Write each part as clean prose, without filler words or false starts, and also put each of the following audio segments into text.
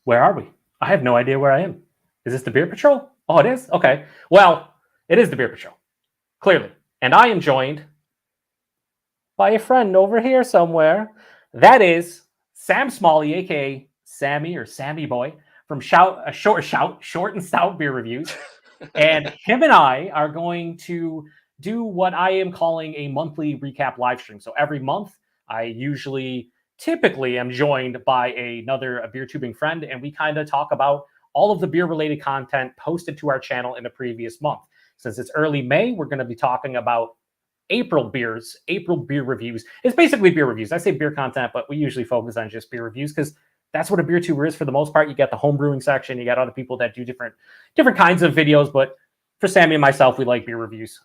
Where are we? I have no idea where I am. Is this the Beer Patrol? Oh, it is? Okay. Well, it is the Beer Patrol, clearly. And I am joined by a friend over here somewhere. That is Sam Smalley, a.k.a. Sammy or Sammy Boy from Short and Stout Beer Reviews. And him and I are going to do what I am calling a monthly recap live stream. So every month, I typically am joined by another BeerTubing friend, and we kind of talk about all of the beer-related content posted to our channel in the previous month. Since it's early May, we're going to be talking about April beer reviews. It's basically beer reviews. I say beer content, but we usually focus on just beer reviews because that's what a BeerTuber is for the most part. You get the home brewing section, you got other people that do different kinds of videos, but for Sammy and myself, we like beer reviews.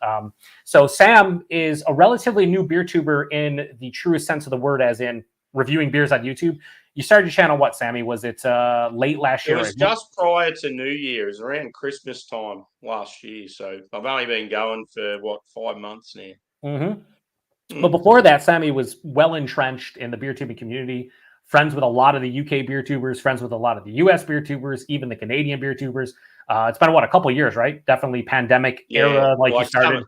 So Sam is a relatively new BeerTuber in the truest sense of the word, as in reviewing beers on YouTube. You started your channel, what, Sammy? Was it late last year? It was just prior to New Year. It was around Christmas time last year. So I've only been going for, 5 months now. Mm-hmm. But before that, Sammy was well entrenched in the BeerTubing community, friends with a lot of the UK BeerTubers, friends with a lot of the US BeerTubers, even the Canadian BeerTubers. It's been, a couple of years, right? Definitely pandemic era, like you started.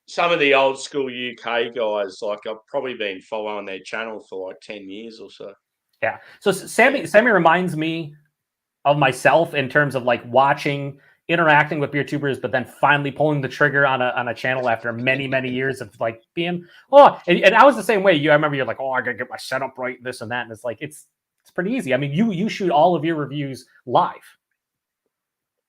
Some of the old school UK guys, like I've probably been following their channel for like 10 years or so. Yeah. So Sammy reminds me of myself in terms of like interacting with BeerTubers, but then finally pulling the trigger on a channel after many, many years of like being, and I was the same way. I remember you're like, I gotta get my setup right, this and that. And it's like, it's pretty easy. I mean, you shoot all of your reviews live,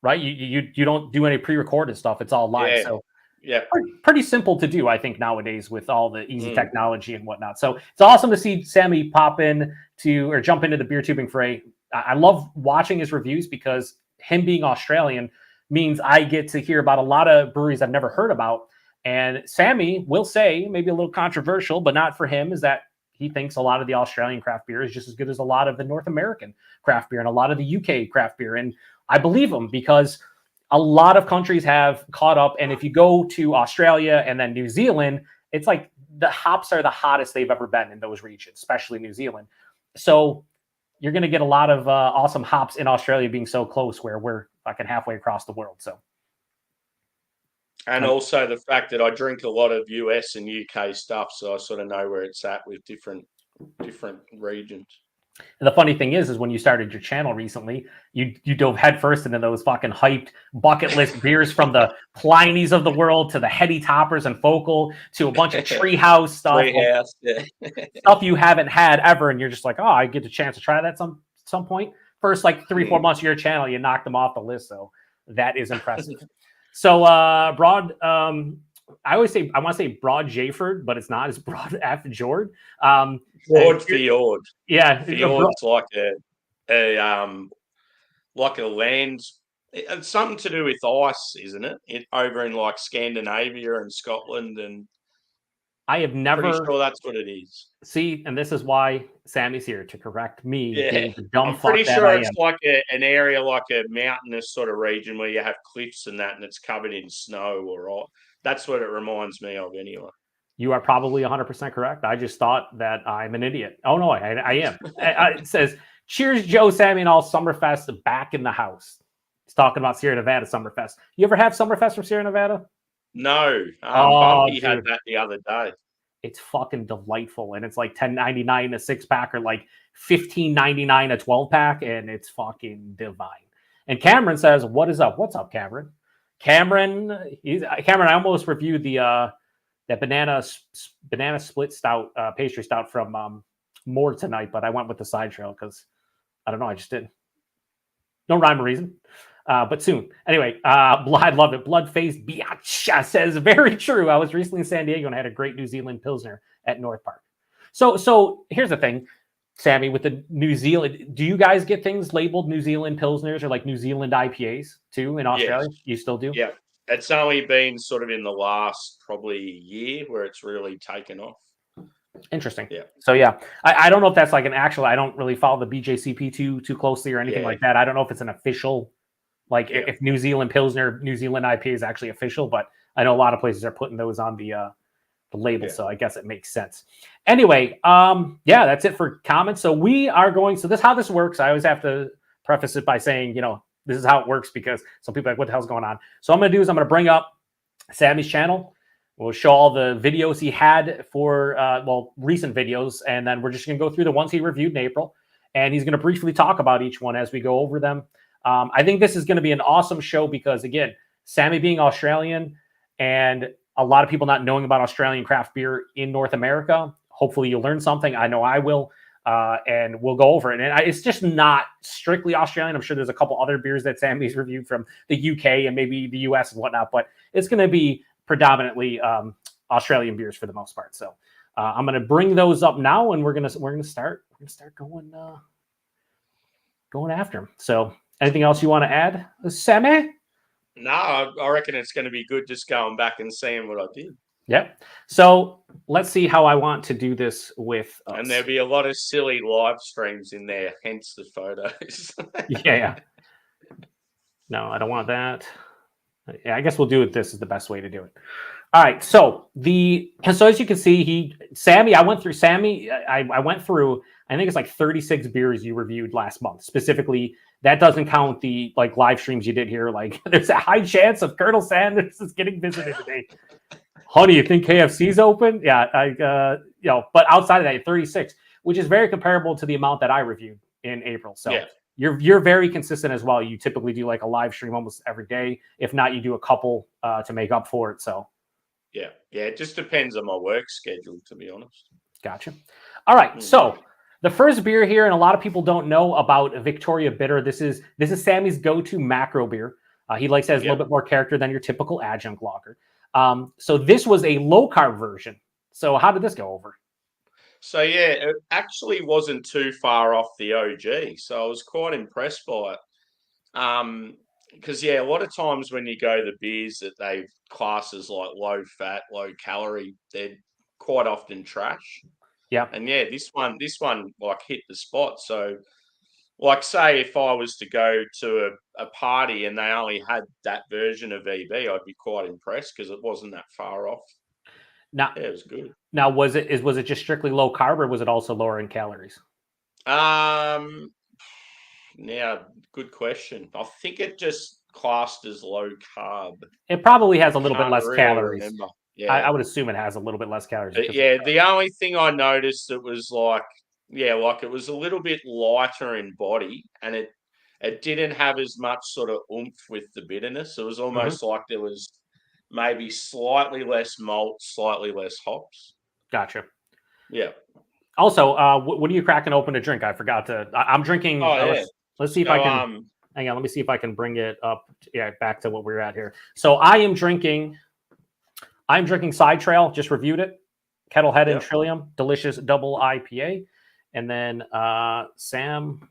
right? You don't do any pre-recorded stuff. It's all live. Yeah. So yeah, pretty simple to do, I think, nowadays with all the easy technology and whatnot. So it's awesome to see Sammy jump into the BeerTubing fray. I love watching his reviews because him being Australian means I get to hear about a lot of breweries I've never heard about. And Sammy will say, maybe a little controversial, but not for him, is that he thinks a lot of the Australian craft beer is just as good as a lot of the North American craft beer and a lot of the UK craft beer. And I believe him because a lot of countries have caught up. And if you go to Australia and then New Zealand, it's like the hops are the hottest they've ever been in those regions, especially New Zealand. So you're going to get a lot of awesome hops in Australia being so close where we're fucking halfway across the world. So, and also the fact that I drink a lot of US and UK stuff, so I sort of know where it's at with different regions. And the funny thing is when you started your channel recently, you dove headfirst into those fucking hyped bucket list beers from the Pliny's of the world to the Heady Toppers and Focal to a bunch of Treehouse stuff. Stuff you haven't had ever, and you're just like, I get a chance to try that some point. First, like 3-4 months of your channel, you knocked them off the list. So that is impressive. So Broad, I want to say Broad Jayford, but it's not. It's Broad F. Jord. Broad Fjord. Yeah. Fjord's like a land. It's something to do with ice, isn't it? Over in like Scandinavia and Scotland, and I have never. Pretty sure that's what it is. See, and this is why Sammy's here to correct me. Yeah, I'm pretty sure it's like an area, like a mountainous sort of region where you have cliffs and that, and it's covered in snow. That's what it reminds me of, anyway. You are probably 100% correct. I just thought that I'm an idiot. Oh no, I am. It says, "Cheers, Joe, Sammy, and all. Summerfest back in the house." He's talking about Sierra Nevada Summerfest. You ever have Summerfest from Sierra Nevada? No. Bumpy had that the other day. It's fucking delightful, and it's like $10.99 a 6-pack or like $15.99 a 12-pack, and it's fucking divine. And Cameron says, "What is up? What's up, Cameron?" Cameron, I almost reviewed the that banana split stout, pastry stout from Moore tonight, but I went with the side trail because I don't know, I just did. No rhyme or reason. But soon. Anyway, I love it. Blood-faced Biatch says, very true. I was recently in San Diego and I had a great New Zealand Pilsner at North Park. So here's the thing, Sammy, with the New Zealand, do you guys get things labeled New Zealand Pilsners or like New Zealand IPAs too in Australia? Yes. You still do? Yeah. It's only been sort of in the last probably year where it's really taken off. Interesting. Yeah. So yeah, I don't know if that's like an actual, I don't really follow the BJCP too closely or anything like that. I don't know if it's an official, like if New Zealand Pilsner, New Zealand IPA is actually official, but I know a lot of places are putting those on the label. So I guess it makes sense. Anyway, that's it for comments. So we are going, how this works, I always have to preface it by saying, this is how it works, because some people are like, what the hell's going on? So I'm going to do is I'm going to bring up Sammy's channel. We'll show all the videos he had for, recent videos. And then we're just going to go through the ones he reviewed in April. And he's going to briefly talk about each one as we go over them. I think this is going to be an awesome show because, again, Sammy being Australian and a lot of people not knowing about Australian craft beer in North America, hopefully you'll learn something. I know I will. And we'll go over it. And it's just not strictly Australian. I'm sure there's a couple other beers that Sammy's reviewed from the UK and maybe the US and whatnot, but it's going to be predominantly Australian beers for the most part. So I'm going to bring those up now, and we're going to start going after them. So anything else you want to add, Sammy? No, I reckon it's going to be good just going back and seeing what I did. Yep. So let's see how I want to do this with us. And there'll be a lot of silly live streams in there, hence the photos. Yeah. No, I don't want that. Yeah, I guess we'll do it. This is the best way to do it. All right. So as you can see, I went through Sammy. I went through, I think it's like 36 beers you reviewed last month. Specifically, that doesn't count the live streams you did here. Like, there's a high chance of Colonel Sanders is getting visited today. Honey, you think KFC's open? Yeah, but outside of that, 36, which is very comparable to the amount that I reviewed in April. So yeah. You're very consistent as well. You typically do like a live stream almost every day. If not, you do a couple to make up for it. So yeah, it just depends on my work schedule, to be honest. Gotcha. All right, so the first beer here, and a lot of people don't know about Victoria Bitter. This is Sammy's go-to macro beer. He likes it as a little bit more character than your typical adjunct lager. So this was a low carb version. So how did this go over? So it actually wasn't too far off the OG. So I was quite impressed by it. Because a lot of times when you go the beers that they class as like low fat, low calorie, they're quite often trash. Yeah. And this one like hit the spot. So like, say if I was to go to a party and they only had that version of EB, I'd be quite impressed because it wasn't that far off. Now, it was good. Now, was it just strictly low carb, or was it also lower in calories? Now, good question. I think it just classed as low carb. It probably has a little bit less calories. Remember. Yeah, I would assume it has a little bit less calories. The only thing I noticed that was like it was a little bit lighter in body, and it didn't have as much sort of oomph with the bitterness. It was almost like there was maybe slightly less malt, slightly less hops. Gotcha. Yeah. Also, what are you cracking open to drink? I forgot to. I'm drinking. Let's see if I can. Hang on. Let me see if I can bring it up. Yeah, back to what we were at here. So I'm drinking Side Trail. Just reviewed it. Kettlehead and Trillium, delicious double IPA. And then Sam.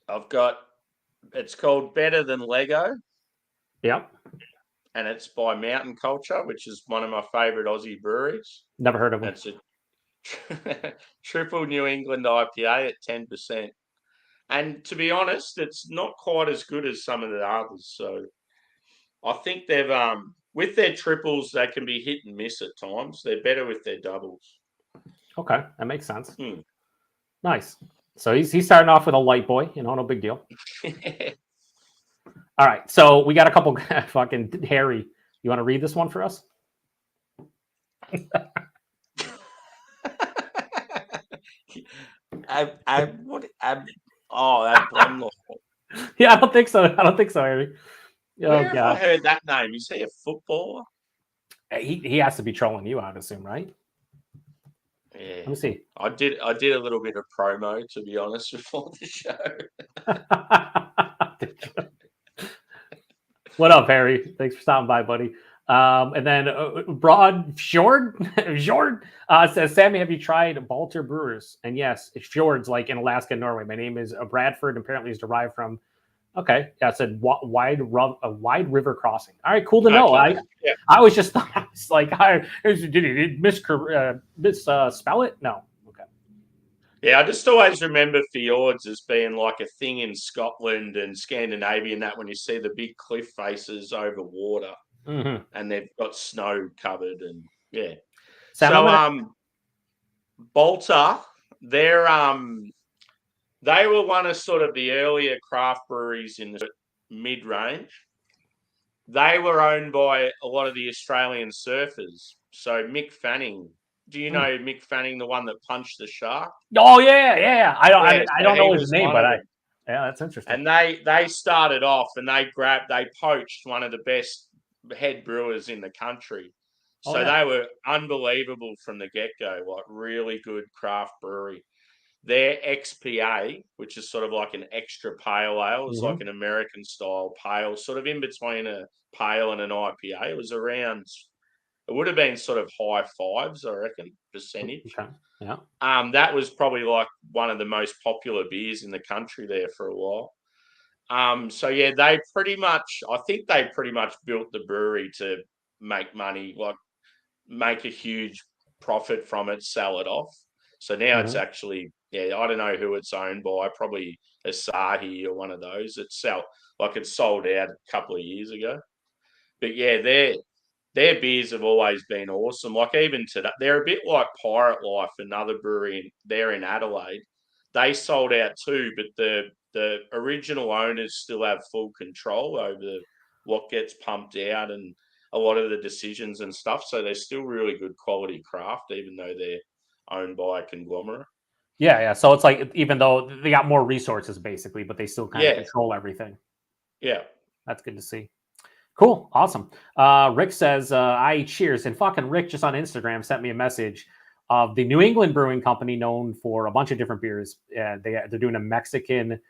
I've got. It's called Better Than Lego. Yep. And it's by Mountain Culture, which is one of my favorite Aussie breweries. Never heard of them. It's a triple New England IPA at 10%. And to be honest, it's not quite as good as some of the others. So I think they've with their triples, they can be hit and miss at times. They're better with their doubles. Okay, that makes sense. Nice. So he's starting off with a light boy, no big deal. All right, so we got a couple fucking Harry. You want to read this one for us? Yeah, I don't think so. Harry. Where have I heard that name? Is he a footballer? He has to be trolling you, I'd assume, right? Yeah. Let me see. I did a little bit of promo, to be honest, before the show. What up, Harry? Thanks for stopping by, buddy. And then Broad Fjord says, Sammy, have you tried Balter Brewers? And yes, it's fjords like in Alaska and Norway. My name is Bradford. Apparently, is derived from. Okay, yeah, it said wide river crossing. All right, cool to know. I always just thought I was like, did he misspell it? No. Okay. Yeah, I just always remember fjords as being like a thing in Scotland and Scandinavia, and that when you see the big cliff faces over water, and they've got snow covered, and Balter, They were one of sort of the earlier craft breweries in the mid-range. They were owned by a lot of the Australian surfers. So Mick Fanning, do you know Mick Fanning, the one that punched the shark? Oh yeah. I So don't he know his was name, one but of them. yeah, that's interesting. And they started off and they poached one of the best head brewers in the country. Oh So yeah. they were unbelievable from the get-go, like really good craft brewery. Their XPA, which is sort of like an extra pale ale, is like an American style pale, sort of in between a pale and an IPA. It was around, it would have been sort of high fives, I reckon, percentage. Okay. Yeah. That was probably like one of the most popular beers in the country there for a while. So yeah, I think they pretty much built the brewery to make money, like make a huge profit from it, sell it off. So now it's actually, I don't know who it's owned by, probably Asahi or one of those. It sold out a couple of years ago. But yeah, their beers have always been awesome. Like even today, they're a bit like Pirate Life, another brewery there in Adelaide. They sold out too, but the original owners still have full control over what gets pumped out and a lot of the decisions and stuff. So they're still really good quality craft, even though they're owned by a conglomerate. Yeah. So it's like even though they got more resources basically, but they still kind of Yeah, control everything. yeah. That's good to see. Cool. Awesome. Rick says, I cheers. And fucking Rick just on Instagram sent me a message of the New England Brewing Company, known for a bunch of different beers. They're doing a Mexican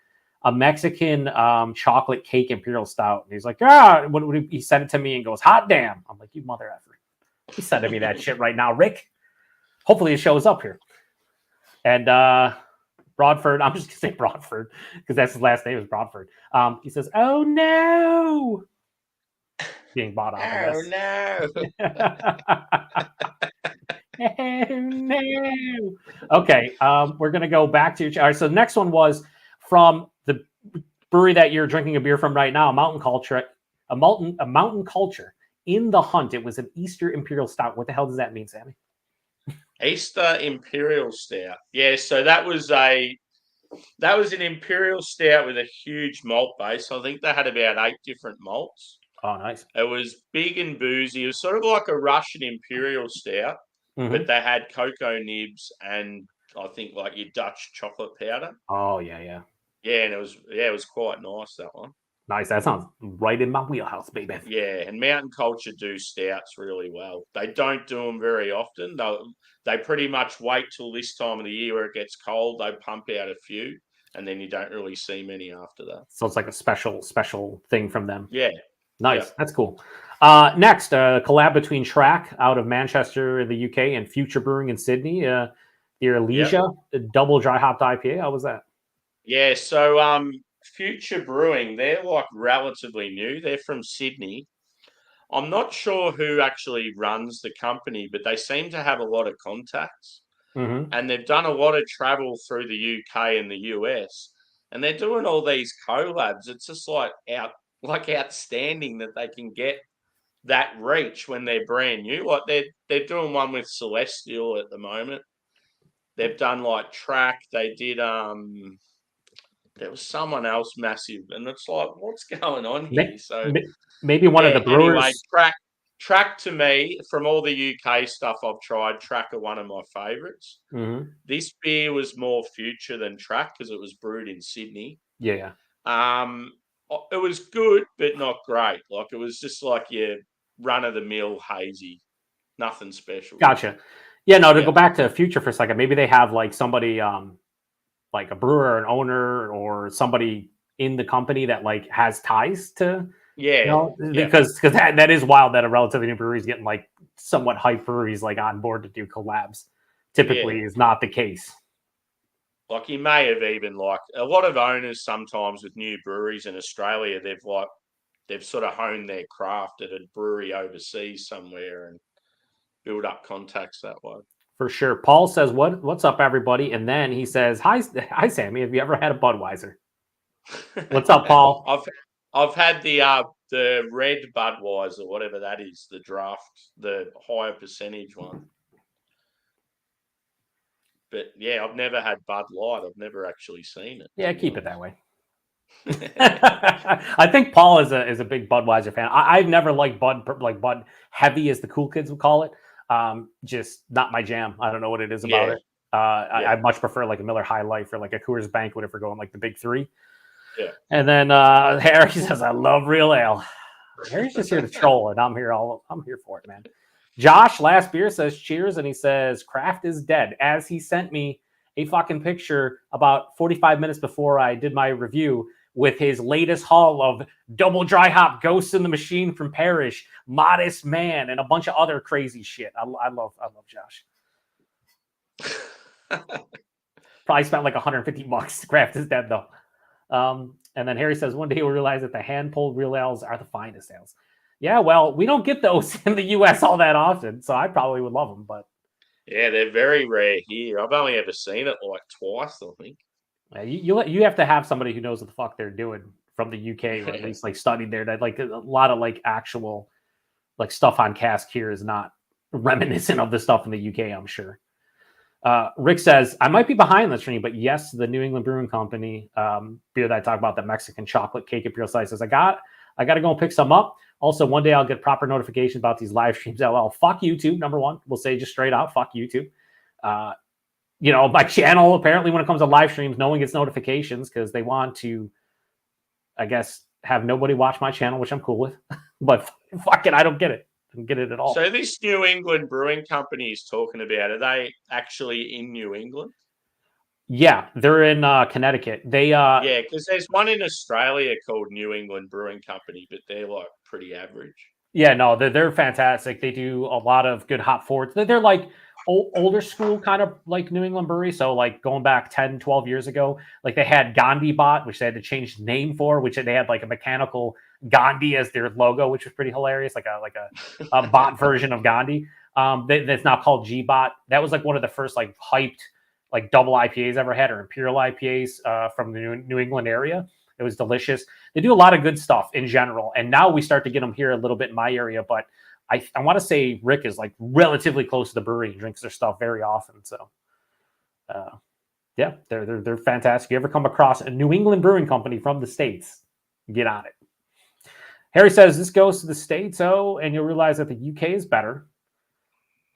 chocolate cake imperial stout. And he's like, he sent it to me and goes, hot damn. I'm like, you mother effer. He's sending me that shit right now, Rick. Hopefully it shows up here. And Broadford, I'm just gonna say Broadford because that's his last name is Broadford. He says, oh no. Being bought off, I guess. No. Oh, no. Okay, we're gonna go back to all right. So the next one was from the brewery that you're drinking a beer from right now, Mountain Culture, a mountain culture in the Hunt. It was an Easter Imperial Stout. What the hell does that mean, Sammy? Easter Imperial Stout. Yeah, so that was an Imperial Stout with a huge malt base. I think they had about 8 different malts. Oh, nice. It was big and boozy. It was sort of like a Russian Imperial Stout, but they had cocoa nibs and I think like your Dutch chocolate powder. Oh, yeah. Yeah, and it was quite nice, that one. Nice. That sounds right in my wheelhouse, baby. Yeah, and Mountain Culture do stouts really well. They don't do them very often. They pretty much wait till this time of the year where it gets cold. They pump out a few, and then you don't really see many after that. So it's like a special thing from them. Yeah. Nice. Yeah. That's cool. Next, a collab between Track out of Manchester, the UK, and Future Brewing in Sydney. The Elysia double dry hopped IPA. How was that? Yeah, so Future Brewing, they're like relatively new. They're from Sydney. I'm not sure who actually runs the company, but they seem to have a lot of contacts. And they've done a lot of travel through the UK and the US. And they're doing all these collabs. It's just like outstanding that they can get that reach when they're brand new. Like they're doing one with Celestial at the moment. They've done like Track. They did there was someone else massive, and it's like, what's going on here? So Maybe one of the brewers. Anyway, Track to me, from all the UK stuff I've tried, Track are one of my favourites. This beer was more Future than Track because it was brewed in Sydney. Yeah. It was good, but not great. Like it was just like your run of the mill hazy, nothing special. Gotcha. Yeah, no, to go back to Future for a second, maybe they have like somebody, like a brewer, an owner, or somebody in the company that like has ties to, because that is wild that a relatively new brewery is getting like somewhat hype breweries like on board to do collabs. Typically is not the case. Like you may have even like a lot of owners sometimes with new breweries in Australia, they've sort of honed their craft at a brewery overseas somewhere and build up contacts that way. For sure. Paul says, what's up, everybody? And then he says, hi, Sammy. Have you ever had a Budweiser? What's up, Paul? I've had the red Budweiser, whatever that is, the draft, the higher percentage one. But yeah, I've never had Bud Light. I've never actually seen it. Yeah, keep it that way. I think Paul is a big Budweiser fan. I've never liked Bud Heavy, as the cool kids would call it. Just not my jam. I don't know what it is about it. I much prefer like a Miller High Life or like a Coors Banquet if we're going like the big three. Yeah. And then Harry says, "I love real ale." Harry's just here to troll, and I'm here for it, man. Josh, last beer, says cheers, and he says craft is dead, as he sent me a fucking picture about 45 minutes before I did my review with his latest haul of double dry hop Ghosts in the Machine from Parrish, Modest Man, and a bunch of other crazy shit. I love Josh. Probably spent like $150. Craft is dead though. And then Harry says, one day we'll realize that the hand-pulled real ales are the finest ales. Yeah, well, we don't get those in the U.S. all that often, so I probably would love them. But yeah, they're very rare here. I've only ever seen it like twice, I think. You have to have somebody who knows what the fuck they're doing from the UK, or at least like studied there. That like a lot of like actual like stuff on cask here is not reminiscent of the stuff in the UK, I'm sure. Rick says, I might be behind this stream, but yes, the New England Brewing Company beer that I talk about, the Mexican chocolate cake imperial slices. I got to go and pick some up. Also, one day I'll get proper notification about these live streams. LL, fuck YouTube. Number one, we'll say just straight out, fuck YouTube. My channel, apparently when it comes to live streams, no one gets notifications because they want to, I guess, have nobody watch my channel, which I'm cool with. But fuck it, I don't get it. I don't get it at all. So this New England Brewing Company is talking about, are they actually in New England? Yeah, they're in Connecticut. They yeah, because there's one in Australia called New England Brewing Company, but they're like pretty average. Yeah, no, they're fantastic. They do a lot of good hop forwards. They're like older school kind of like New England brewery. So like going back 10, 12 years ago, like they had Gandhi Bot, which they had to change the name for, which they had like a mechanical Gandhi as their logo, which was pretty hilarious, like a bot version of Gandhi. That's now called G-Bot. That was like one of the first like hyped like double IPAs ever had, or imperial IPAs from the New England area. It was delicious. They do a lot of good stuff in general. And now we start to get them here a little bit in my area. But I want to say Rick is like relatively close to the brewery and drinks their stuff very often. So, yeah, they're fantastic. If you ever come across a New England Brewing Company from the States, get on it. Harry says, this goes to the States, and you'll realize that the UK is better.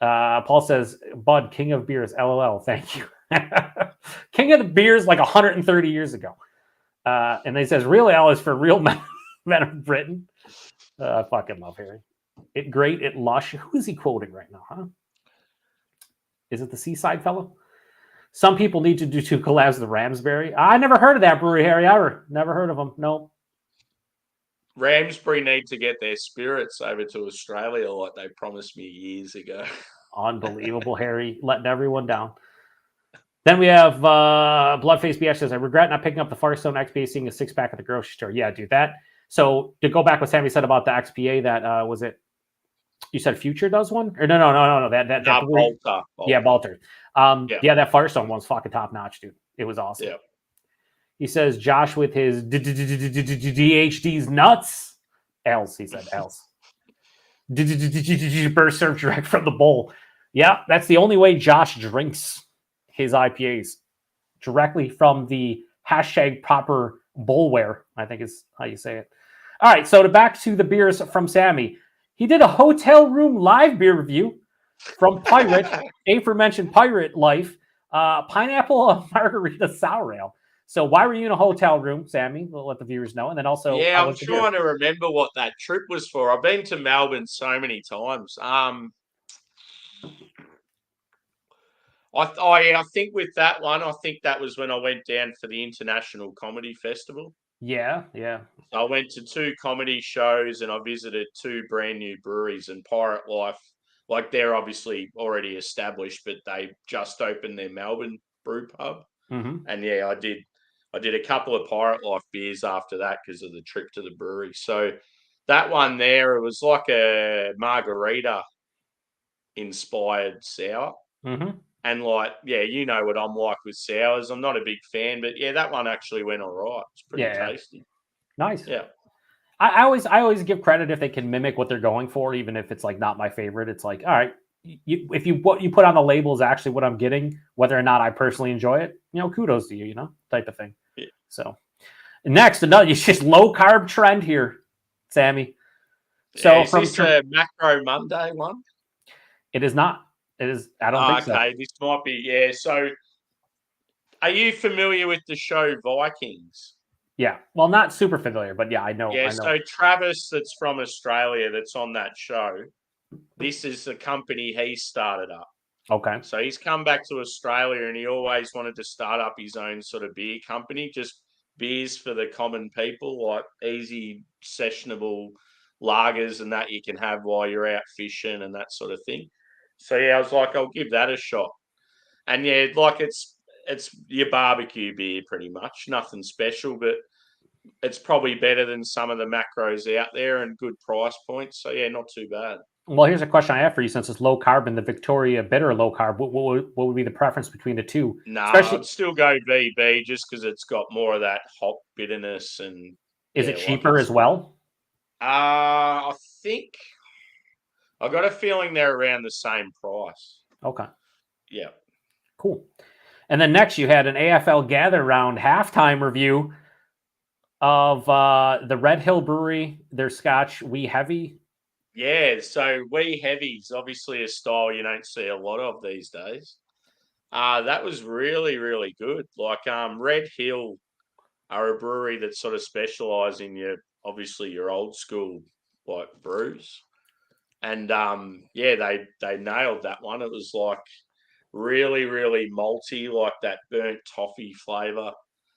Paul says, Bud, king of beers, LOL. Thank you. King of the beers like 130 years ago. And he says, real ale is for real men of Britain. I fucking love Harry. It great, it lush. Who is he quoting right now, huh? Is it the Seaside fellow? Some people need to do 2 collabs with the Ramsbury. I never heard of that brewery, Harry. Never heard of them. No. Ramsbury need to get their spirits over to Australia like they promised me years ago. Unbelievable, Harry. Letting everyone down. Then we have Bloodface BS says, I regret not picking up the Firestone XPA, seeing a 6-pack at the grocery store. Yeah, dude, that. So to go back what Sammy said about the XPA, that was it. You said Future does one? Or no. That Bolter. Yeah, Bolter. Yeah, that Firestone one's fucking top notch, dude. It was awesome. Yeah. He says Josh with his DHD's nuts. Else, he said, else. Burst served direct from the bowl. Yeah, that's the only way Josh drinks his IPAs, directly from the hashtag proper bowlware, I think is how you say it. All right, so back to the beers from Sammy. He did a hotel room live beer review from Pirate, aforementioned Pirate Life, pineapple margarita sour ale. So why were you in a hotel room, Sammy? We'll let the viewers know. And then also... Yeah, I'm trying to remember what that trip was for. I've been to Melbourne so many times. I think with that one, I think that was when I went down for the International Comedy Festival. Yeah. I went to 2 comedy shows and I visited 2 brand new breweries, and Pirate Life, like they're obviously already established, but they just opened their Melbourne brew pub. Mm-hmm. And yeah, I did a couple of Pirate Life beers after that because of the trip to the brewery. So that one there, it was like a margarita inspired sour. Mm-hmm. And like, yeah, you know what I'm like with sours. I'm not a big fan, but yeah, that one actually went all right. It's pretty tasty. Nice. Yeah. I always give credit if they can mimic what they're going for, even if it's like not my favorite. It's like, all right, if what you put on the label is actually what I'm getting, whether or not I personally enjoy it, kudos to you, type of thing. Yeah. So next, it's just low carb trend here, Sammy. So is this a Macro Monday one? It is not. It is. I don't think so. Okay, this might be. Yeah. So, are you familiar with the show Vikings? Yeah. Well, not super familiar, but yeah, I know. Yeah. I know. So Travis, that's from Australia, that's on that show. This is the company he started up. Okay. So he's come back to Australia, and he always wanted to start up his own sort of beer company, just beers for the common people, like easy sessionable lagers and that you can have while you're out fishing and that sort of thing. So yeah, I was like, I'll give that a shot. And yeah, like it's your barbecue beer pretty much, nothing special, but it's probably better than some of the macros out there and good price points. So yeah, not too bad. Well, here's a question I have for you. Since it's low carb and the Victoria bitter low carb, what would be the preference between the two? No, I'd still go VB just because it's got more of that hop bitterness and. Is it cheaper as well? I think I got a feeling they're around the same price. Okay. Yeah. Cool. And then next, you had an AFL Gather Round halftime review of the Red Hill Brewery, their Scotch Wee Heavy. Yeah, so Wee Heavy's obviously a style you don't see a lot of these days. That was really, really good. Like Red Hill are a brewery that sort of specialise in your old school like brews. And yeah, they nailed that one. It was like really, really malty, like that burnt toffee flavour.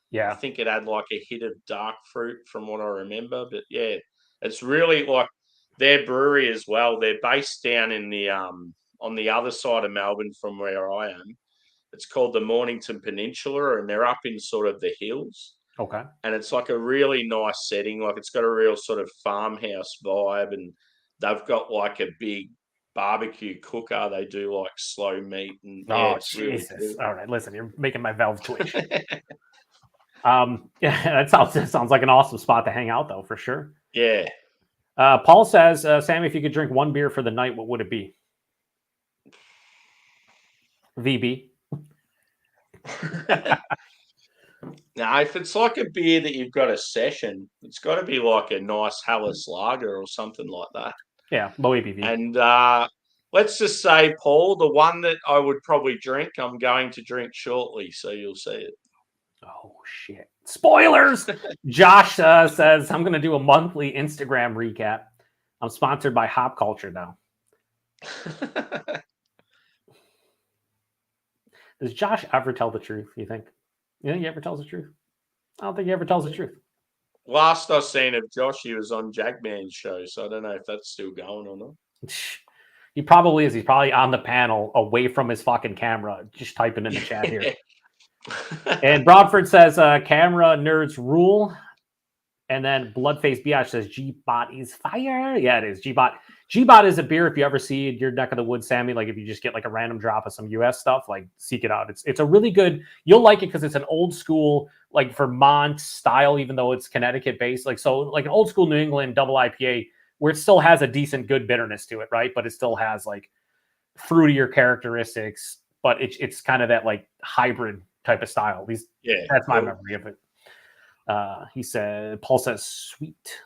Yeah. I think it had like a hit of dark fruit from what I remember. But yeah, it's really like their brewery as well. They're based down in the on the other side of Melbourne from where I am. It's called the Mornington Peninsula, and they're up in sort of the hills. Okay. And it's like a really nice setting. Like it's got a real sort of farmhouse vibe, and they've got like a big barbecue cooker. They do like slow meat, and yeah, it's Jesus! really All right, listen, you're making my valve twitch. Yeah, that sounds like an awesome spot to hang out, though, for sure. Yeah. Paul says, Sammy, if you could drink one beer for the night, what would it be? VB. Now, if it's like a beer that you've got a session, it's got to be like a nice Hallis lager or something like that. Yeah, low ABV. And let's just say, Paul, the one that I would probably drink, I'm going to drink shortly, so you'll see it. Oh, shit. Spoilers! Josh says, I'm going to do a monthly Instagram recap. I'm sponsored by Hop Culture now. Does Josh ever tell the truth, you think? You think he ever tells the truth? I don't think he ever tells the truth. Last I seen of Josh, he was on Jackman's show, so I don't know if that's still going or not. He probably is. He's probably on the panel away from his fucking camera, just typing in the chat here. And Broadford says, camera nerds rule. And then Bloodface Biatch says, G-Bot is fire. Yeah, it is. G-Bot. G-Bot is a beer if you ever see it in your neck of the woods, Sammy. Like if you just get like a random drop of some US stuff, like seek it out. It's a really good, you'll like it because it's an old school, like Vermont style, even though it's Connecticut based. Like so, like an old school New England double IPA where it still has a decent good bitterness to it, right? But it still has like fruitier characteristics, but it's kind of that like hybrid type of style. That's my memory of it. He said, Paul says, sweet,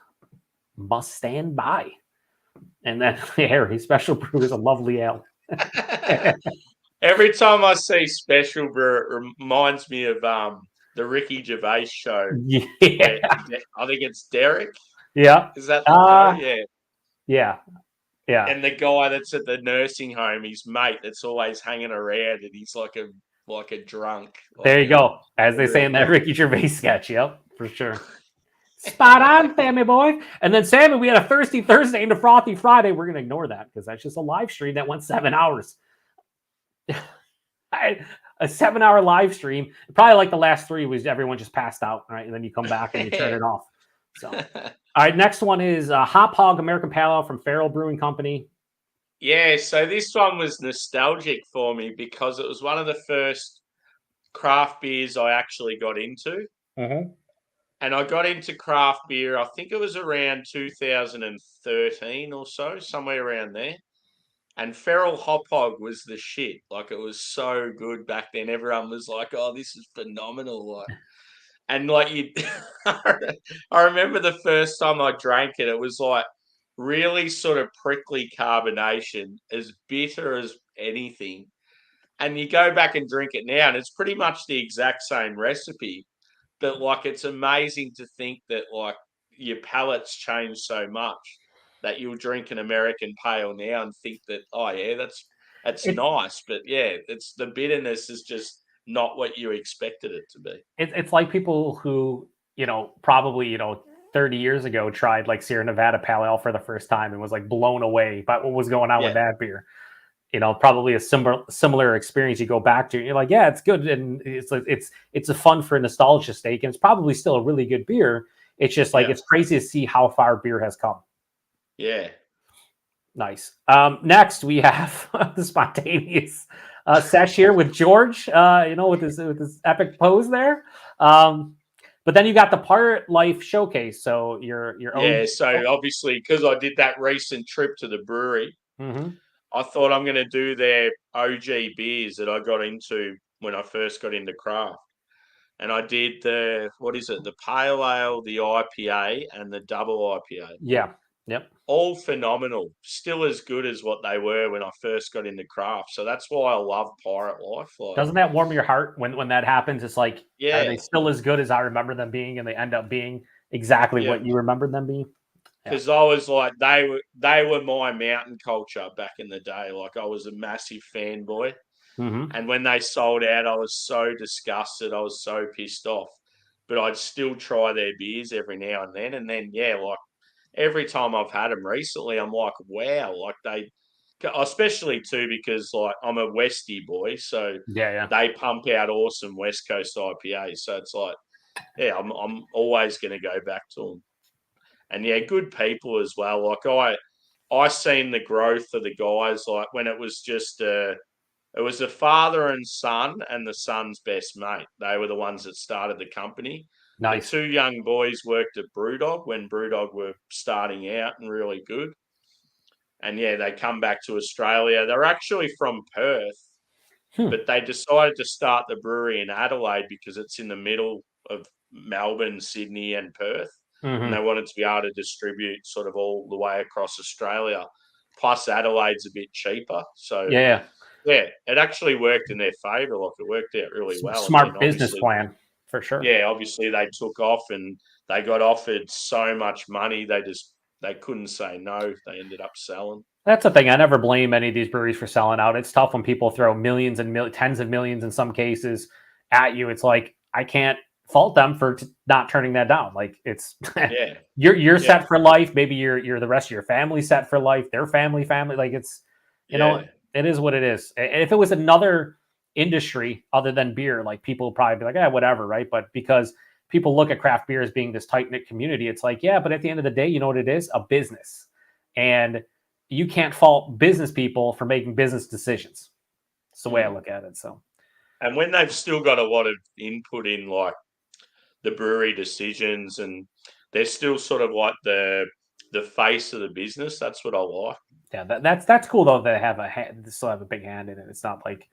must stand by. And then Harry, Special Brew is a lovely ale. Every time I see Special Brew, it reminds me of the Ricky Gervais show. Yeah. I think it's Derek. Yeah. Is that the show? Yeah. Yeah. Yeah. And the guy that's at the nursing home, his mate that's always hanging around, and he's like a drunk. There you go. As they say in that Ricky Gervais sketch. Yep, for sure. Spot on, Sammy boy. And then, Sammy, we had a Thirsty Thursday and a Frothy Friday. We're going to ignore that because that's just a live stream that went 7 hours. A 7-hour live stream. Probably like the last 3 was everyone just passed out, right? And then you come back and you turn it off. So, all right, next one is Hop Hog American Pale Ale from Feral Brewing Company. Yeah, so this one was nostalgic for me because it was one of the first craft beers I actually got into. Mm-hmm. And I got into craft beer, I think it was around 2013 or so, somewhere around there. And Feral Hop Hog was the shit. Like, it was so good back then. Everyone was like, "Oh, this is phenomenal!" Like, and like you, I remember the first time I drank it. It was like really sort of prickly carbonation, as bitter as anything. And you go back and drink it now, and it's pretty much the exact same recipe. But like, it's amazing to think that like your palate's changed so much that you'll drink an American pale now and think that, oh yeah, that's It's nice, but yeah, it's the bitterness is just not what you expected it to be. it's like people who, probably, 30 years ago tried like Sierra Nevada Pale Ale for the first time and was like blown away by what was going on with Yeah, that beer. Probably a similar experience you go back to. You're like, yeah, it's good, and it's a fun for nostalgia sake, and it's probably still a really good beer. It's just like yeah, it's crazy to see how far beer has come. yeah. Nice. Next we have the spontaneous sesh here with George. With his epic pose there. But then you got the Pirate Life Showcase. So your own. Yeah, so obviously, because I did that recent trip to the brewery, Mm-hmm. I thought I'm going to do their OG beers that I got into when I first got into craft. And I did the pale ale, the IPA, and the double IPA. Yeah. Yep. All phenomenal, still as good as what they were when I first got into craft. So that's why I love Pirate Life. Like, Doesn't that warm your heart when that happens? It's like, are yeah, they still as good as I remember them being, and they end up being exactly yeah. what you remembered them being? Yeah. Because I was like, they were my mountain culture back in the day. Like, I was a massive fanboy. Mm-hmm. And when they sold out, I was so disgusted. I was so pissed off. But I'd still try their beers every now and then. And then, yeah, like every time I've had them recently, I'm like, wow, like especially too, because like I'm a Westie boy. So Yeah. Yeah. they pump out awesome West Coast IPAs. So it's like, yeah, I'm always going to go back to them. And yeah, good people as well. Like I seen the growth of the guys, like when it was just it was a father and son, and the son's best mate. They were the ones that started the company. The Nice. two young boys worked at Brewdog when Brewdog were starting out and really good. And yeah, they come back to Australia. They're actually from Perth, Hmm. but they decided to start the brewery in Adelaide because it's in the middle of Melbourne, Sydney, and Perth. And Mm-hmm. they wanted to be able to distribute sort of all the way across Australia. Plus, Adelaide's a bit cheaper. So Yeah. Yeah. yeah, it actually worked in their favour. Like, it worked out really well. And then Smart business obviously, plan for sure. yeah, obviously they took off and they got offered so much money. They couldn't say no. They ended up selling. That's the thing. I never blame any of these breweries for selling out. It's tough when people throw millions and tens of millions in some cases at you. It's like I can't fault them for not turning that down. Like it's Yeah, you're yeah, set for life. Maybe you're the rest of your family set for life. Their family. Like it's yeah, it is what it is. And if it was another industry other than beer, like people would probably be like, whatever, right? But because people look at craft beer as being this tight knit community, it's like, yeah, but at the end of the day, you know what it is? A business. And you can't fault business people for making business decisions. It's the way I look at it. So, And when they've still got a lot of input in like the brewery decisions, and they're still sort of like the face of the business, that's what I like. yeah, that's cool though. They have they still have a big hand in it. It's not like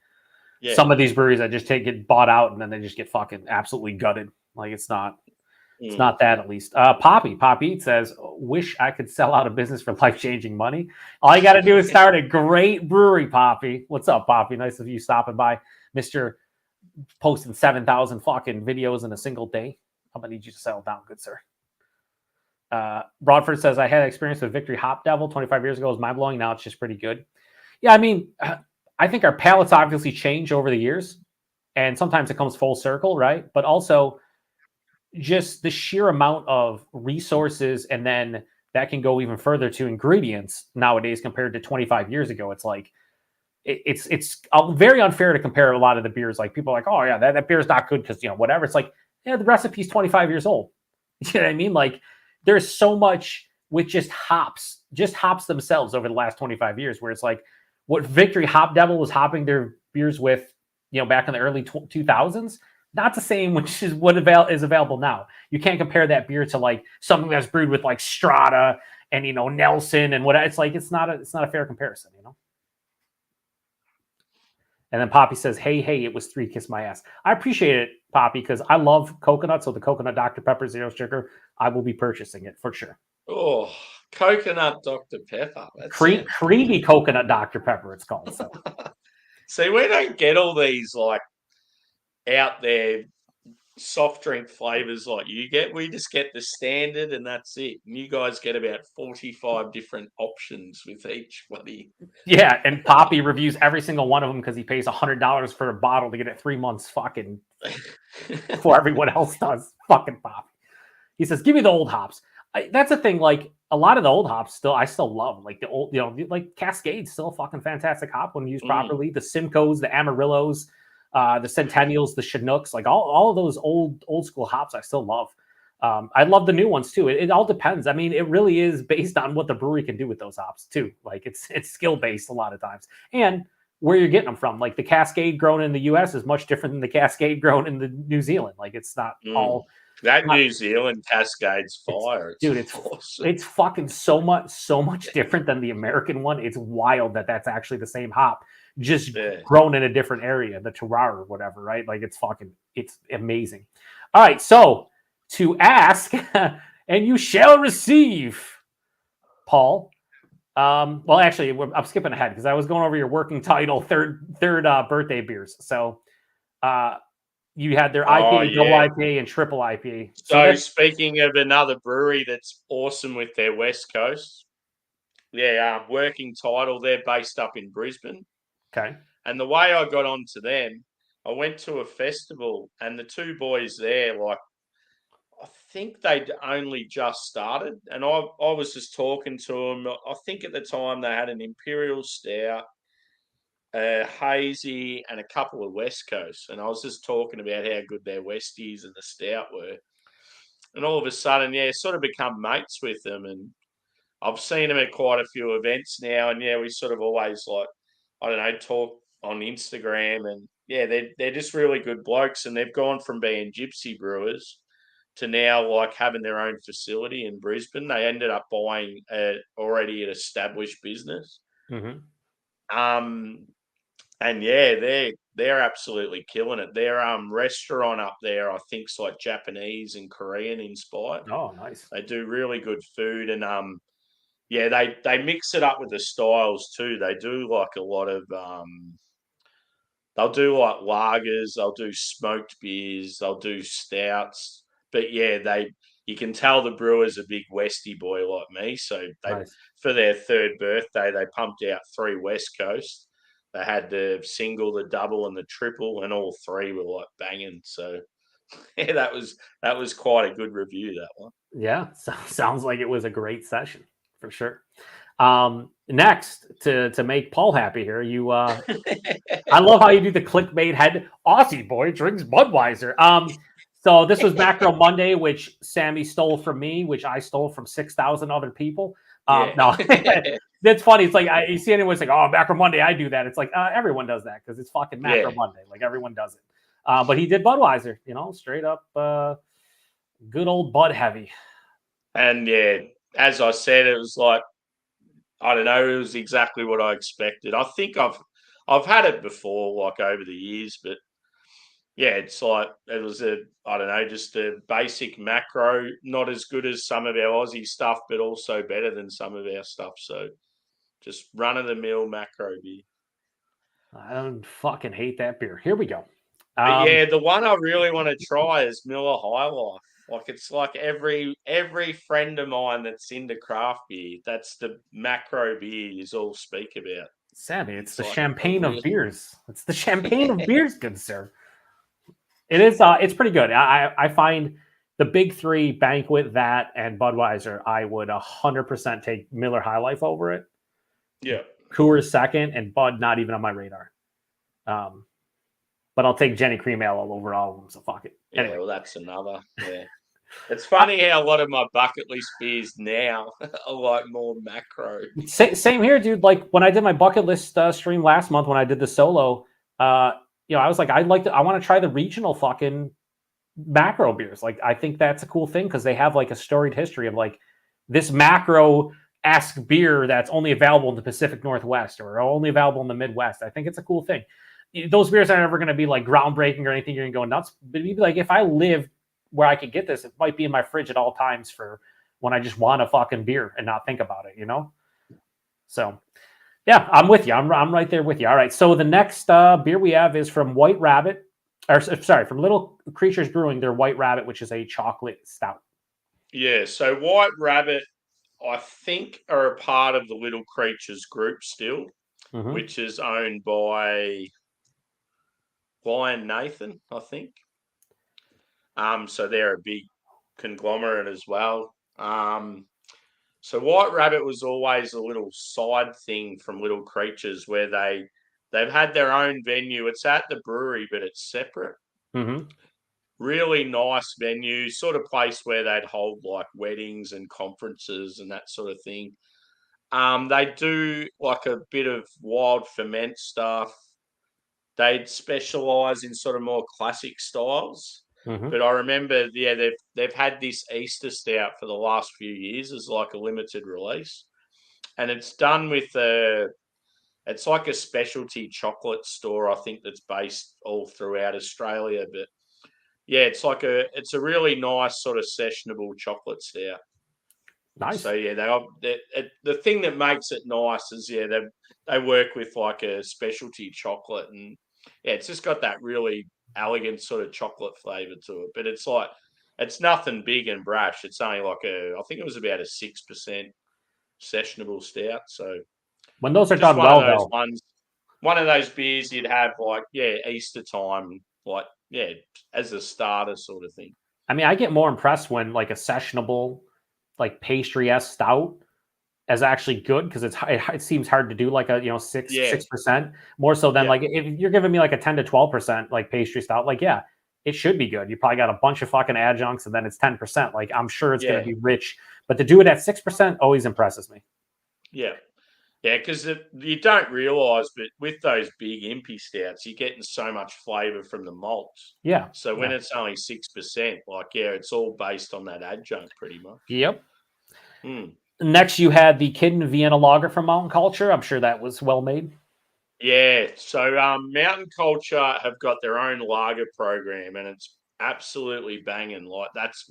Yeah. some of these breweries that just get bought out and then they just get fucking absolutely gutted. Like it's not Mm. that at least. Poppy says, "Wish I could sell out a business for life-changing money. All you got to do is start a great brewery." Poppy, what's up, Poppy? Nice of you stopping by, Mister. Posting 7,000 fucking videos in a single day. I'm gonna need you to settle down, good sir. Broadford says, "I had experience with Victory Hop Devil 25 years ago. It was mind blowing. Now it's just pretty good." Yeah, I mean, I think our palates obviously change over the years, and sometimes it comes full circle, right? But also just the sheer amount of resources, and then that can go even further to ingredients nowadays compared to 25 years ago. It's like it's very unfair to compare a lot of the beers. Like people are like, oh yeah, that beer is not good because whatever. It's like, yeah, the recipe's 25 years old. You know what I mean? Like there's so much with just hops themselves over the last 25 years, where it's like what Victory Hop Devil was hopping their beers with, back in the early 2000s. Not the same, which is what is available now. You can't compare that beer to like something that's brewed with like Strata and Nelson and what. It's like it's not a fair comparison. And then Poppy says, hey, it was 3 Kiss My Ass. I appreciate it, Poppy, because I love coconut. So the coconut Dr. Pepper Zero Sugar, I will be purchasing it for sure. Oh, coconut Dr. Pepper. That sounds Creamy coconut Dr. Pepper, it's called. So. See, we don't get all these like out there soft drink flavors like you get. We just get the standard and that's it. And you guys get about 45 different options with each bloody. Yeah, and Poppy reviews every single one of them because he pays $100 for a bottle to get it 3 months fucking before everyone else does. Fucking Poppy. He says, give me the old hops. That's the thing, like a lot of the old hops I still love. Like the old, like Cascade's still a fucking fantastic hop when used properly. The Simcoes, the Amarillos, the Centennials, the Chinooks, like all of those old school hops I still love. I love the new ones too. It all depends. I mean, it really is based on what the brewery can do with those hops too. Like it's skill based a lot of times, and where you're getting them from. Like the Cascade grown in the U.S. is much different than the Cascade grown in the New Zealand. Like it's not all. That New Zealand Cascade's fire. It's awesome. It's fucking so much different than the American one. It's wild that that's actually the same hop, just grown in a different area, the terroir or whatever, right? Like it's amazing. All right, so to ask and you shall receive, Paul. Well, actually, I'm skipping ahead because I was going over your working title, third birthday beers. So, you had their IPA, double IPA, and triple IPA. So speaking of another brewery that's awesome with their West Coast, working title, they're based up in Brisbane. Okay. And the way I got onto them, I went to a festival and the two boys there, like, I think they'd only just started. And I was just talking to them. I think at the time they had an Imperial Stout, a hazy, and a couple of West Coast. And I was just talking about how good their Westies and the Stout were. And all of a sudden, sort of become mates with them. And I've seen them at quite a few events now. And we sort of always talk on Instagram. And they're just really good blokes. And they've gone from being gypsy brewers to now like having their own facility in Brisbane. They ended up buying already an established business. And they're absolutely killing it. Their restaurant up there, I think, is like Japanese and Korean inspired. Oh, nice. They do really good food, and they mix it up with the styles too. They do like a lot of they'll do like lagers, they'll do smoked beers, they'll do stouts. But you can tell the brewer's a big Westie boy like me. So for their third birthday, they pumped out 3 West Coast. They had the single, the double, and the triple, and all 3 were like banging. So, that was quite a good review, that one. Yeah, sounds like it was a great session for sure. Next, to make Paul happy here, you I love how you do the clickbait head. Aussie boy drinks Budweiser. So this was Macro Monday, which Sammy stole from me, which I stole from 6,000 other people. No, that's funny. It's like you see anyone say, "Oh, Macro Monday, I do that." It's like everyone does that because it's fucking Macro Monday. Like everyone does it. But he did Budweiser, straight up, good old Bud heavy. And as I said, it was like I don't know. It was exactly what I expected. I think I've had it before, like over the years, but it's like it was just a basic macro, not as good as some of our Aussie stuff, but also better than some of our stuff. So just run of the mill macro beer. I don't fucking hate that beer. Here we go. The one I really want to try is Miller High Life. Like it's like every friend of mine that's into craft beer, that's the macro beer you all speak about. Sammy, it's the like champagne of beers. It's the champagne of beers, good sir. It is. It's pretty good. I find the big 3, Banquet, that, and Budweiser, I would 100% take Miller High Life over it. Yeah. Coors second, and Bud not even on my radar. But I'll take Jenny Cream Ale over all of them, so fuck it. Anyway. Well, that's another. Yeah. It's funny how a lot of my bucket list beers now are like more macro. Same here, dude. Like when I did my bucket list stream last month, when I did the solo, I was like, I want to try the regional fucking macro beers. Like, I think that's a cool thing because they have like a storied history of like this macro-esque beer that's only available in the Pacific Northwest or only available in the Midwest. I think it's a cool thing. those beers aren't ever going to be like groundbreaking or anything. You're going to go nuts. But maybe like if I live where I could get this, it might be in my fridge at all times for when I just want a fucking beer and not think about it, So, yeah, I'm with you. I'm right there with you. All right. So the next beer we have is from White Rabbit, from Little Creatures Brewing, their White Rabbit, which is a chocolate stout. Yeah, so White Rabbit, I think, are a part of the Little Creatures group still, which is owned by Lion Nathan, I think. So they're a big conglomerate as well. So White Rabbit was always a little side thing from Little Creatures where they've had their own venue. It's at the brewery, but it's separate. Really nice venue, sort of place where they'd hold like weddings and conferences and that sort of thing. They do like a bit of wild ferment stuff. They'd specialize in sort of more classic styles. But I remember, they've had this Easter stout for the last few years as like a limited release, and it's done with it's like a specialty chocolate store, I think, that's based all throughout Australia. But yeah, it's a really nice sort of sessionable chocolate stout. Nice. So yeah, the thing that makes it nice is they work with like a specialty chocolate, and yeah, it's just got that really elegant sort of chocolate flavor to it. But it's nothing big and brash. It's only like I think it was about a 6% sessionable stout. So when those are just done well, though, one of those beers you'd have like Easter time, like as a starter sort of thing. I mean, I get more impressed when like a sessionable, like pastry-esque stout is actually good because it seems hard to do like a 6% more so than like if you're giving me like a 10 to 12% like pastry stout, like it should be good. You probably got a bunch of fucking adjuncts and then it's 10%. Like I'm sure it's going to be rich, but to do it at 6% always impresses me. Yeah. Yeah, because you don't realise, but with those big impy stouts, you're getting so much flavour from the malts. Yeah. So when it's only 6%, like, it's all based on that adjunct pretty much. Yep. Next, you had the Kidden Vienna Lager from Mountain Culture. I'm sure that was well made. Yeah. So Mountain Culture have got their own lager program, and it's absolutely banging. Like, that's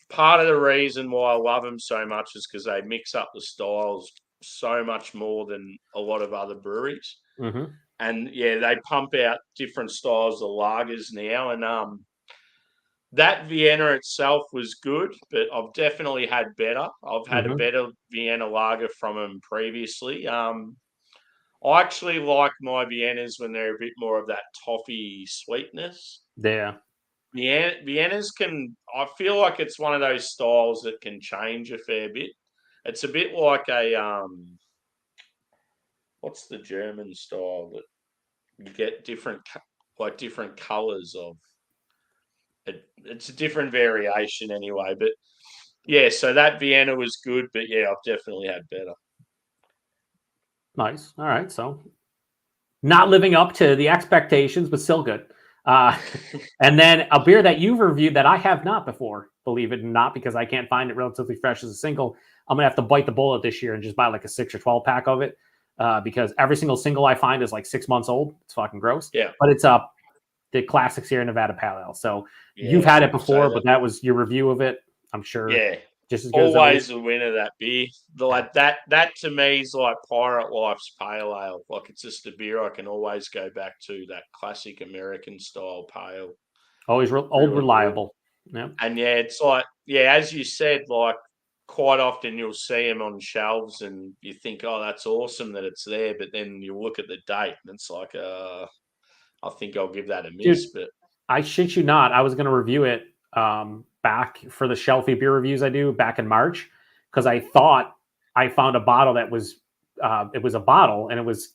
part of the reason why I love them so much is because they mix up the styles so much more than a lot of other breweries. And they pump out different styles of lagers now. And that Vienna itself was good, but I've definitely had better. I've had a better Vienna lager from them previously. I actually like my Viennas when they're a bit more of that toffee sweetness. Yeah. Viennas I feel like it's one of those styles that can change a fair bit. It's a bit like what's the German style that you get different colors of? It's a different variation anyway. But yeah, so that Vienna was good, but I've definitely had better. Nice. All right. So not living up to the expectations, but still good. And then a beer that you've reviewed that I have not before, believe it or not, because I can't find it relatively fresh as a single. I'm going to have to bite the bullet this year and just buy like a 6 or 12 pack of it because every single single I find is like 6 months old. It's fucking gross. Yeah. But it's the classic Sierra Nevada Pale Ale. So you've had it before, but that was your review of it. I'm sure. Yeah. Just as good always a winner, that beer. Like that to me is like Pirate Life's Pale Ale. Like, it's just a beer I can always go back to, that classic American style pale. Always old, reliable. Yeah. And it's like, as you said, like quite often you'll see them on shelves and you think, oh, that's awesome that it's there. But then you look at the date and it's like, I think I'll give that a miss. Dude, but I shit you not. I was going to review it back for the shelfie beer reviews I do back in March because I thought I found a bottle that was it was a bottle and it was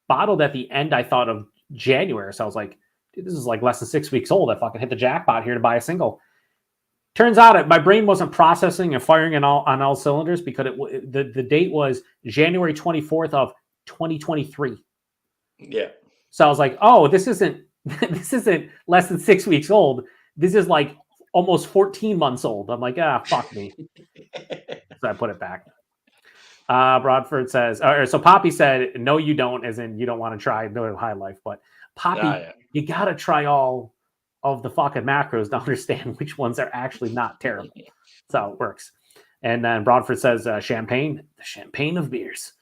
bottled at the end, I thought, of January. So I was like, dude, this is like less than 6 weeks old. I fucking hit the jackpot here to buy a single. Turns out my brain wasn't processing and firing on all cylinders because the date was January 24th of 2023. Yeah. So I was like, oh, this isn't less than 6 weeks old. This is like almost 14 months old. I'm like, fuck me. So I put it back. Broadford says, so Poppy said, no, you don't, as in you don't want to try Miller High Life, but Poppy, you got to try all of the fucking macros to understand which ones are actually not terrible. That's how it works. And then Broadford says champagne, the champagne of beers.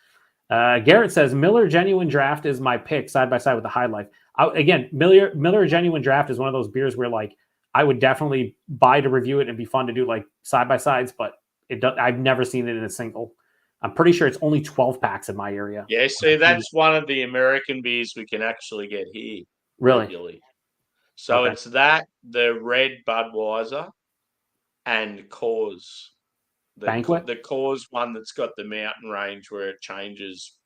Garrett says Miller Genuine Draft is my pick side by side with the High Life. Again, Miller Genuine Draft is one of those beers where like I would definitely buy to review it and be fun to do like side by sides, but I've never seen it in a single. I'm pretty sure it's only 12 packs in my area. Yeah, so that's one of the American beers we can actually get here. Really? Regularly. So it's that, the red Budweiser, and Coors. Banquet? The Coors one that's got the mountain range where it changes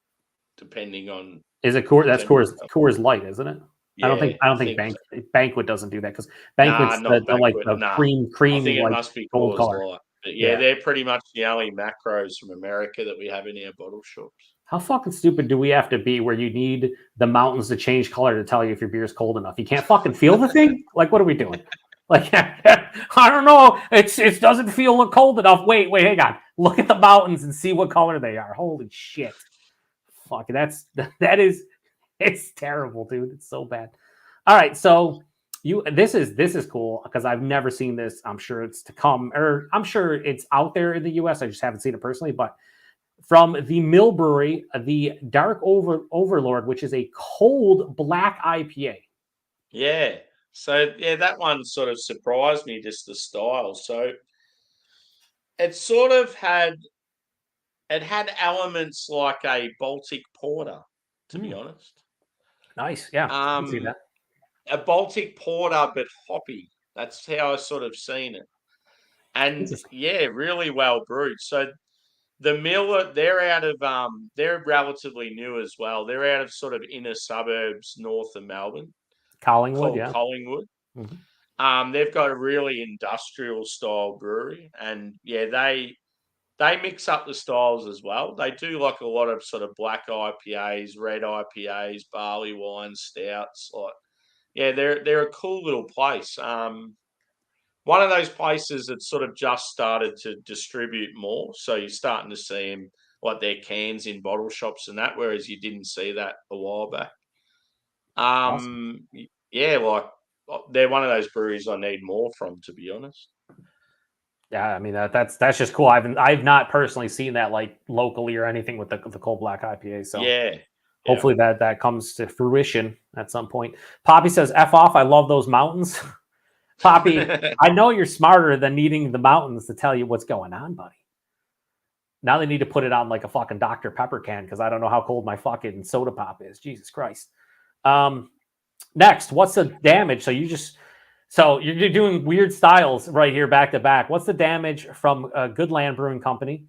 depending on. Is it Coors? That's Coors Light, isn't it? Yeah, I don't think Banquet doesn't do that because Banquet's not Banquet. cream. I think it like, must be gold Coors color. Light. But yeah, they're pretty much the only macros from America that we have in our bottle shops. How fucking stupid do we have to be where you need the mountains to change color to tell you if your beer is cold enough? You can't fucking feel the thing? Like, what are we doing? Like, I don't know. It doesn't feel cold enough. Wait, hang on. Look at the mountains and see what color they are. Holy shit. Fuck, it's terrible, dude. It's so bad. All right, so this is cool because I've never seen this. I'm sure it's to come, or I'm sure it's out there in the US. I just haven't seen it personally, but from the Mill Brewery, the Dark Overlord, which is a cold black IPA. Yeah. So yeah, that one sort of surprised me, just the style. So it sort of had elements like a Baltic porter, to be honest. Nice, yeah. I can see that. A Baltic porter, but hoppy. That's how I sort of seen it. And yeah, really well brewed. So the Mill, they're out of they're relatively new as well. They're out of sort of inner suburbs north of Melbourne. Collingwood, called Collingwood. Mm-hmm. They've got a really industrial style brewery, and yeah, they mix up the styles as well. They do like a lot of sort of black IPAs, red IPAs, barley wines, stouts. Like, yeah, they're a cool little place. One of those places that sort of just started to distribute more, so you're starting to see them like their cans in bottle shops and that, whereas you didn't see that a while back. Awesome. Yeah, like they're one of those breweries I need more from, to be honest. Yeah, I mean that's just cool. I've not personally seen that like locally or anything with the cold black IPA. So yeah, hopefully that comes to fruition at some point. Poppy says, "F off! I love those mountains." Poppy, I know you're smarter than needing the mountains to tell you what's going on, buddy. Now they need to put it on like a fucking Dr. Pepper can because I don't know how cold my fucking soda pop is. Jesus Christ. Next, what's the damage? So you're doing weird styles right here back to back. What's the damage from Goodland Brewing Company?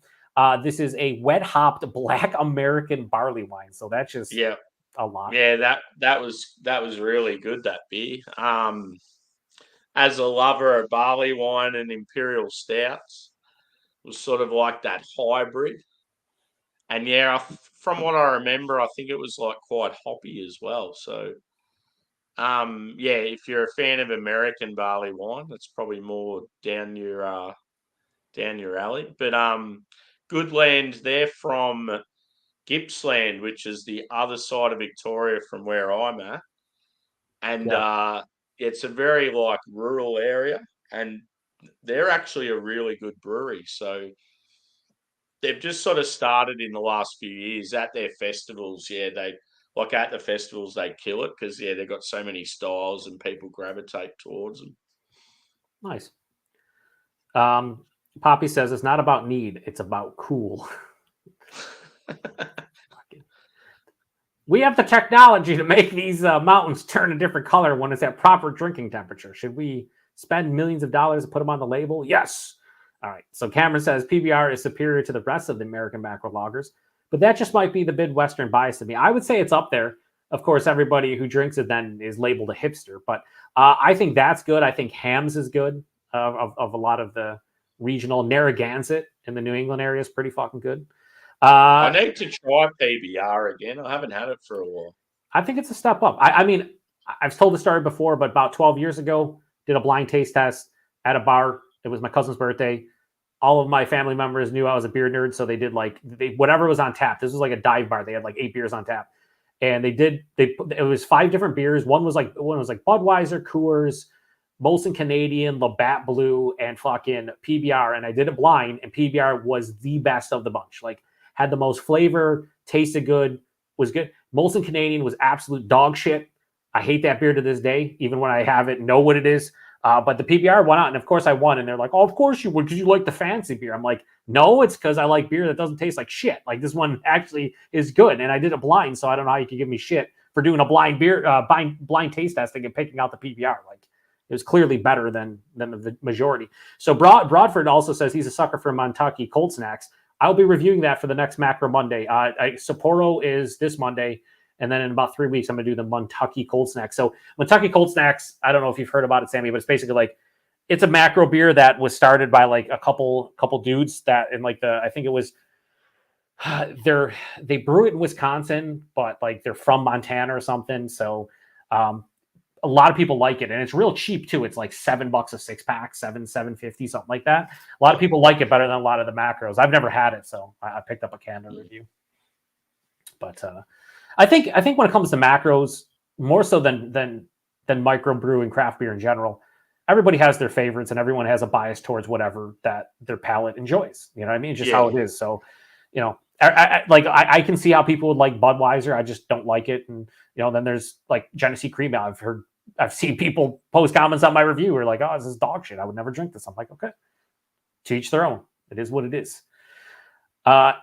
This is a wet hopped black American barley wine. So that's just a lot. Yeah, that was really good, that beer. As a lover of barley wine and imperial stouts, it was sort of like that hybrid. And yeah, from what I remember, I think it was like quite hoppy as well. So yeah, if you're a fan of American barley wine, that's probably more down your alley. But Goodland, they're from Gippsland, which is the other side of Victoria from where I'm at, and it's a very like rural area, and they're actually a really good brewery. So they've just sort of started in the last few years at their festivals. Yeah, at the festivals, they kill it because they've got so many styles and people gravitate towards them. Nice. Poppy says it's not about need, it's about cool. We have the technology to make these mountains turn a different color when it's at proper drinking temperature. Should we spend millions of dollars to put them on the label? Yes. All right. So Cameron says PBR is superior to the rest of the American macro lagers, but that just might be the Midwestern bias to me. I would say it's up there. Of course, everybody who drinks it then is labeled a hipster, but I think that's good. I think Hams is good of a lot of the regional. Narragansett in the New England area is pretty fucking good. I need to try PBR again. I haven't had it for a while. I think it's a step up. I mean, I've told the story before, but about 12 years ago, did a blind taste test at a bar. It was my cousin's birthday. All of my family members knew I was a beer nerd, so they did whatever was on tap. This was like a dive bar. They had like 8 beers on tap. and it was 5 different beers. One was like Budweiser, Coors, Molson Canadian, Labatt Blue, and fucking PBR. And I did it blind, and PBR was the best of the bunch. Like, had the most flavor, tasted good, was good. Molson Canadian was absolute dog shit. I hate that beer to this day, even when I have it, know what it is. But the PBR won out, and of course I won. And they're like, "Oh, of course you would, because you like the fancy beer." I'm like, "No, it's because I like beer that doesn't taste like shit. Like, this one actually is good." And I did it blind, so I don't know how you can give me shit for doing a blind beer, blind taste testing and picking out the PBR. Like, it was clearly better than the majority. So Broadford also says he's a sucker for Montucky cold snacks. I'll be reviewing that for the next Macro Monday. Sapporo is this Monday. And then in about 3 weeks, I'm going to do the Montucky Cold Snacks. So Montucky Cold Snacks, I don't know if you've heard about it, Sammy, but it's basically like, it's a macro beer that was started by like a couple dudes that in like I think it was, they brew it in Wisconsin, but like they're from Montana or something. So a lot of people like it, and it's real cheap too. It's like $7 a 6-pack, $7.50, something like that. A lot of people like it better than a lot of the macros. I've never had it, so I picked up a can to review. But I think when it comes to macros, more so than micro and craft beer in general, everybody has their favorites, and everyone has a bias towards whatever that their palate enjoys. You know what I mean? It's just how it is. So, you know, I can see how people would like Budweiser. I just don't like it. And, you know, then there's like Genesee Cream Ale. I've seen people post comments on my review who are like, "Oh, this is dog shit. I would never drink this." I'm like, okay, to each their own. It is what it is.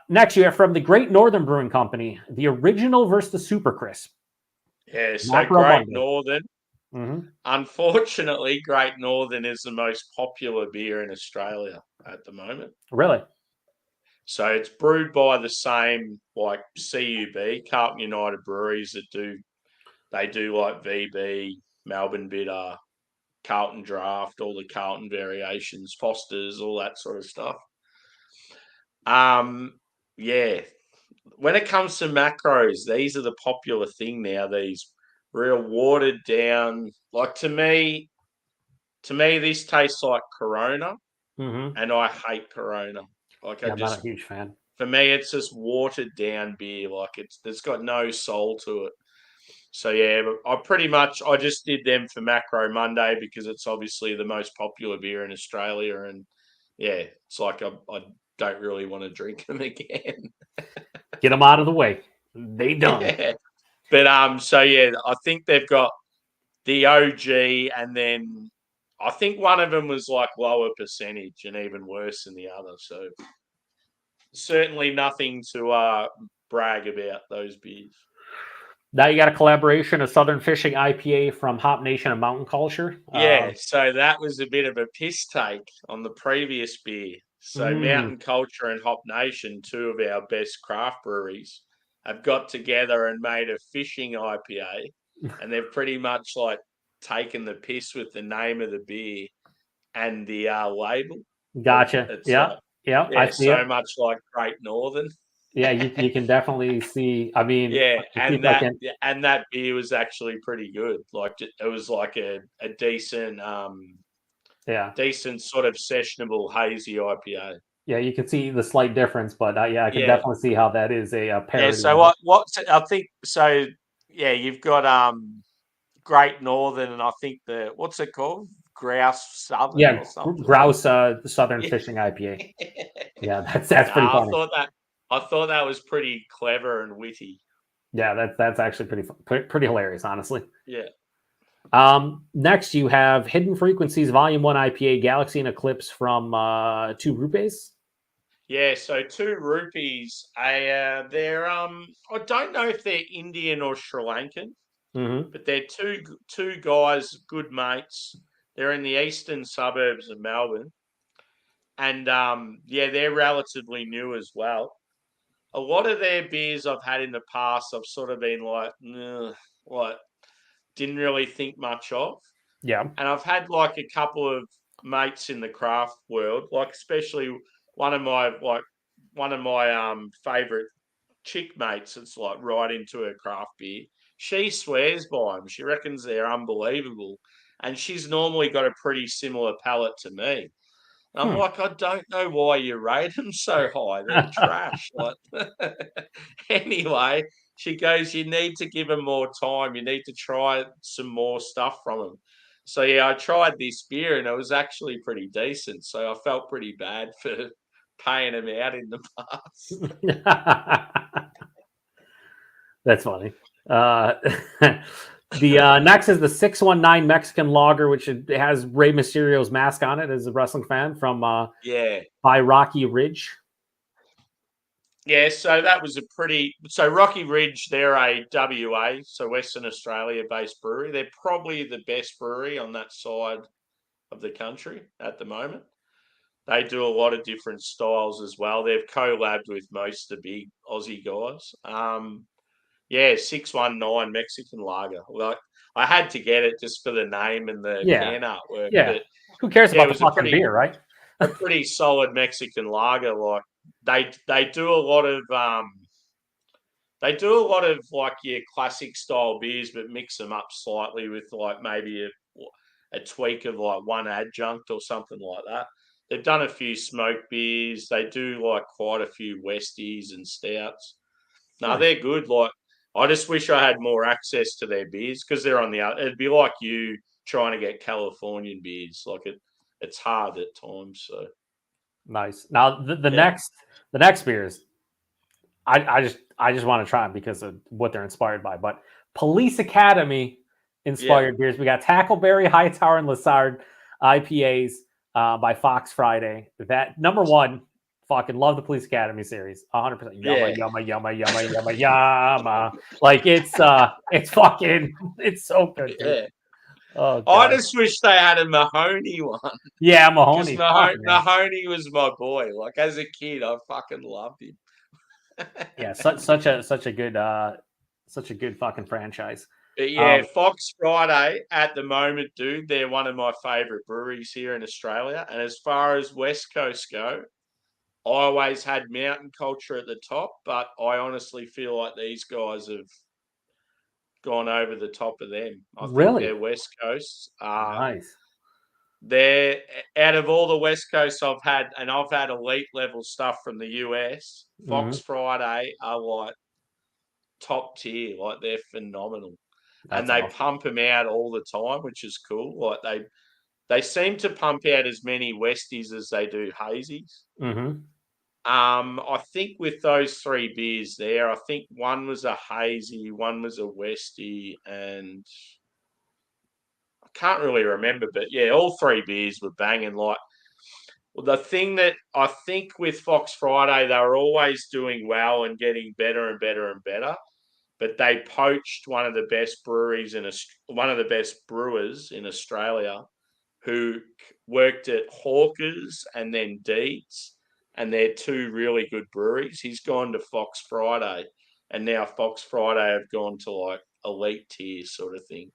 Next, you have from the Great Northern Brewing Company, the original versus the Super Crisp. Yeah, so Great Northern. Mm-hmm. Unfortunately, Great Northern is the most popular beer in Australia at the moment. Really? So it's brewed by the same, like CUB, Carlton United Breweries that do like VB, Melbourne Bitter, Carlton Draft, all the Carlton variations, Foster's, all that sort of stuff. Yeah. When it comes to macros, these are the popular thing now. These real watered down. Like to me, this tastes like Corona, and I hate Corona. Like I'm not a huge fan. For me, it's just watered down beer. Like it's got no soul to it. So yeah, I just did them for Macro Monday because it's obviously the most popular beer in Australia, and yeah, it's like I don't really want to drink them again. Get them out of the way. They done. Yeah. But so yeah, I think they've got the OG, and then I think one of them was like lower percentage and even worse than the other. So certainly nothing to brag about those beers. Now you got a collaboration, a Southern Fishing IPA from Hop Nation and Mountain Culture. Yeah, so that was a bit of a piss take on the previous beer. So Mountain Culture and Hop Nation, two of our best craft breweries, have got together and made a fishing IPA, and they've pretty much like taken the piss with the name of the beer and the label. Gotcha. Yeah. I see so it. much like Great Northern. Yeah, you can definitely see. I mean, yeah, and that beer was actually pretty good. Like it was like a decent, decent sort of sessionable hazy IPA. Yeah, you can see the slight difference, but I can definitely see how that is a parody. Yeah. So what's I think so. Yeah, you've got Great Northern, and I think what's it called? Grouse Southern. Yeah, or something. Grouse Southern Fishing IPA. Yeah, that's pretty funny. I thought that was pretty clever and witty. Yeah, that's actually pretty hilarious, honestly. Yeah. Next, you have Hidden Frequencies Volume 1 IPA Galaxy and Eclipse from 2 Rupees. Yeah, so 2 Rupees. They're I don't know if they're Indian or Sri Lankan, but they're two guys, good mates. They're in the eastern suburbs of Melbourne, and they're relatively new as well. A lot of their beers I've had in the past, I've sort of been like, didn't really think much of. Yeah. And I've had like a couple of mates in the craft world, like especially one of my favorite chick mates that's like right into her craft beer. She swears by them. She reckons they're unbelievable. And she's normally got a pretty similar palate to me. I'm like, I don't know why you rate them so high. They're trash. Like, anyway, she goes, you need to give them more time. You need to try some more stuff from them. So yeah, I tried this beer and it was actually pretty decent. So I felt pretty bad for paying them out in the past. That's funny. The next is the 619 Mexican Lager, which has Rey Mysterio's mask on it as a wrestling fan from Yeah. by Rocky Ridge. Yeah, so that was so Rocky Ridge, they're a WA, so Western Australia based brewery. They're probably the best brewery on that side of the country at the moment. They do a lot of different styles as well. They've collabed with most of the big Aussie guys. Yeah, 619 Mexican Lager. Like I had to get it just for the name and the can artwork. Yeah. But Who cares yeah, about the fucking beer, right? a pretty solid Mexican lager. Like they do a lot of like your classic style beers, but mix them up slightly with like maybe a tweak of like one adjunct or something like that. They've done a few smoke beers. They do like quite a few Westies and stouts. No, Nice. they're good. Like I just wish I had more access to their beers because they're on the other. It'd be like you trying to get Californian beers. Like it's hard at times. So Nice. Now the next beers, I just want to try them because of what they're inspired by. But Police Academy inspired beers. We got Tackleberry, Hightower, and Lassard IPAs by Fox Friday. That number one, fucking love the Police Academy series. 100%. Yama. Like it's fucking it's so good. Dude. Yeah. Oh, I just wish they had a Mahoney one. Yeah, Mahoney. Mahoney was my boy. Like as a kid, I fucking loved him. Yeah, such a good fucking franchise. But yeah, Fox Friday at the moment, dude, they're one of my favorite breweries here in Australia. And as far as West Coast go, I always had mountain culture at the top, but I honestly feel like these guys have gone over the top of them. I think they're West Coast. Nice. They're out of all the West Coast I've had, and I've had elite level stuff from the US. Fox Friday are like top tier, like they're phenomenal. That's and they awesome. pump them out all the time, which is cool. Like they seem to pump out as many Westies as they do hazies. Mm-hmm. I think with those three beers there, I think one was a hazy, one was a Westie, and I can't really remember, but yeah, all three beers were banging. Like the thing that I think with Fox Friday, they were always doing well and getting better and better and better. But they poached one of the best brewers in Australia, who worked at Hawkers and then Deeds, and they're two really good breweries. He's gone to Fox Friday, and now Fox Friday have gone to like elite tier sort of thing.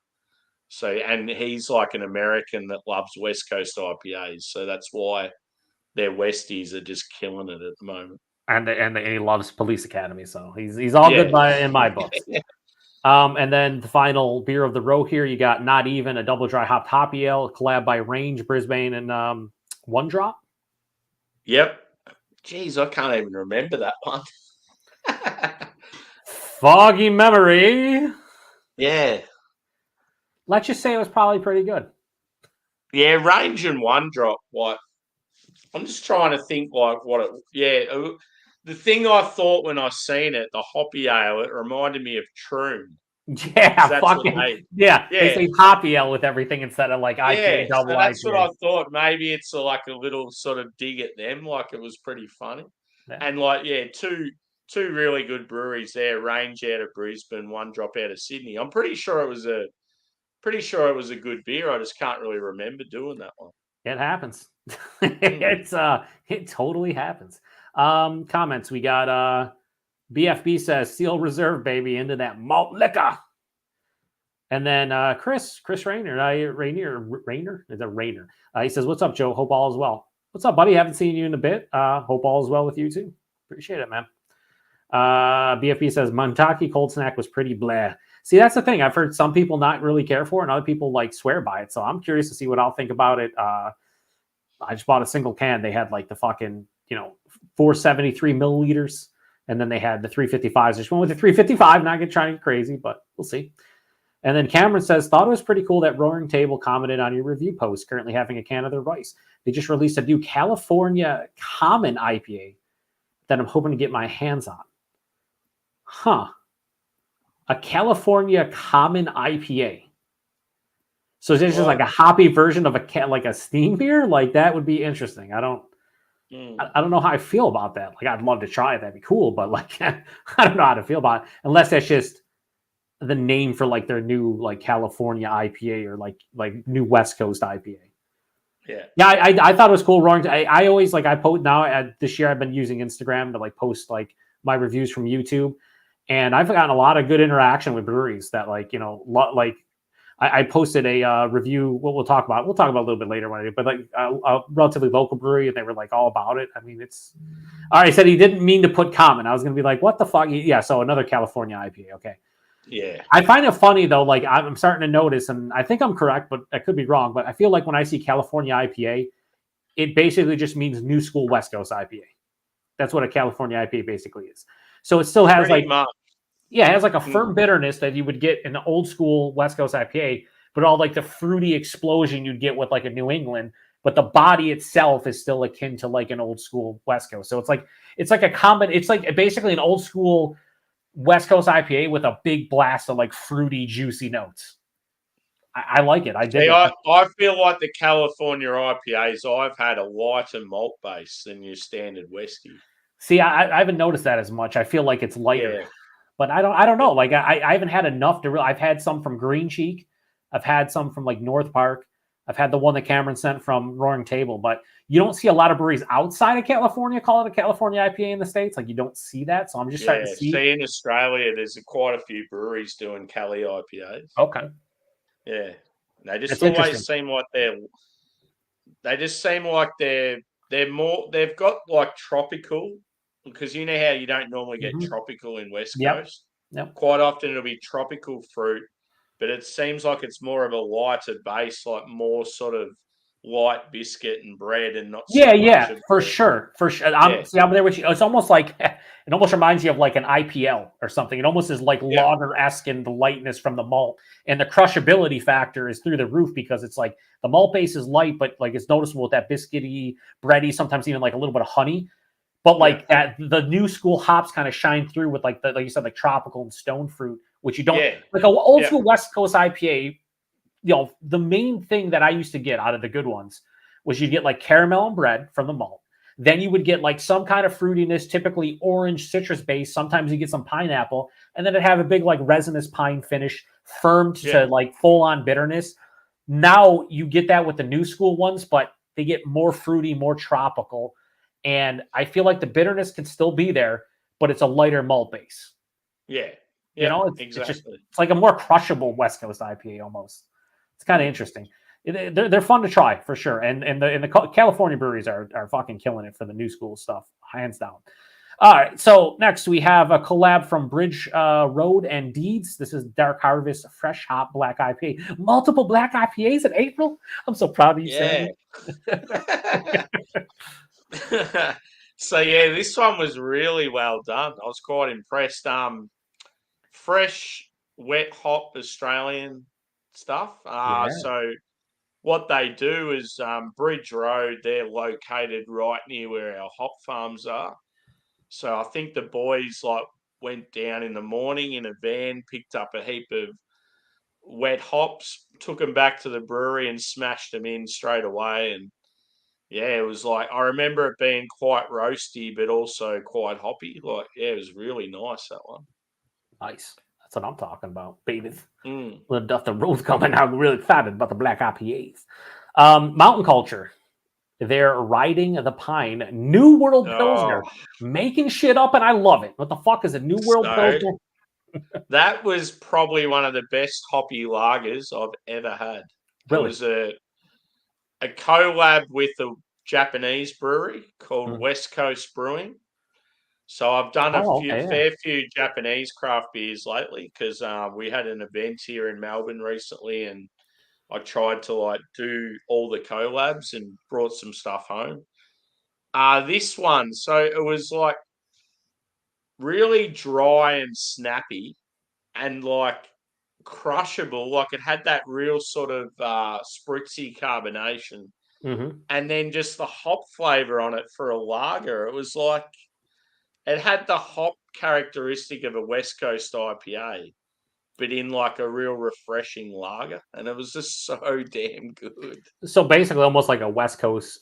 So, and he's like an American that loves West Coast IPAs, so that's why their Westies are just killing it at the moment. And he loves Police Academy, so he's all good in my books. And then the final beer of the row here, you got Not Even, a double dry hopped hoppy ale, collab by Range, Brisbane, and One Drop. Yep. Jeez, I can't even remember that one. Foggy memory. Yeah. Let's just say it was probably pretty good. Yeah, Range and One Drop. Like, I'm just trying to think like what it. Yeah, the thing I thought when I seen it, the hoppy ale, it reminded me of Troon. Yeah, fucking yeah. They say hoppy ale with everything instead of like IPA double IPA. That's what I thought. Maybe it's like a little sort of dig at them. Like it was pretty funny, and like two really good breweries there. Range out of Brisbane, One Drop out of Sydney. I'm pretty sure it was a good beer. I just can't really remember doing that one. It happens. It totally happens. Comments. We got BFB says Seal Reserve, baby, into that malt liquor. And then Chris Rayner. Is it Rayner? He says, "What's up, Joe? Hope all is well." What's up, buddy? Haven't seen you in a bit. Hope all is well with you too. Appreciate it, man. BFB says Montaki cold snack was pretty blah. See, that's the thing. I've heard some people not really care for it, and other people like swear by it. So I'm curious to see what I'll think about it. I just bought a single can. They had like the fucking 473 milliliters. And then they had the 355s. Just went with the 355, not trying to get crazy, but we'll see. And then Cameron says, thought it was pretty cool that Roaring Table commented on your review post, currently having a can of their rice. They just released a new California Common IPA that I'm hoping to get my hands on. Huh. A California Common IPA. So is it just like a hoppy version of like a steam beer? Like that would be interesting. I don't know how I feel about that. Like I'd love to try it. That'd be cool. But like I don't know how to feel about it unless that's just the name for like their new like California IPA or like new West Coast IPA. Yeah. I thought it was cool. Wrong. I always like I post now. This year I've been using Instagram to like post like my reviews from YouTube, and I've gotten a lot of good interaction with breweries that like like I posted a review. What we'll talk about. We'll talk about a little bit later when I do. But like a relatively local brewery, and they were like all about it. I mean, it's all right. He said he didn't mean to put common. I was going to be like, what the fuck? Yeah. So another California IPA. Okay. Yeah. I find it funny though. Like I'm starting to notice, and I think I'm correct, but I could be wrong. But I feel like when I see California IPA, it basically just means new school West Coast IPA. That's what a California IPA basically is. So it still has Pretty much. Yeah, it has like a firm bitterness that you would get in the old school West Coast IPA, but all like the fruity explosion you'd get with like a New England, but the body itself is still akin to like an old school West Coast. So it's like it's like basically an old school West Coast IPA with a big blast of like fruity, juicy notes. I like it. I dig it. I feel like the California IPAs I've had a lighter malt base than your standard Westie. See, I haven't noticed that as much. I feel like it's lighter. Yeah. But I don't know. Like I haven't had enough to really. I've had some from Green Cheek. I've had some from like North Park. I've had the one that Cameron sent from Roaring Table. But you don't see a lot of breweries outside of California call it a California IPA in the States. Like you don't see that. So I'm just trying to see. See, in Australia, there's quite a few breweries doing Cali IPAs. Okay. Yeah, they just always seem like they're more. They've got like tropical. Because you know how you don't normally get tropical in West Coast? Yep. Quite often it'll be tropical fruit, but it seems like it's more of a lighter base, like more sort of light biscuit and bread and not so much of for sure. I'm there with you. It's almost like it almost reminds you of like an IPL or something. It almost is like lager-esque in the lightness from the malt. And the crushability factor is through the roof because it's like the malt base is light, but like it's noticeable with that biscuity, bready, sometimes even like a little bit of honey. But like that, the new school hops kind of shine through with like you said, like tropical and stone fruit, which you don't like an old school West Coast IPA. The main thing that I used to get out of the good ones was you'd get like caramel and bread from the malt. Then you would get like some kind of fruitiness, typically orange citrus base. Sometimes you get some pineapple, and then it'd have a big like resinous pine finish, firmed to like full on bitterness. Now you get that with the new school ones, but they get more fruity, more tropical. And I feel like the bitterness can still be there, but it's a lighter malt base. Yeah. It's like a more crushable West Coast IPA almost. It's kind of interesting. They're fun to try for sure. And the California breweries are fucking killing it for the new school stuff, hands down. All right. So next we have a collab from Bridge Road and Deeds. This is Dark Harvest Fresh Hop Black IPA. Multiple black IPAs in April. I'm so proud of you, Sammy. So this one was really well done. I was quite impressed. Fresh, wet hop Australian stuff. So what they do is Bridge Road, they're located right near where our hop farms are. So I think the boys went down in the morning in a van, picked up a heap of wet hops, took them back to the brewery and smashed them in straight away. And it was like, I remember it being quite roasty, but also quite hoppy. It was really nice, that one. Nice. That's what I'm talking about, baby. Little Dustin Rose coming out really excited about the black IPAs. Mountain Culture. They're riding the pine. New World Pilsner. Making shit up, and I love it. What the fuck is a New World Pilsner? That was probably one of the best hoppy lagers I've ever had. Really? It was a collab with a Japanese brewery called West Coast Brewing. So I've done a fair few Japanese craft beers lately because we had an event here in Melbourne recently, and I tried to do all the collabs and brought some stuff home. This one, so it was really dry and snappy, and like crushable. Like it had that real sort of spritzy carbonation, Mm-hmm. and then just the hop flavor on it for a lager. It was like it had the hop characteristic of a West Coast IPA, but in like a real refreshing lager, and it was just so damn good. So basically, almost like a West Coast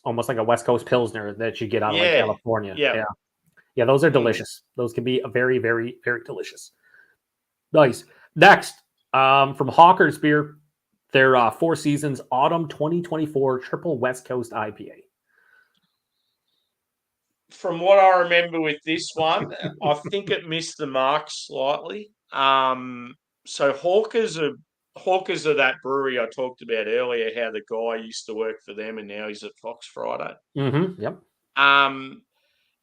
Pilsner that you get out of like Yeah, California. yeah. Yeah. Yeah, those are Mm. delicious. Those can be a very, very, very delicious. Nice. Next, from Hawker's Beer, their Four Seasons Autumn 2024 Triple West Coast IPA. From what I remember with this one, I think it missed the mark slightly. So Hawkers are that brewery I talked about earlier. How the guy used to work for them and now he's at Fox Friday. Mm-hmm. Yep.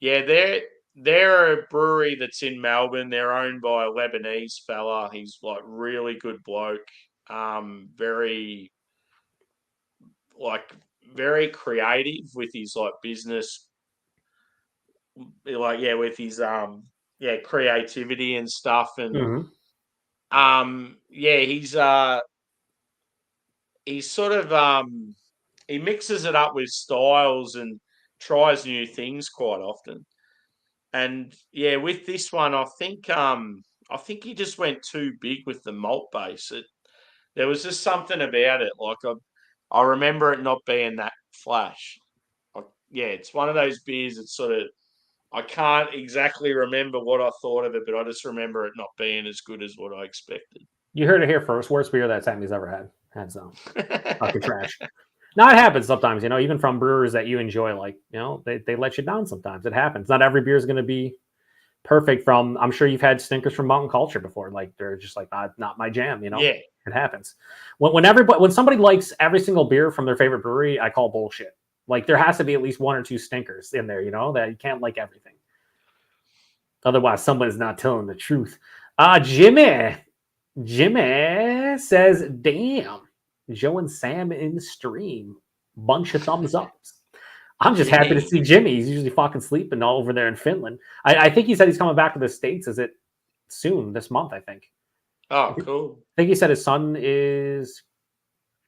Yeah, they're a brewery that's in Melbourne. They're owned by a Lebanese fella. He's like really good bloke. Very like very creative with his like business, like with his creativity and stuff. And Mm-hmm. he's sort of he mixes it up with styles and tries new things quite often. And yeah, with this one, I think he just went too big with the malt base. There was just something about it. Like I remember it not being that flash. It's one of those beers that sort of I can't exactly remember what I thought of it, but I just remember it not being as good as what I expected. You heard it here first. Worst beer that Sammy's ever had. Hands down. Fucking trash. Now it happens sometimes, even from brewers that you enjoy, like, they let you down sometimes. It happens. Not every beer is going to be perfect. I'm sure you've had stinkers from Mountain Culture before. Like they're just like, not my jam, Yeah. It happens. When somebody likes every single beer from their favorite brewery, I call bullshit. Like there has to be at least one or two stinkers in there, that you can't like everything. Otherwise, someone is not telling the truth. Jimmy says, damn, Joe and Sam in the stream. Bunch of thumbs ups. I'm just happy to see Jimmy. He's usually fucking sleeping all over there in Finland. I think he said he's coming back to the States. Is it soon this month, I think. Oh, cool. I think he said his son is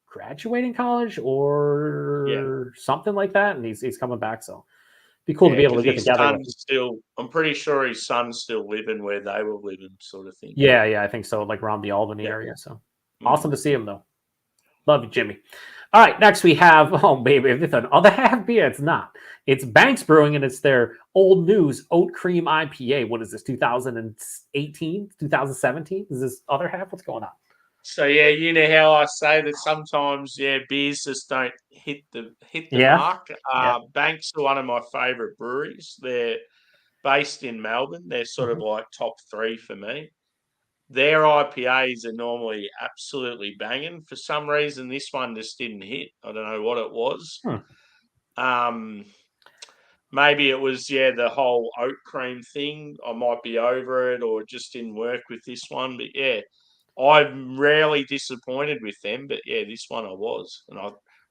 graduating college or something like that. And he's coming back. So it'd be cool to be able to get together with him. I'm pretty sure his son's still living where they were living, sort of thing. Yeah, I think so. Like around the Albany area. So awesome to see him, though. Love you, Jimmy. All right, next we have, oh baby, if it's an other half beer, it's not. It's Banks Brewing, and it's their Old News Oat Cream IPA. What is this, 2018, 2017? Is this other half? What's going on? So yeah, you know how I say that sometimes beers just don't hit the mark. Banks are one of my favourite breweries. They're based in Melbourne. They're sort of like top 3 for me. Their IPAs are normally absolutely banging. For some reason, this one just didn't hit. I don't know what it was. Maybe it was the whole oat cream thing. I might be over it, or it just didn't work with this one. But I'm rarely disappointed with them. But this one I was, and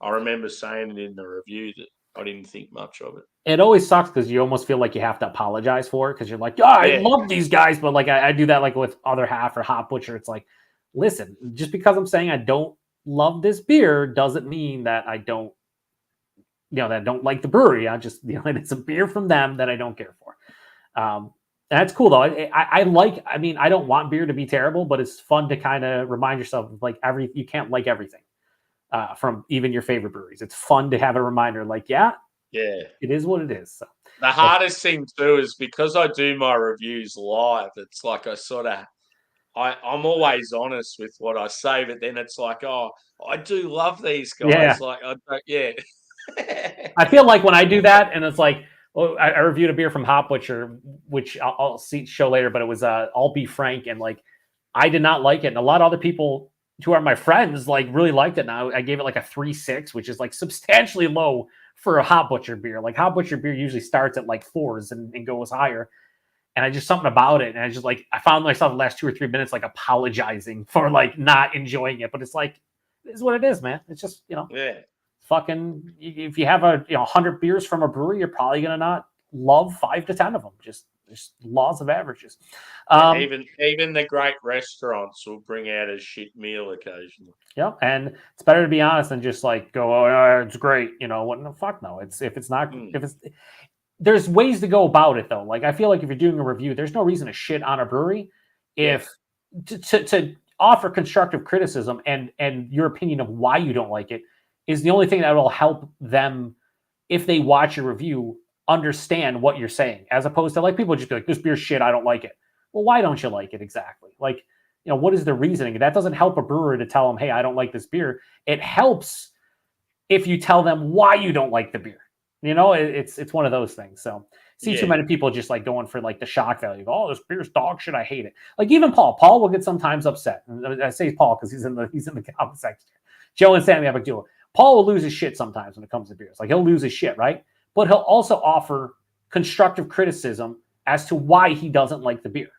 I remember saying it in the review that I didn't think much of it. It always sucks because you almost feel like you have to apologize for it because you're like, I love these guys, but like I do that like with Other Half or Hot Butcher. It's like, listen, just because I'm saying I don't love this beer doesn't mean that I don't, that I don't like the brewery. I just, it's a beer from them that I don't care for. That's cool though. I don't want beer to be terrible, but it's fun to kind of remind yourself of like you can't like everything from even your favorite breweries. It's fun to have a reminder like, it is what it is. So. The hardest thing too is because I do my reviews live, it's like I'm always honest with what I say, but then it's like, I do love these guys. Yeah. Like, I don't, I feel like when I do that, and it's like, I reviewed a beer from Hot Butcher, which I'll show later, but it was I'll Be Frank, and like I did not like it, and a lot of other people who are my friends like really liked it. Now I gave it like a 3.6, which is like substantially low for a Hot Butcher beer. Like Hot Butcher beer usually starts at like 4s and goes higher. And I just something about it, and I found myself the last 2 or 3 minutes like apologizing for like not enjoying it. But it's like, it is what it is, man. It's just fucking. If you have 100 beers from a brewery, you're probably gonna not love 5 to 10 of them. Just There's laws of averages. Even the great restaurants will bring out a shit meal occasionally. Yeah, and it's better to be honest than just like go, oh, it's great, you know. What the fuck? No, if it's not, if it's, there's ways to go about it though. Like I feel like if you're doing a review, there's no reason to shit on a brewery. If to offer constructive criticism and your opinion of why you don't like it is the only thing that will help them, if they watch your review, understand what you're saying, as opposed to like people just be like, this beer's shit, I don't like it. Well, why don't you like it exactly? Like, you know, what is the reasoning? That doesn't help a brewer to tell them, hey, I don't like this beer. It helps if you tell them why you don't like the beer. You know, it's one of those things. So see too many people just like going for like the shock value. Oh, this beer's dog shit, I hate it. Like even Paul will get sometimes upset. And I say Paul because he's in the comment section. Joe and Sammy have a duo. Paul will lose his shit sometimes when it comes to beers. Like he'll lose his shit, right? But he'll also offer constructive criticism as to why he doesn't like the beer.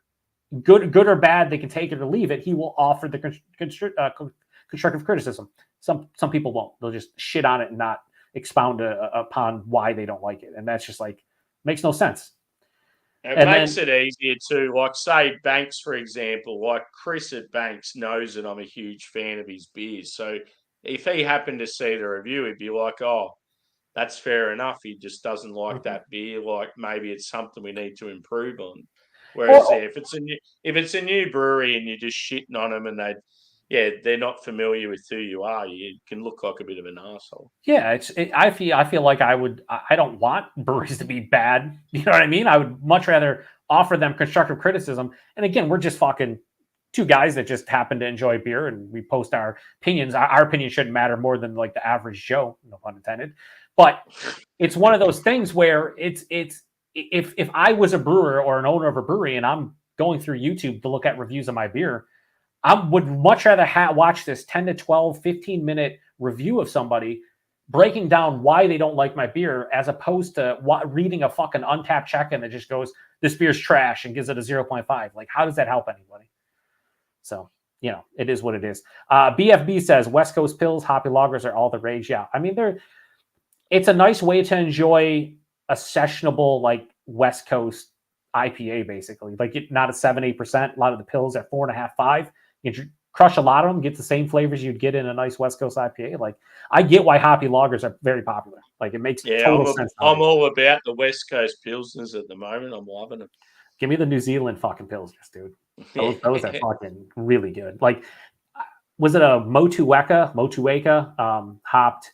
Good or bad, they can take it or leave it. He will offer the constructive criticism. Some people won't. They'll just shit on it and not expound upon why they don't like it. And that's just like, makes no sense. It makes it easier too. Like say Banks, for example, like Chris at Banks knows that I'm a huge fan of his beers. So if he happened to see the review, he'd be like, oh, that's fair enough. He just doesn't like that beer. Like maybe it's something we need to improve on. Whereas if it's a new brewery and you're just shitting on them and they're not familiar with who you are, you can look like a bit of an asshole. Yeah, I feel like I don't want breweries to be bad. You know what I mean? I would much rather offer them constructive criticism. And again, we're just fucking two guys that just happen to enjoy beer and we post our opinions. Our opinion shouldn't matter more than like the average Joe, no pun intended. But it's one of those things where it's if I was a brewer or an owner of a brewery and I'm going through YouTube to look at reviews of my beer, I would much rather watch this 10 to 12, 15-minute review of somebody breaking down why they don't like my beer as opposed to reading a fucking untapped check-in that just goes, this beer's trash and gives it a 0.5. Like, how does that help anybody? So, you know, it is what it is. BFB says, West Coast pills, hoppy lagers are all the rage. Yeah, I mean, it's a nice way to enjoy a sessionable, like, West Coast IPA, basically. Like, not at 7-8%. A lot of the pills at 4.5, 5. You crush a lot of them, get the same flavors you'd get in a nice West Coast IPA. Like, I get why hoppy lagers are very popular. Like, it makes total sense. I'm all about the West Coast Pilsners at the moment. I'm loving them. Give me the New Zealand fucking Pilsners, dude. Those are fucking really good. Like, was it a Motueka hopped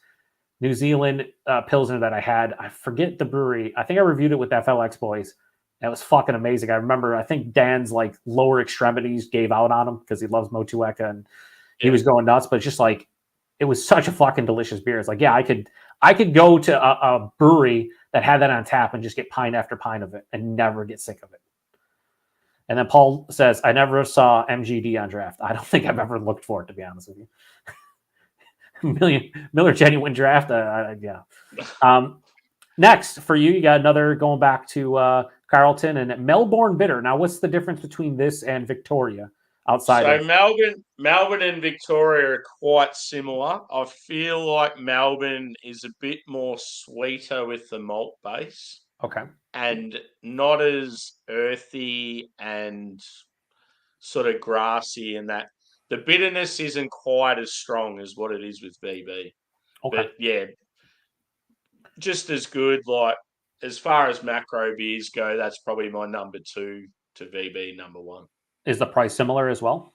New Zealand Pilsner that I had? I forget the brewery. I think I reviewed it with FLX boys. That was fucking amazing. I remember, I think Dan's like lower extremities gave out on him because he loves Motueka and he was going nuts. But it's just like, it was such a fucking delicious beer. It's like, yeah, I could go to a brewery that had that on tap and just get pint after pint of it and never get sick of it. And then Paul says, I never saw MGD on draft. I don't think I've ever looked for it, to be honest with you. Miller Genuine Draft. Yeah. Next for you got another going back to Carlton and Melbourne Bitter. Now, what's the difference between this and Victoria outside? So Melbourne and Victoria are quite similar. I feel like Melbourne is a bit more sweeter with the malt base. Okay. And not as earthy and sort of grassy, and that the bitterness isn't quite as strong as what it is with VB. Okay. But yeah, just as good. Like, as far as macro beers go, that's probably my number 2 to VB number 1. Is the price similar as well?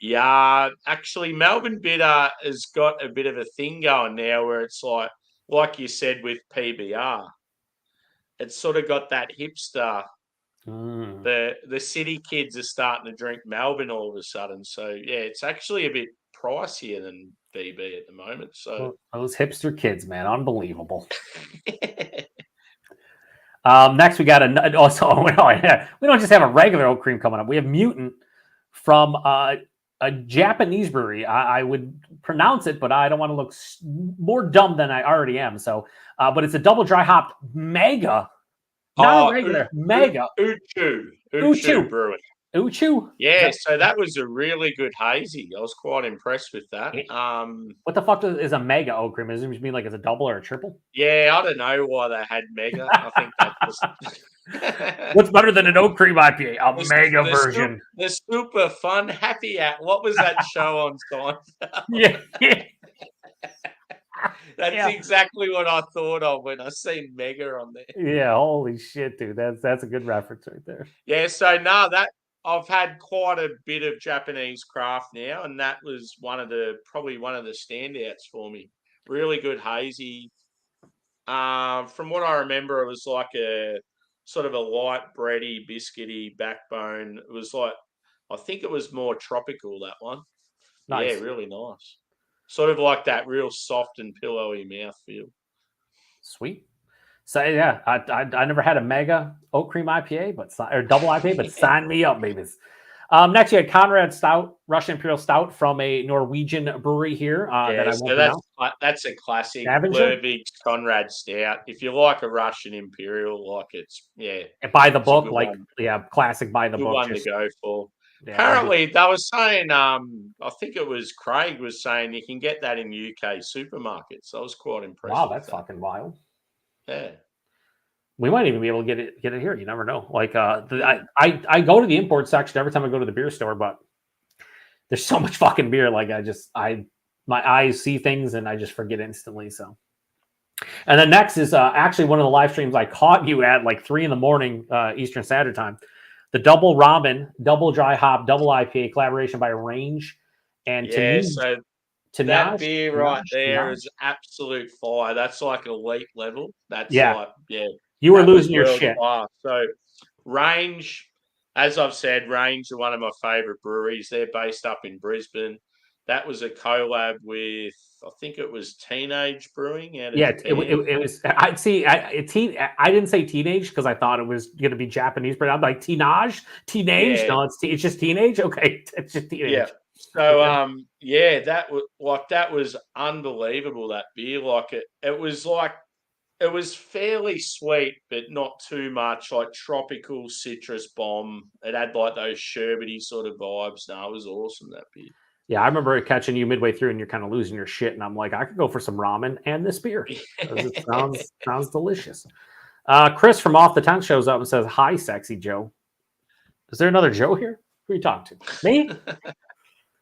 Yeah, actually, Melbourne Bitter has got a bit of a thing going now where it's like you said with PBR, it's sort of got that hipster. The city kids are starting to drink Melbourne all of a sudden. So yeah, it's actually a bit pricier than VB at the moment. So those hipster kids, man, unbelievable. Next, we got we don't just have a regular oat cream coming up. We have Mutant from a Japanese brewery. I would pronounce it, but I don't want to look more dumb than I already am. So, but it's a double dry hopped mega, not a regular, mega Uchu Brewing. Uchu? Yeah, so that was a really good hazy. I was quite impressed with that. What the fuck is a mega oat cream? Does it mean like it's a double or a triple? Yeah, I don't know why they had mega. I think that just What's better than an oat cream IPA? A mega the version. the super fun happy at what was that show on Seinfeld? Yeah. That's Yeah. exactly what I thought of when I seen mega on there. Yeah, holy shit, dude. That's a good reference right there. Yeah, so no, that I've had quite a bit of Japanese craft now, and that was probably one of the standouts for me. Really good hazy. From what I remember, it was like a sort of a light bready, biscuity backbone. It was like I think it was more tropical, that one. Yeah, Nice. really nice. Sort of like that real soft and pillowy mouthfeel. Sweet. So yeah, I never had a mega oat cream IPA, or double IPA, but sign me up, babies. Next, you had Conrad Stout, Russian Imperial Stout from a Norwegian brewery here that Yeah, I won't so pronounce. that's a classic Avenger? Lervig's Conrad Stout. If you like a Russian Imperial, like it's By the it's a book, good like one. classic by the Good book. one to go for. Yeah, Apparently, they were saying, I think it was Craig was saying you can get that in UK supermarkets. I was quite impressed wow, with that's that. fucking wild. Yeah. We might even be able to get it here. You never know. Like Mm. I go to the import section every time I go to the beer store, but there's so much fucking beer. Like my eyes see things and I just forget instantly. So, and then next is actually one of the live streams I caught you at like 3 a.m. Eastern Standard Time. The double ramen, double dry hop, double IPA collaboration by Range and Yeah, so that beer right there Tanaj. is absolute fire. That's like elite level. That's Yeah, like, you were that was losing your world shit. class. So Range, as I've said, Range are one of my favourite breweries. They're based up in Brisbane. That was a collab with, I think it was Teenage Brewing out of Yeah, Japan. it was. I'd see. I didn't say teenage because I thought it was going to be Japanese, but I'm like teenage. Yeah, No, it's just teenage. Okay, it's just yeah. teenage. So, Okay. that was unbelievable. That beer, it was fairly sweet, but not too much. Like tropical citrus bomb. It had like those sherbety sort of vibes. No, it was awesome, that beer. Yeah, I remember catching you midway through, and you're kind of losing your shit, and I'm like, I could go for some ramen and this beer because it sounds delicious. Chris from Off the Tent shows up and says, "Hi, sexy Joe." Is there another Joe here? Who are you talking to? Me?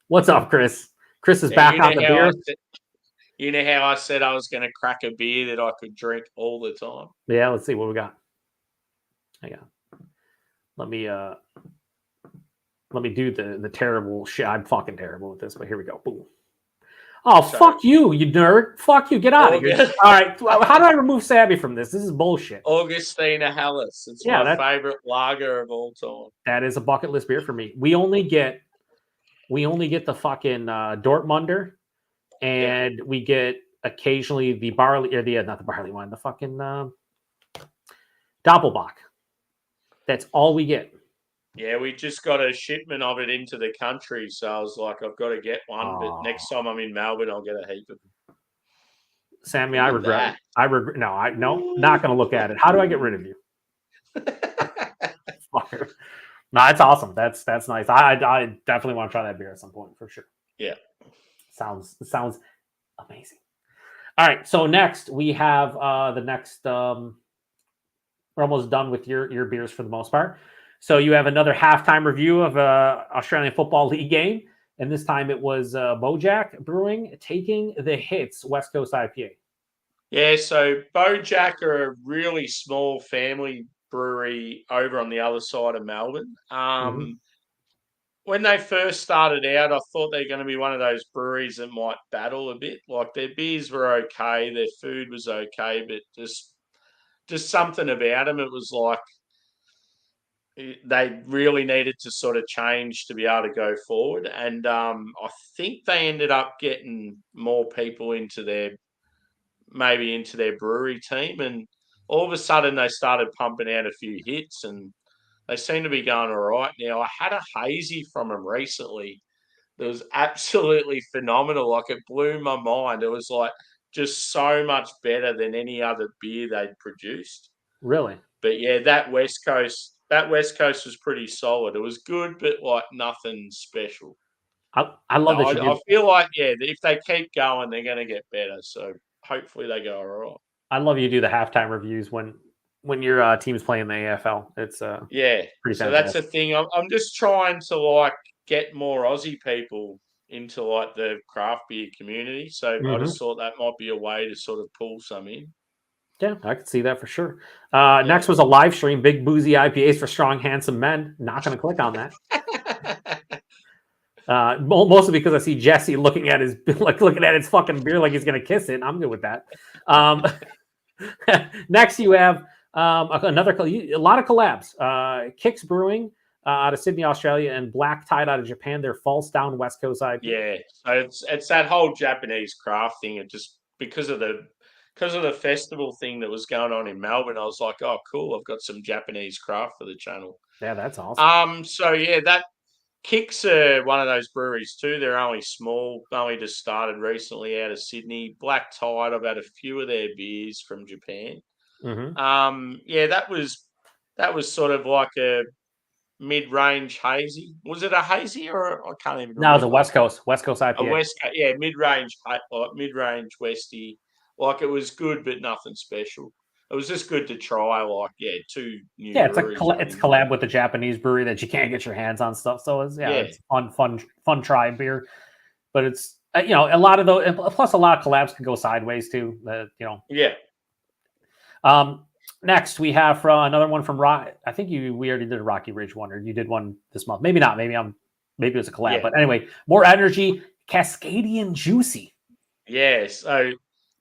What's up, Chris? Chris is Yeah, back on the beer. You know how I said I was going to crack a beer that I could drink all the time. Yeah, let's see what we got. Hang on. Let me do the terrible shit. I'm fucking terrible with this, but here we go. Boom. Oh, fuck you, you nerd. Fuck you. Get out of here. All right. How do I remove Sammy from this? This is bullshit. Augustina Helles. It's my favorite lager of all time. That is a bucket list beer for me. We only get the fucking Dortmunder, and we get occasionally the barley or not the barley wine, the fucking Doppelbock. That's all we get. Yeah, we just got a shipment of it into the country, so I was like, I've got to get one. But next time I'm in Melbourne, I'll get a heap of them. Sammy, I regret. I regret. No, not going to look at it. How do I get rid of you? No, it's awesome. That's nice. I definitely want to try that beer at some point for sure. Yeah, sounds amazing. All right, so next we have the next. We're almost done with your beers for the most part. So you have another halftime review of Australian Football League game, and this time it was Bojack Brewing taking the Hits West Coast IPA. Yeah, so Bojack are a really small family brewery over on the other side of Melbourne. When they first started out, I thought they were going to be one of those breweries that might battle a bit. Like their beers were okay, their food was okay, but just something about them. It was like they really needed to sort of change to be able to go forward. And I think they ended up getting more people into their brewery team. And all of a sudden they started pumping out a few hits and they seem to be going all right now. I had a hazy from them recently that was absolutely phenomenal. Like it blew my mind. It was like just so much better than any other beer they'd produced. Really? But yeah, that West Coast that West Coast was pretty solid. It was good, but like nothing special. I love that you I did. feel like if they keep going, they're going to get better. So hopefully they go all right. I love you do the halftime reviews when your team's playing the AFL. It's Yeah. pretty So that's the fantastic. thing. I'm just trying to like get more Aussie people into like the craft beer community. So I Hmm. just thought that might be a way to sort of pull some in. Yeah, I could see that for sure. Yeah. Next was a live stream, big boozy IPAs for strong, handsome men. Not going to click on that. Mostly because I see Jesse looking at his looking at his fucking beer like he's gonna kiss it. I'm good with that. Next, you have a lot of collabs. Kicks Brewing out of Sydney, Australia, and Black Tide out of Japan. They're Falls Down West Coast IPA. Yeah. So it's that whole Japanese craft thing. It just because of the festival thing that was going on in Melbourne, I was like, oh, cool. I've got some Japanese craft for the channel. Yeah, that's awesome. So yeah, that Kicks are one of those breweries too. They're only small, only just started recently out of Sydney. Black Tide, I've had a few of their beers from Japan. Hmm. Yeah, that was sort of like a mid-range hazy. Was it a hazy or I can't even Now it's a remember. West Coast A IPA. yeah, mid-range, like mid-range Westy. Like it was good, but nothing special. It was just good to try. Like two new Yeah, breweries it's running there. collab with the Japanese brewery that you can't get your hands on stuff. So it's Yeah, it's fun try beer. But it's a lot of those, plus a lot of collabs can go sideways too. yeah. Next we have from another one from Rock. I think we already did a Rocky Ridge one, or you did one this month. Maybe not. Maybe it was a collab. Yeah. But anyway, more energy, Cascadian Juicy. Yeah, so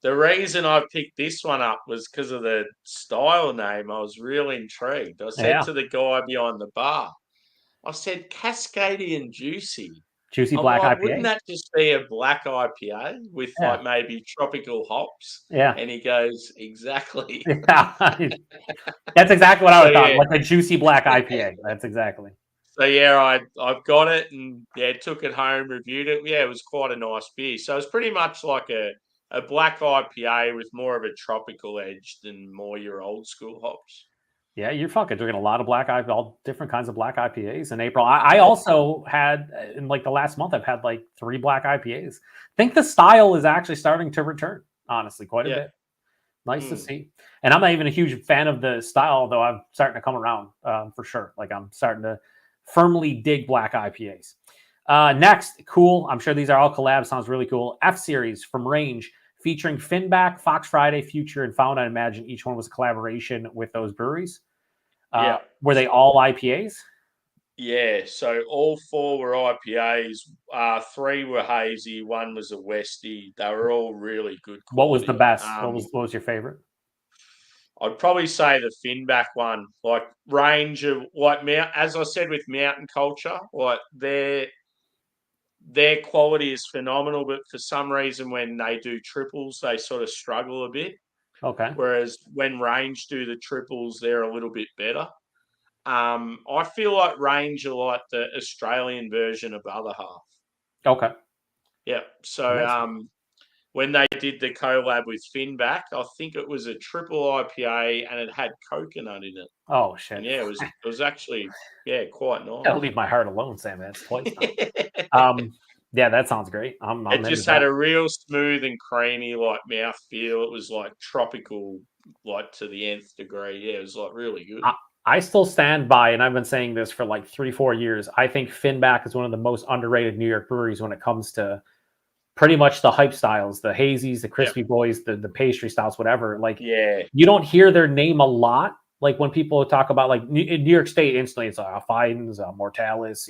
the reason I picked this one up was because of the style name. I was really intrigued. I said Yeah, to the guy behind the bar, I said, Cascadian Juicy. Juicy I'm Black like, wouldn't IPA. that just be a black IPA with Yeah, like maybe tropical hops? yeah, And he goes, exactly. yeah. That's exactly what I So would thought. yeah, Like a juicy black IPA. That's exactly. I've got it and took it home, reviewed it. Yeah, it was quite a nice beer. So it's pretty much like a black IPA with more of a tropical edge than more your old school hops. Yeah, you're fucking drinking a lot of all different kinds of black IPAs in April. I also had in like the last month, I've had like 3 black IPAs. I think the style is actually starting to return, honestly, quite a Yeah. bit. Nice to see. And I'm not even a huge fan of the style, though I'm starting to come around for sure. Like I'm starting to firmly dig black IPAs. Next, cool. I'm sure these are all collabs. Sounds really cool. F Series from Range featuring Finback, Fox Friday, Future, and Found. I imagine each one was a collaboration with those breweries. Yeah. Were they all IPAs? Yeah. So all 4 were IPAs. 3 were hazy. 1 was a Westie. They were all really good What was the quality. best? What was your favorite? I'd probably say the Finback one, like range of like as I said with mountain culture, like their quality is phenomenal, but for some reason when they do triples, they sort of struggle a bit. Okay. Whereas when Range do the triples, they're a little bit better. I feel like Range are like the Australian version of Other Half. Okay. Yeah. So Nice. when they did the collab with Finback, I think it was a triple IPA and it had coconut in it. Oh And shit. yeah, it was actually quite Gotta nice. leave my heart alone, Sam. That's twice now. Yeah, that sounds great. I'm It into just had that. a real smooth and creamy like mouth feel. It was like tropical, like to the nth degree. Yeah, it was like really good. I still stand by, and I've been saying this for like 3-4 years. I think Finback is one of the most underrated New York breweries when it comes to pretty much the hype styles, the hazies, the Yep. crispy boys, the pastry styles, whatever. Like, Yeah, you don't hear their name a lot. Like when people talk about like in New York State, instantly it's Fidens, Mortalis,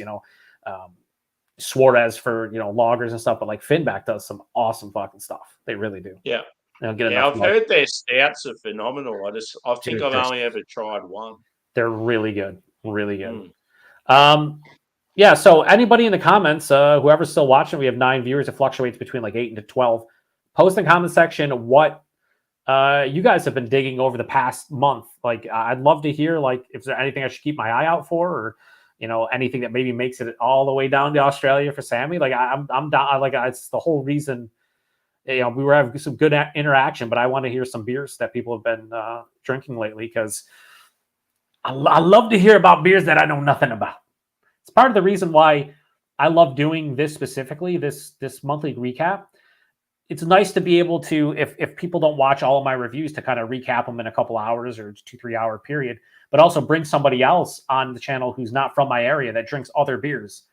Suarez for loggers and stuff. But like Finback does some awesome fucking stuff. They really do. yeah, They don't get yeah. enough I've love. heard their stouts are phenomenal. I think Dude, I've only ever tried one. they're really good. Really good. Mm. Yeah, so anybody in the comments, whoever's still watching, we have 9 viewers. It fluctuates between like 8 and 12. Post in the comment section what you guys have been digging over the past month. Like, I'd love to hear like if there's anything I should keep my eye out for, or anything that maybe makes it all the way down to Australia for Sammy. Like, I'm down. Like, it's the whole reason. We were having some good interaction, but I want to hear some beers that people have been drinking lately because I love to hear about beers that I know nothing about. It's part of the reason why I love doing this specifically, this monthly recap. It's nice to be able to, if people don't watch all of my reviews, to kind of recap them in a couple hours or 2-3 hour period, but also bring somebody else on the channel who's not from my area that drinks other beers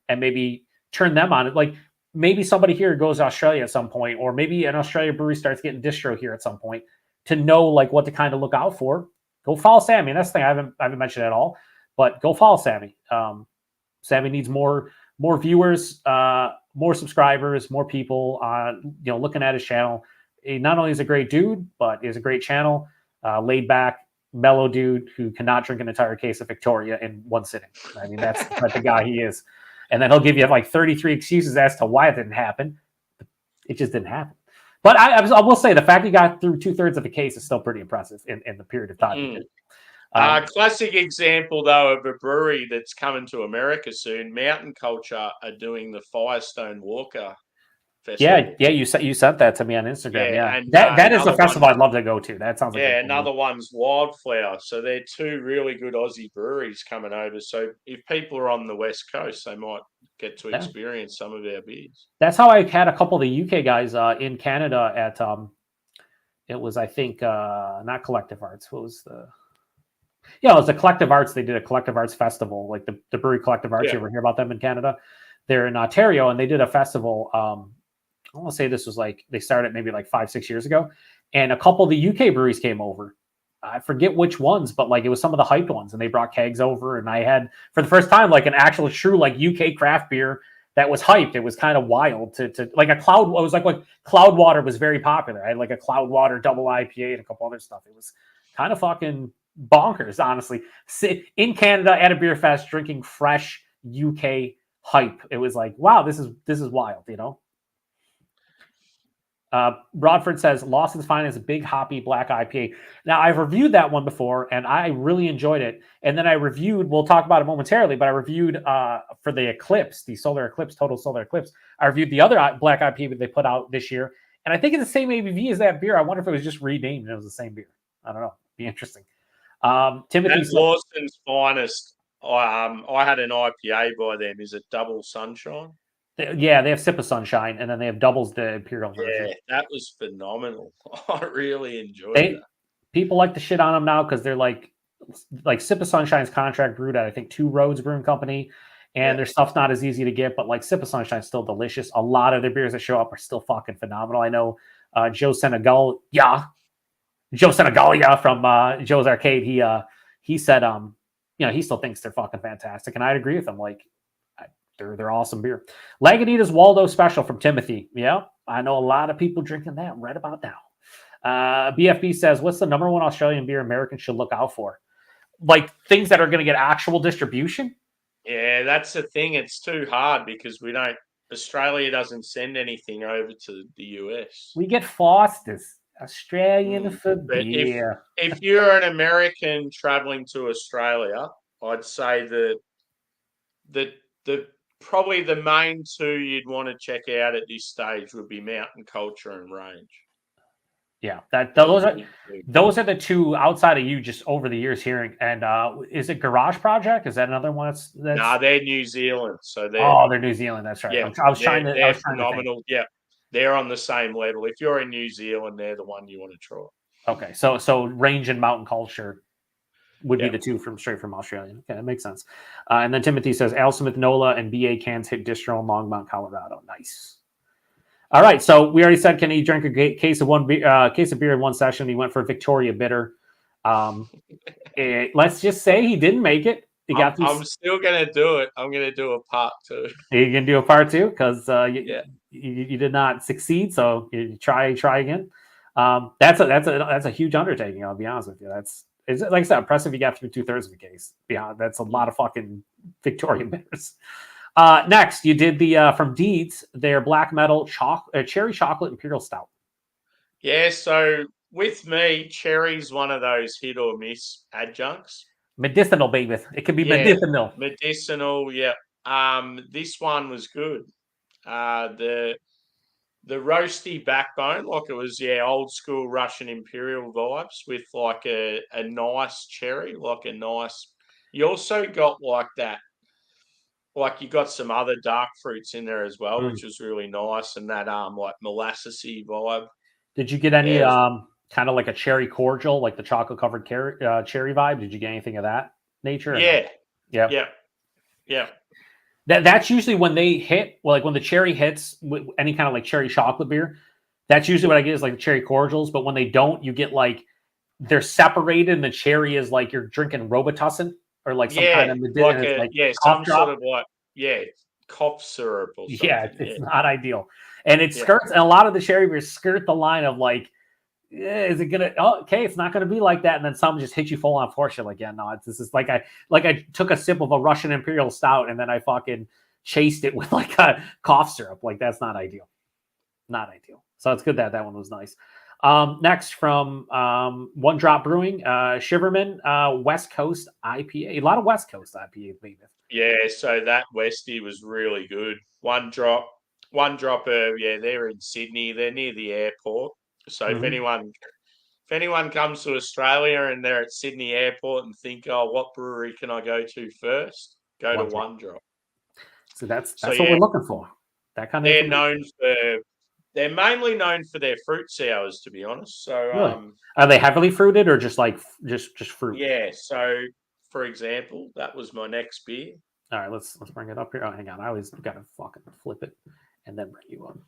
and maybe turn them on. Like maybe somebody here goes to Australia at some point, or maybe an Australia brewery starts getting distro here at some point, to know like what to kind of look out for. Go follow Sammy. And that's the thing I haven't mentioned at all, but go follow Sammy. Sammy needs more viewers, more subscribers, more people looking at his channel. He not only is a great dude, but is a great channel, laid back, mellow dude who cannot drink an entire case of Victoria in one sitting. I mean, that's the type of guy he is. And then he'll give you like 33 excuses as to why it didn't happen. It just didn't happen. But I will say the fact he got through 2/3 of a case is still pretty impressive in the period of time he did. Classic example, though, of a brewery that's coming to America soon. Mountain Culture are doing the Firestone Walker Festival. Yeah. You sent that to me on Instagram. Yeah, and that is a festival I'd love to go to. That sounds like another one's Wildflower. So they're two really good Aussie breweries coming over. So if people are on the West Coast, they might get to experience some of our beers. That's how I had a couple of the UK guys in Canada at it was, I think, not Collective Arts. What was the it was the Collective Arts. They did a Collective Arts festival, like the brewery Collective Arts. You ever hear about them in Canada? They're in Ontario, and they did a festival. I want to say this was like they started maybe like 5-6 years ago, and a couple of the UK breweries came over. I forget which ones, but like it was some of the hyped ones, and they brought kegs over, and I had for the first time like an actual true like UK craft beer that was hyped. It was kind of wild to like a cloud. It was like Cloudwater was very popular. I had like a Cloudwater double IPA and a couple other stuff. It was kind of fucking bonkers, honestly. In Canada at a beer fest, drinking fresh UK hype. It was like, wow, this is wild, you know. Rodford says Lost is Fine is a big hoppy black IPA. Now I've reviewed that one before and I really enjoyed it. And then I reviewed, we'll talk about it momentarily, but I reviewed for the Eclipse, the Solar Eclipse, Total Solar Eclipse. I reviewed the other black IPA that they put out this year. And I think it's the same ABV as that beer. I wonder if it was just renamed and it was the same beer. I don't know. Be interesting. Timothy says, Lawson's Finest. I had an IPA by them. Is it Double Sunshine? They have Sip of Sunshine, and then they have doubles the Imperial version. Yeah, that was phenomenal. I really enjoyed that. People like to shit on them now because they're like Sip of Sunshine's contract brewed at I think Two Roads Brewing Company, and their stuff's not as easy to get. But like Sip of Sunshine's still delicious. A lot of their beers that show up are still fucking phenomenal. I know Joe Senegalia from Joe's Arcade. He said he still thinks they're fucking fantastic, and I'd agree with him. Like. They're awesome beer. Lagunitas Waldo Special from Timothy. Yeah, I know a lot of people drinking that right about now. BFB says, what's the number one Australian beer Americans should look out for? Like things that are going to get actual distribution? Yeah, that's the thing. It's too hard because Australia doesn't send anything over to the US. We get Foster's. Australian for beer. If you're an American traveling to Australia, I'd say the probably the main two you'd want to check out at this stage would be Mountain Culture and Range. Yeah, those are the two outside of you just over the years hearing. And is it Garage Project? Is that another one? That's no, they're New Zealand. So they're New Zealand. That's right. Yeah, they're phenomenal. Yeah, they're on the same level. If you're in New Zealand, they're the one you want to try. Okay, so Range and Mountain Culture would be the two straight from Australia. Okay, that makes sense. And then Timothy says Al Smith Nola and BA cans hit distro in Longmont, Colorado. Nice. All right, so we already said, can he drink a case of beer in one session? He went for a Victoria bitter. Let's just say he didn't make it. I'm still gonna do it. I'm gonna do a part 2. Are you gonna do a part 2? Because you did not succeed, so you try again. That's a huge undertaking. I'll be honest with you. It's like I said, impressive. You got through 2/3 of the case. Yeah, that's a lot of fucking Victoria bitters. Next, you did the from Deeds their black metal cherry chocolate imperial stout. Yeah, so with me, cherry's one of those hit or miss adjuncts. Medicinal, baby. It could be medicinal. Medicinal, yeah. This one was good. The the roasty backbone, like it was old school Russian Imperial vibes with like a nice cherry, like a nice. You also got like that, like you got some other dark fruits in there as well, Mm. which was really nice, and that like molassesy vibe. Did you get any Yeah, it was, kind of like a cherry cordial, like the chocolate covered cherry vibe? Did you get anything of that nature? Or no? yeah, Yeah. yeah, yeah, That's usually when they hit, well, like when the cherry hits with any kind of like cherry chocolate beer. That's usually what I get is like the cherry cordials. But when they don't, you get like they're separated, and the cherry is like you're drinking Robitussin or like some kind yeah, of like and it's like cough some sort drop. of like cough syrup or Yeah, something. it's Yeah, not ideal. And it yeah, skirts, and a lot of the cherry beers skirt the line of like, is it gonna? Oh, okay, it's not gonna be like that. And then some just hit you full on force. You're like, yeah, no, this is like I took a sip of a Russian Imperial Stout, and then I fucking chased it with like a cough syrup. Like that's not ideal. Not ideal. So it's good that that one was nice. Next from One Drop Brewing, Shiverman West Coast IPA. A lot of West Coast IPA, baby. yeah. So that Westie was really good. One dropper. Yeah, they're in Sydney. They're near the airport. So Mm-hmm. if anyone comes to Australia and they're at Sydney Airport and think, oh, what brewery can I go to first? Go to One Drop. One Drop. So So that's what we're looking for. That kind of they're information. known for they're mainly known for their fruit sours, to be honest. So Really? Are they heavily fruited or just like just fruit? yeah. So for example, that was my next beer. All right, let's bring it up here. Oh, hang on. I always gotta fucking flip it and then bring you on.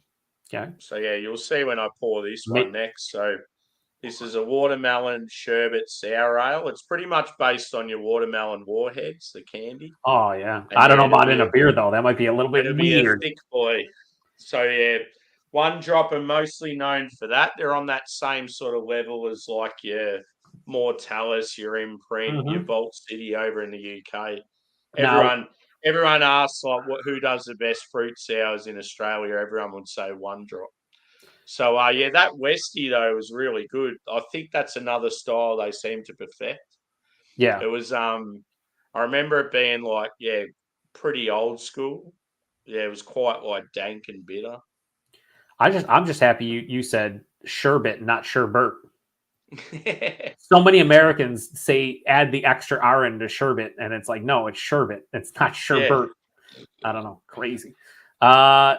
Okay. So yeah, you'll see when I pour this one next. So this is a watermelon sherbet sour ale. It's pretty much based on your watermelon warheads, the candy. Oh yeah. And I don't yeah, know about in a beer though. That might be a little bit it'll be a weird. thick boy. So yeah, One Drop are mostly known for that. They're on that same sort of level as like your Mortalis, your Imprint, your Mm-hmm. Vault City over in the UK. Now, Everyone asks like who does the best fruit sours in Australia. Everyone would say One Drop. So yeah, that Westie though was really good. I think that's another style they seem to perfect. yeah. It was I remember it being like pretty old school. Yeah, it was quite like dank and bitter. I'm just happy you said sherbet, not sherbert. So many Americans say add the extra R into sherbet, and it's like, no, it's sherbet. It's not Yeah, sherbert. I don't know. Crazy. Uh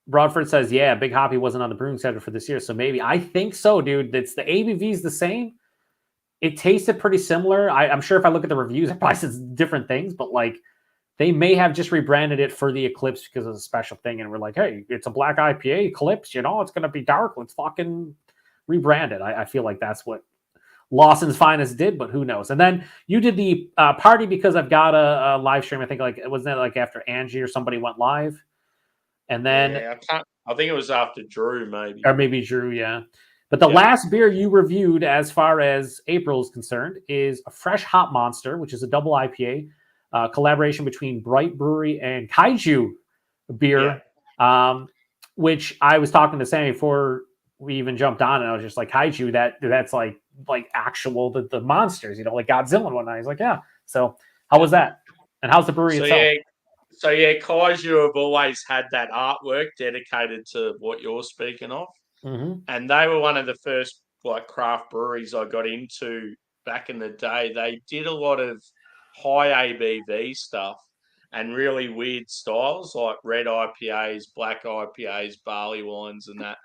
Broadford says, yeah, Big Hoppy wasn't on the brewing schedule for this year. So maybe I think so, dude. It's the ABV is the same. It tasted pretty similar. I'm sure if I look at the reviews, it probably says different things, but like they may have just rebranded it for the Eclipse because of a special thing. And we're like, hey, it's a black IPA Eclipse, it's gonna be dark. Let's fucking rebrand it. I feel like that's what Lawson's Finest did, but who knows? And then you did the party because I've got a live stream. I think like wasn't that like after Angie or somebody went live, and then yeah. I think it was after Drew, maybe. or maybe Drew, yeah. But the Yeah, last beer you reviewed, as far as April is concerned, is a Fresh Hop Monster, which is a double IPA collaboration between Bright Brewery and Kaiju yeah, Beer, which I was talking to Sammy before we even jumped on, and I was just like, Kaiju, that's like actual the monsters, like Godzilla and whatnot. He's like, yeah. So how was that? And how's the brewery So itself? yeah, so yeah, Kaiju have always had that artwork dedicated to what you're speaking of, Mm-hmm. and they were one of the first like craft breweries I got into back in the day. They did a lot of high ABV stuff and really weird styles like red IPAs, black IPAs, barley wines, and that.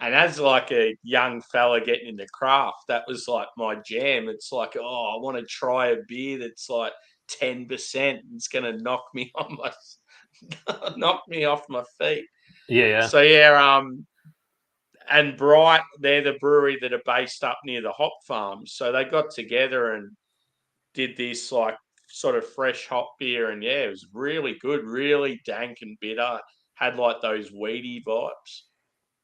And as like a young fella getting into craft, that was like my jam. It's like, oh, I want to try a beer that's like 10%. It's gonna knock me on my knock me off my feet. Yeah, yeah. So yeah, and Bright, they're the brewery that are based up near the hop farms. So they got together and did this like sort of fresh hop beer, and yeah, it was really good, really dank and bitter. Had like those weedy vibes,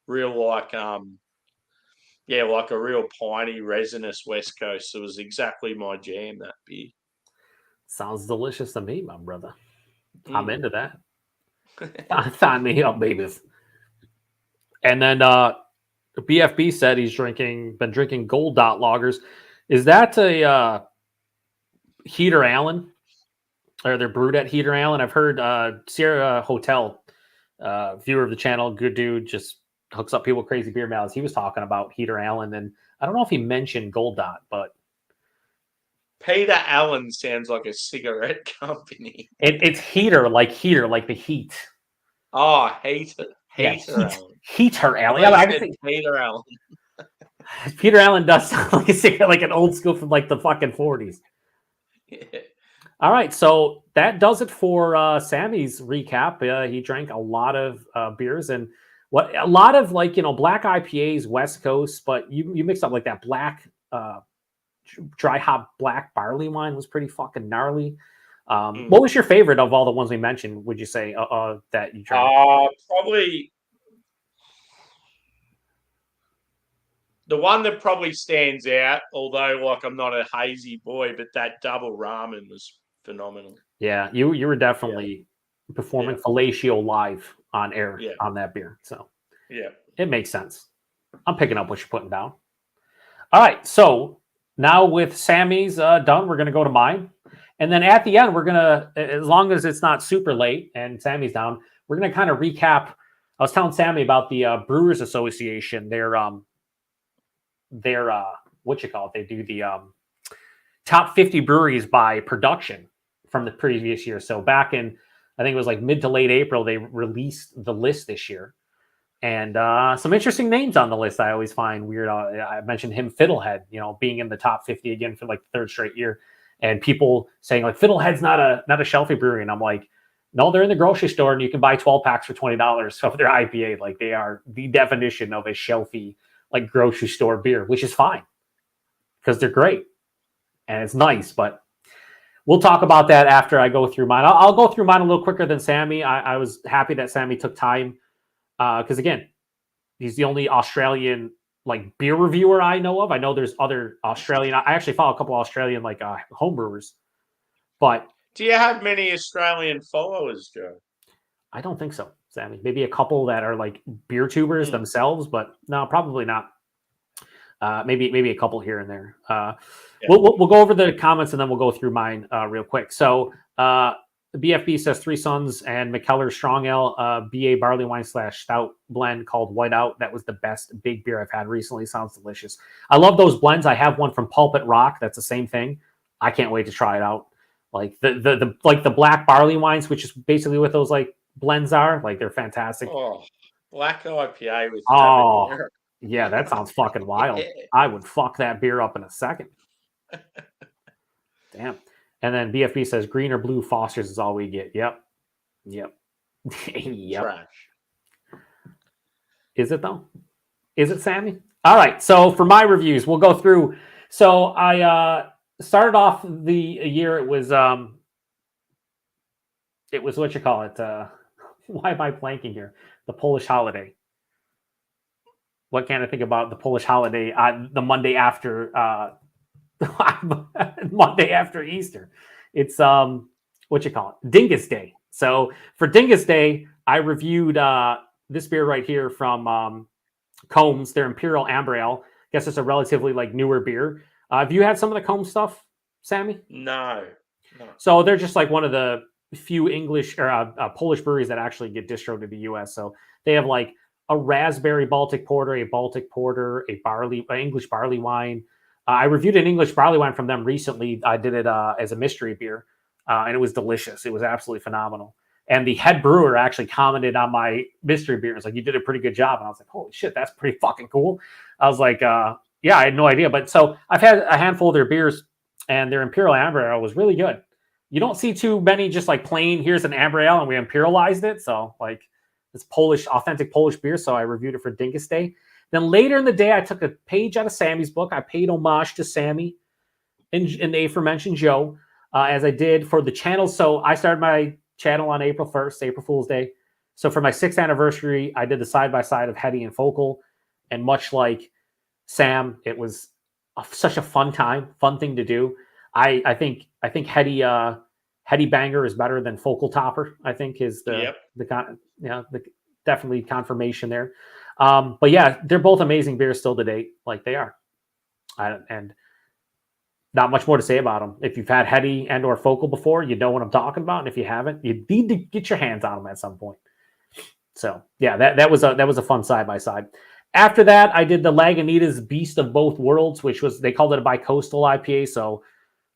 real like like a real piney, resinous West Coast. It was exactly my jam, that beer. Sounds delicious to me, my brother. I'm Mm. into that. Sign me up, babies. And then BFB said he's been drinking Gold Dot lagers. Is that a Heater Allen? Or they're brewed at Heater Allen? I've heard Sierra Hotel, viewer of the channel, good dude, just hooks up people with crazy beer mouths. He was talking about Heater Allen, and I don't know if he mentioned Gold Dot, but Peter Allen sounds like a cigarette company. it's heater, like the heat. Oh, Heater Yeah, Allen. Heater Allen. I Yeah, said Peter Allen. Peter Allen does sound like a cigarette, like an old school from like the fucking 40s. Yeah. All right, so that does it for Sammy's recap. He drank a lot of beers and a lot of like black IPAs, West Coast, but you mixed up like that black dry hop black barley wine was pretty fucking gnarly. What was your favorite of all the ones we mentioned? Would you say that you drank? Probably the one that probably stands out. Although, like, I'm not a hazy boy, but that double ramen was phenomenal. Yeah, you were definitely performing fellatio live on air on that beer. So yeah, it makes sense. I'm picking up what you're putting down. All right, so now with Sammy's done, we're going to go to mine. And then at the end, we're going to, as long as it's not super late and Sammy's down, we're going to kind of recap. I was telling Sammy about the Brewers Association. Their what you call it? They do the top 50 breweries by production from the previous year. So back in, I think it was like mid to late April, they released the list this year. And some interesting names on the list I always find weird. I mentioned him, Fiddlehead, being in the top 50 again for like the third straight year. And people saying like Fiddlehead's not a shelfie brewery. And I'm like, no, they're in the grocery store and you can buy 12 packs for $20 of their IPA. Like they are the definition of a shelfie, like grocery store beer, which is fine because they're great and it's nice. But we'll talk about that after I go through mine. I'll go through mine a little quicker than Sammy. I was happy that Sammy took time because again, he's the only Australian like beer reviewer I know of. I know there's other Australian. I actually follow a couple of Australian like home brewers, but do you have many Australian followers, Joe? I don't think so, Sammy. Maybe a couple that are like beer tubers themselves, but no, probably not. Maybe a couple here and there. We'll go over the comments and then we'll go through mine real quick. So the BFB says Three Sons and McKellar Strong Ale, BA barley wine / stout blend called Whiteout. That was the best big beer I've had recently. Sounds delicious. I love those blends. I have one from Pulpit Rock. That's the same thing. I can't wait to try it out. Like the black barley wines, which is basically what those like blends are. Like they're fantastic. Oh, black IPA with yeah, that sounds fucking wild. I would fuck that beer up in a second. Damn. And then BFB says green or blue Foster's is all we get. Yep. Yep. Trash. Is it though? Is it, Sammy? All right. So for my reviews, we'll go through. So I started off the year. It was what you call it. Why am I blanking here? The Polish holiday. What can I think about the Polish holiday? The Monday after Monday after Easter. It's what you call it? Dingus Day. So for Dingus Day, I reviewed this beer right here from Combs, their Imperial Amber Ale. I guess it's a relatively like newer beer. Have you had some of the Combs stuff, Sammy? No. So they're just like one of the few English or Polish breweries that actually get distroed to the U.S. So they have like a raspberry Baltic porter, a Baltic porter, an English barley wine. I reviewed an English barley wine from them recently. I did it as a mystery beer, and it was delicious. It was absolutely phenomenal. And the head brewer actually commented on my mystery beer. It's like, you did a pretty good job. And I was like, holy shit, that's pretty fucking cool. I was like, yeah, I had no idea. But so I've had a handful of their beers, and their Imperial Amber Ale was really good. You don't see too many just like plain, here's an Amber Ale, and we imperialized it. So like it's Polish, authentic Polish beer. So I reviewed it for Dingus Day. Then later in the day, I took a page out of Sammy's book. I paid homage to Sammy and the aforementioned Joe, as I did for the channel. So I started my channel on April 1st, April Fool's Day. So for my 6th anniversary, I did the side-by-side of Hetty and Focal. And much like Sam, it was such a fun thing to do. I think Hetty Banger is better than Focal Topper, I think is definitely confirmation there. But yeah, they're both amazing beers still to date. Like they are. And not much more to say about them. If you've had Hetty and or Focal before, you know what I'm talking about. And if you haven't, you need to get your hands on them at some point. So yeah, that was a fun side by side. After that, I did the Lagunitas Beast of Both Worlds, which was, they called it a bi-coastal IPA. So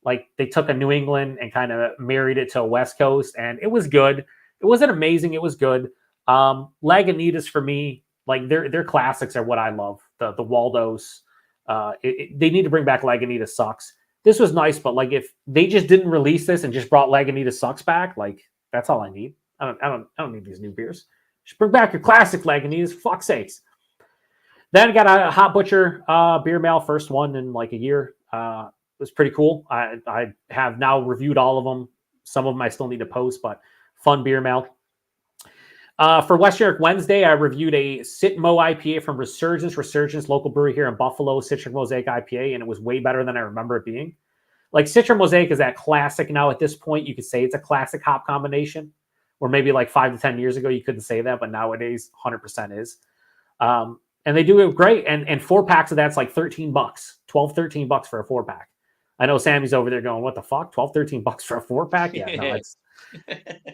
like they took a New England and kind of married it to a West Coast, and it was good. It wasn't amazing. It was good. Lagunitas for me, like their classics are what I love. The Waldos. They need to bring back Lagunitas Sucks. This was nice, but like if they just didn't release this and just brought Lagunitas Sucks back, like that's all I need. I don't need these new beers. Just bring back your classic Lagunitas, for fuck's sakes. Then I got a Hot Butcher beer mail, first one in like a year. It was pretty cool. I have now reviewed all of them. Some of them I still need to post, but fun beer mail. For West York Wednesday, I reviewed a Sitmo IPA from Resurgence, local brewery here in Buffalo, Citric Mosaic IPA, and it was way better than I remember it being. Like Citric Mosaic is that classic now at this point. You could say it's a classic hop combination, or maybe like 5 to 10 years ago you couldn't say that, but nowadays 100% is. And they do it great. And 4 packs of that's like $13, $12-13 for a 4-pack. I know Sammy's over there going, what the fuck? $12-13 for a 4-pack? Yeah, no, it's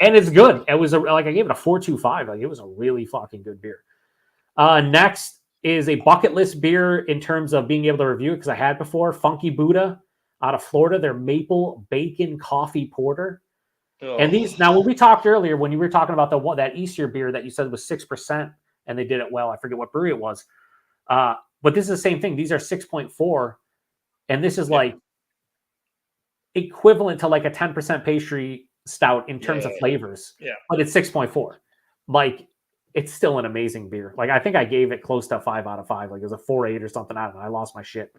and it's good. It was like I gave it a 4.25. Like it was a really fucking good beer. Next is a bucket list beer in terms of being able to review it, because I had before. Funky Buddha out of Florida, their maple bacon coffee porter. Oh. And these, now when we talked earlier, when you were talking about that Easter beer that you said was 6%, and they did it well. I forget what brewery it was. But this is the same thing. These are 6.4, and this is like equivalent to like a 10% pastry stout in terms of flavors. Yeah. But it's 6.4. Like it's still an amazing beer. Like I think I gave it close to 5 out of 5. Like it was a 4.8 or something. I don't know. I lost my shit.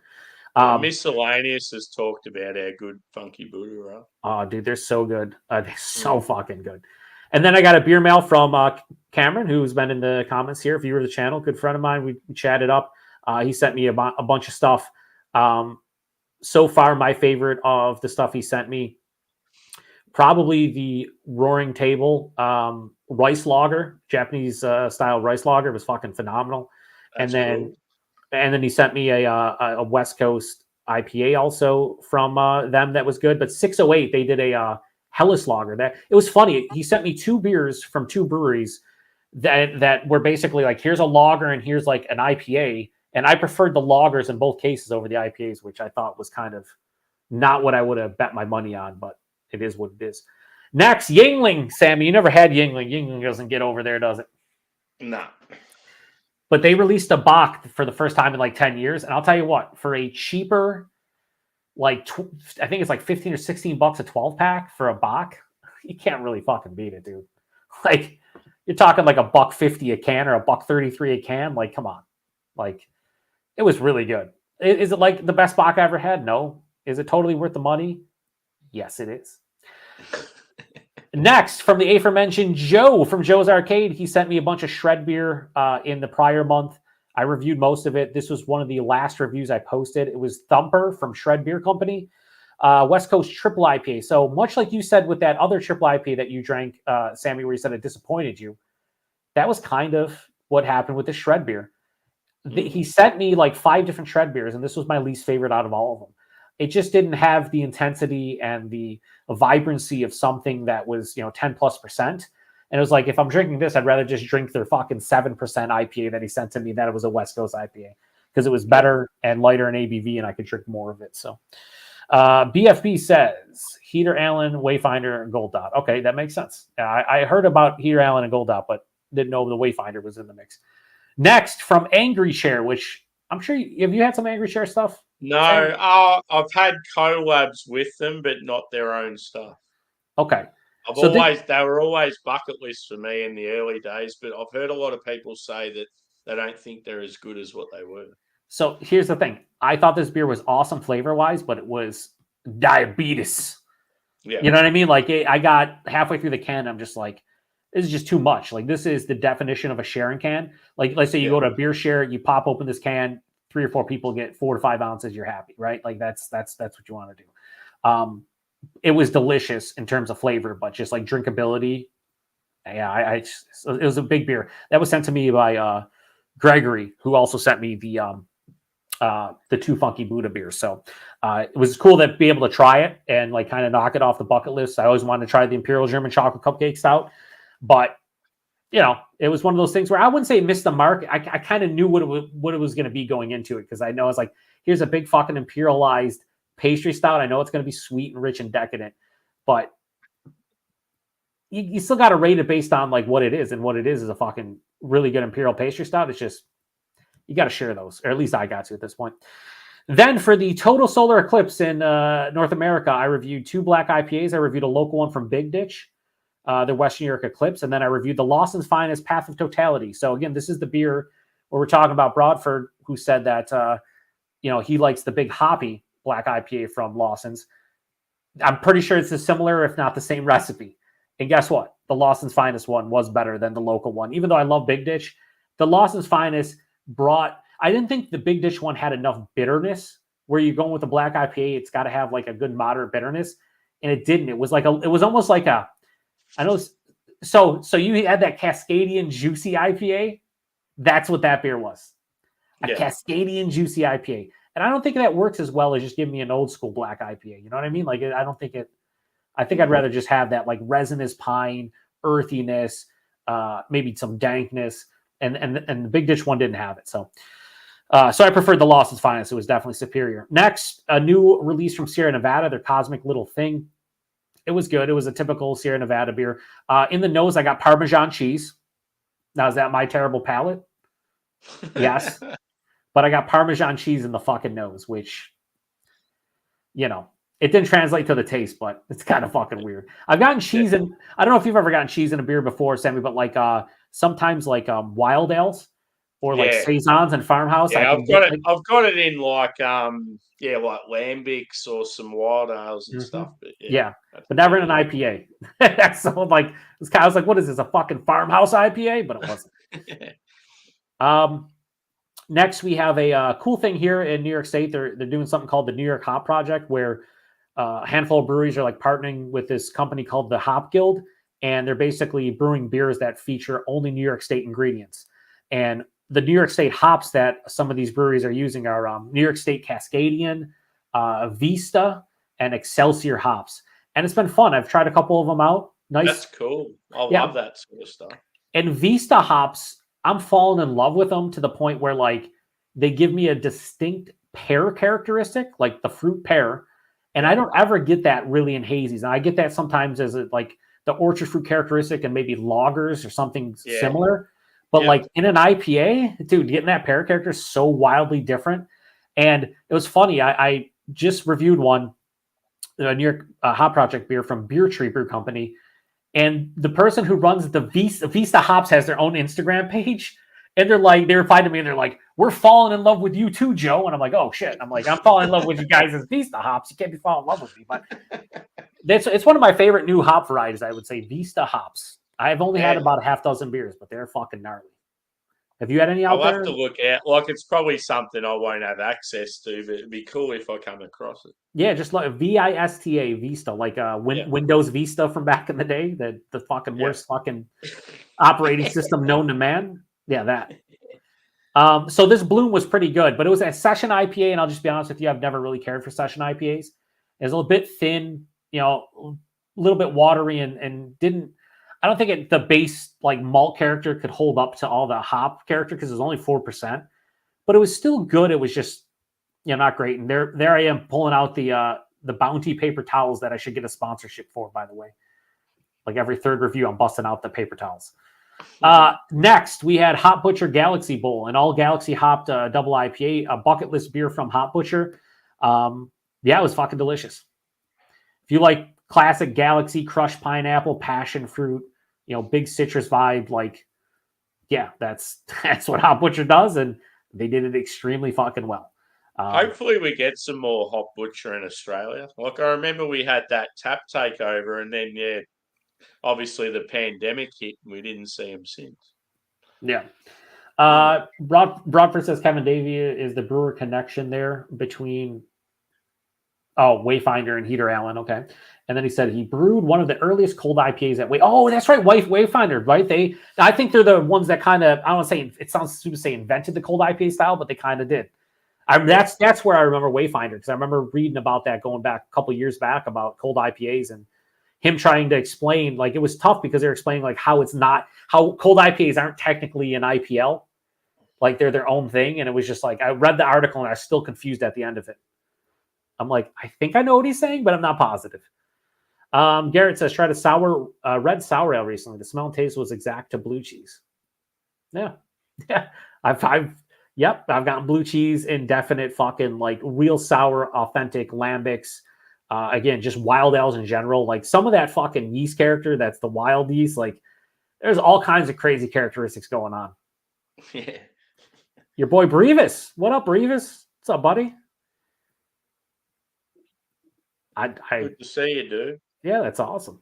Miscellaneous has talked about how good Funky Buddha are. Oh, dude, they're so good. They're so fucking good. And then I got a beer mail from Cameron, who's been in the comments here. If you were the channel, good friend of mine, we chatted up. He sent me a bunch of stuff. So far, my favorite of the stuff he sent me, probably the Roaring Table rice lager, Japanese style rice lager, was fucking phenomenal. That's and then he sent me a West Coast IPA also from them that was good. But 608, they did a Hellas lager. That it was funny. He sent me 2 beers from 2 breweries that were basically like, here's a lager and here's like an IPA. And I preferred the lagers in both cases over the IPAs, which I thought was kind of not what I would have bet my money on, but it is what it is. Next, Yingling. Sammy, you never had Yingling. Yingling doesn't get over there, does it? No. But they released a Bach for the first time in like 10 years. And I'll tell you what, for a cheaper, like I think it's like 15 or 16 bucks a 12-pack for a Bach, you can't really fucking beat it, dude. Like you're talking like $1.50 a can or $1.33 a can. Like, come on. Like it was really good. Is it like the best Bach I ever had? No. Is it totally worth the money? Yes, it is. Next, from the aforementioned Joe from Joe's Arcade, he sent me a bunch of shred beer in the prior month. I reviewed most of it. This was one of the last reviews I posted. It was Thumper from Shred Beer Company, West Coast Triple IPA. So much like you said with that other Triple IPA that you drank, Sammy, where you said it disappointed you, that was kind of what happened with the shred beer. He sent me like 5 different shred beers, and this was my least favorite out of all of them. It just didn't have the intensity and the vibrancy of something that was, 10+%. And it was like, if I'm drinking this, I'd rather just drink their fucking 7% IPA that he sent to me, that it was a West Coast IPA, because it was better and lighter in ABV and I could drink more of it. So BFB says Heater Allen, Wayfinder, and Gold Dot. Okay, that makes sense. I heard about Heater Allen and Gold Dot, but didn't know the Wayfinder was in the mix. Next, from Angry Share, which I'm sure have you had some Angry Share stuff? No, I've had collabs with them, but not their own stuff. Okay. They were always bucket lists for me in the early days, but I've heard a lot of people say that they don't think they're as good as what they were. So here's the thing. I thought this beer was awesome flavor-wise, but it was diabetes. Yeah. You know what I mean? Like I got halfway through the can, I'm just like, this is just too much. Like this is the definition of a sharing can. Like let's say you go to a beer share, you pop open this can, 3 or 4 people get 4 to 5 ounces, you're happy, right? Like that's what you want to do. It was delicious in terms of flavor, but just like drinkability. Yeah, it was a big beer that was sent to me by Gregory, who also sent me the 2 Funky Buddha beers. So it was cool to be able to try it and like kind of knock it off the bucket list. I always wanted to try the Imperial German Chocolate Cupcake Stout, but it was one of those things where I wouldn't say it missed the mark. I kind of knew what it was going to be going into it, because I know it's like, here's a big fucking imperialized pastry stout. I know it's going to be sweet and rich and decadent, but you still got to rate it based on like what it is, and what it is a fucking really good imperial pastry stout. It's just, you got to share those, or at least I got to at this point. Then for the total solar eclipse in North America, I reviewed 2 black IPAs. I reviewed a local one from Big Ditch, the Western New York Eclipse, and then I reviewed the Lawson's Finest Path of Totality. So again, this is the beer where we're talking about Broadford, who said that he likes the big hoppy black IPA from Lawson's. I'm pretty sure it's a similar, if not the same recipe. And guess what? The Lawson's Finest one was better than the local one. Even though I love Big Ditch, the Lawson's Finest I didn't think the Big Ditch one had enough bitterness. Where you're going with the black IPA, it's got to have like a good moderate bitterness, and it didn't. It was almost like I know. So you had that Cascadian juicy IPA. That's what that beer was. A Cascadian juicy IPA. And I don't think that works as well as just giving me an old school black IPA. You know what I mean? Like, I don't think it. I think I'd rather just have that like resinous pine, earthiness, maybe some dankness, and the Big Ditch one didn't have it. So I preferred the Lawson's Finest. It was definitely superior. Next, a new release from Sierra Nevada, their Cosmic Little Thing. It was good. It was a typical Sierra Nevada beer. In the nose, I got Parmesan cheese. Now, is that my terrible palate? Yes. But I got Parmesan cheese in the fucking nose, which, it didn't translate to the taste, but it's kind of fucking weird. I've gotten cheese in, I don't know if you've ever gotten cheese in a beer before, Sammy, but like sometimes like Wild Ales or like Saisons and Farmhouse. Yeah, I've got it in like like Lambics or some Wild Ales and stuff. But but never in an IPA. That's so like, I was like, what is this, a fucking Farmhouse IPA? But it wasn't. Next, we have a cool thing here in New York State. They're doing something called the New York Hop Project, where a handful of breweries are like partnering with this company called the Hop Guild, and they're basically brewing beers that feature only New York State ingredients. And the New York State hops that some of these breweries are using are New York State Cascadian, Vista, and Excelsior hops. And it's been fun. I've tried a couple of them out. Nice. That's cool. I love that sort of stuff. And Vista hops, I'm falling in love with them to the point where like they give me a distinct pear characteristic, like the fruit pear. And I don't ever get that really in hazies. And I get that sometimes as like the orchard fruit characteristic and maybe lagers or something similar. But like in an IPA, dude, getting that pear character is so wildly different. And it was funny. I just reviewed one, a New York Hop Project beer from BeerTree Brew Company. And the person who runs the Vista Hops has their own Instagram page. And they replied to me and they're like, we're falling in love with you too, Joe. And I'm like, oh shit. I'm like, I'm falling in love with you guys as Vista Hops. You can't be falling in love with me. But it's one of my favorite new hop varieties, I would say, Vista Hops. I've only had about a half dozen beers, but they're fucking gnarly. Have you had any out there? I'll have to look at. Like, it's probably something I won't have access to, but it'd be cool if I come across it. Yeah, just like Vista, Vista, like Windows Vista from back in the day, the fucking worst fucking operating system known to man. Yeah, that. So this Bloom was pretty good, but it was a session IPA, and I'll just be honest with you, I've never really cared for session IPAs. It's a little bit thin, a little bit watery, and didn't. I don't think the base like malt character could hold up to all the hop character because it was only 4%, but it was still good. It was just, not great. And there I am pulling out the Bounty paper towels that I should get a sponsorship for, by the way. Like every third review, I'm busting out the paper towels. Next, we had Hop Butcher Galaxy Bowl, an all Galaxy hopped double IPA, a bucket list beer from Hop Butcher. It was fucking delicious. If you like classic Galaxy, crushed pineapple, passion fruit, big citrus vibe, like, that's what Hop Butcher does, and they did it extremely fucking well. Hopefully we get some more Hop Butcher in Australia. Like, I remember we had that tap takeover, and then, obviously the pandemic hit, and we didn't see them since. Yeah. Broadford says Kevin Davey is the brewer connection there between Wayfinder and Heater Allen. Okay. And then he said he brewed one of the earliest cold IPAs at that's right. Wayfinder, right? I think they're the ones that kind of, I don't want to say, it sounds stupid to say invented the cold IPA style, but they kind of did. That's where I remember Wayfinder, because I remember reading about that going back a couple years back about cold IPAs, and him trying to explain, like, it was tough because they're explaining like how cold IPAs aren't technically an IPL, like they're their own thing. And it was just like, I read the article and I was still confused at the end of it. I'm like, I think I know what he's saying, but I'm not positive. Garrett says, tried a red sour ale recently. The smell and taste was exact to blue cheese. Yeah. Yeah. I've gotten blue cheese in definite fucking like real sour, authentic lambics. Again, just wild ales in general. Like some of that fucking yeast character, that's the wild yeast. Like there's all kinds of crazy characteristics going on. Yeah. Your boy Brevis. What up, Brevis? What's up, buddy? Good to see you, dude. Yeah, that's awesome.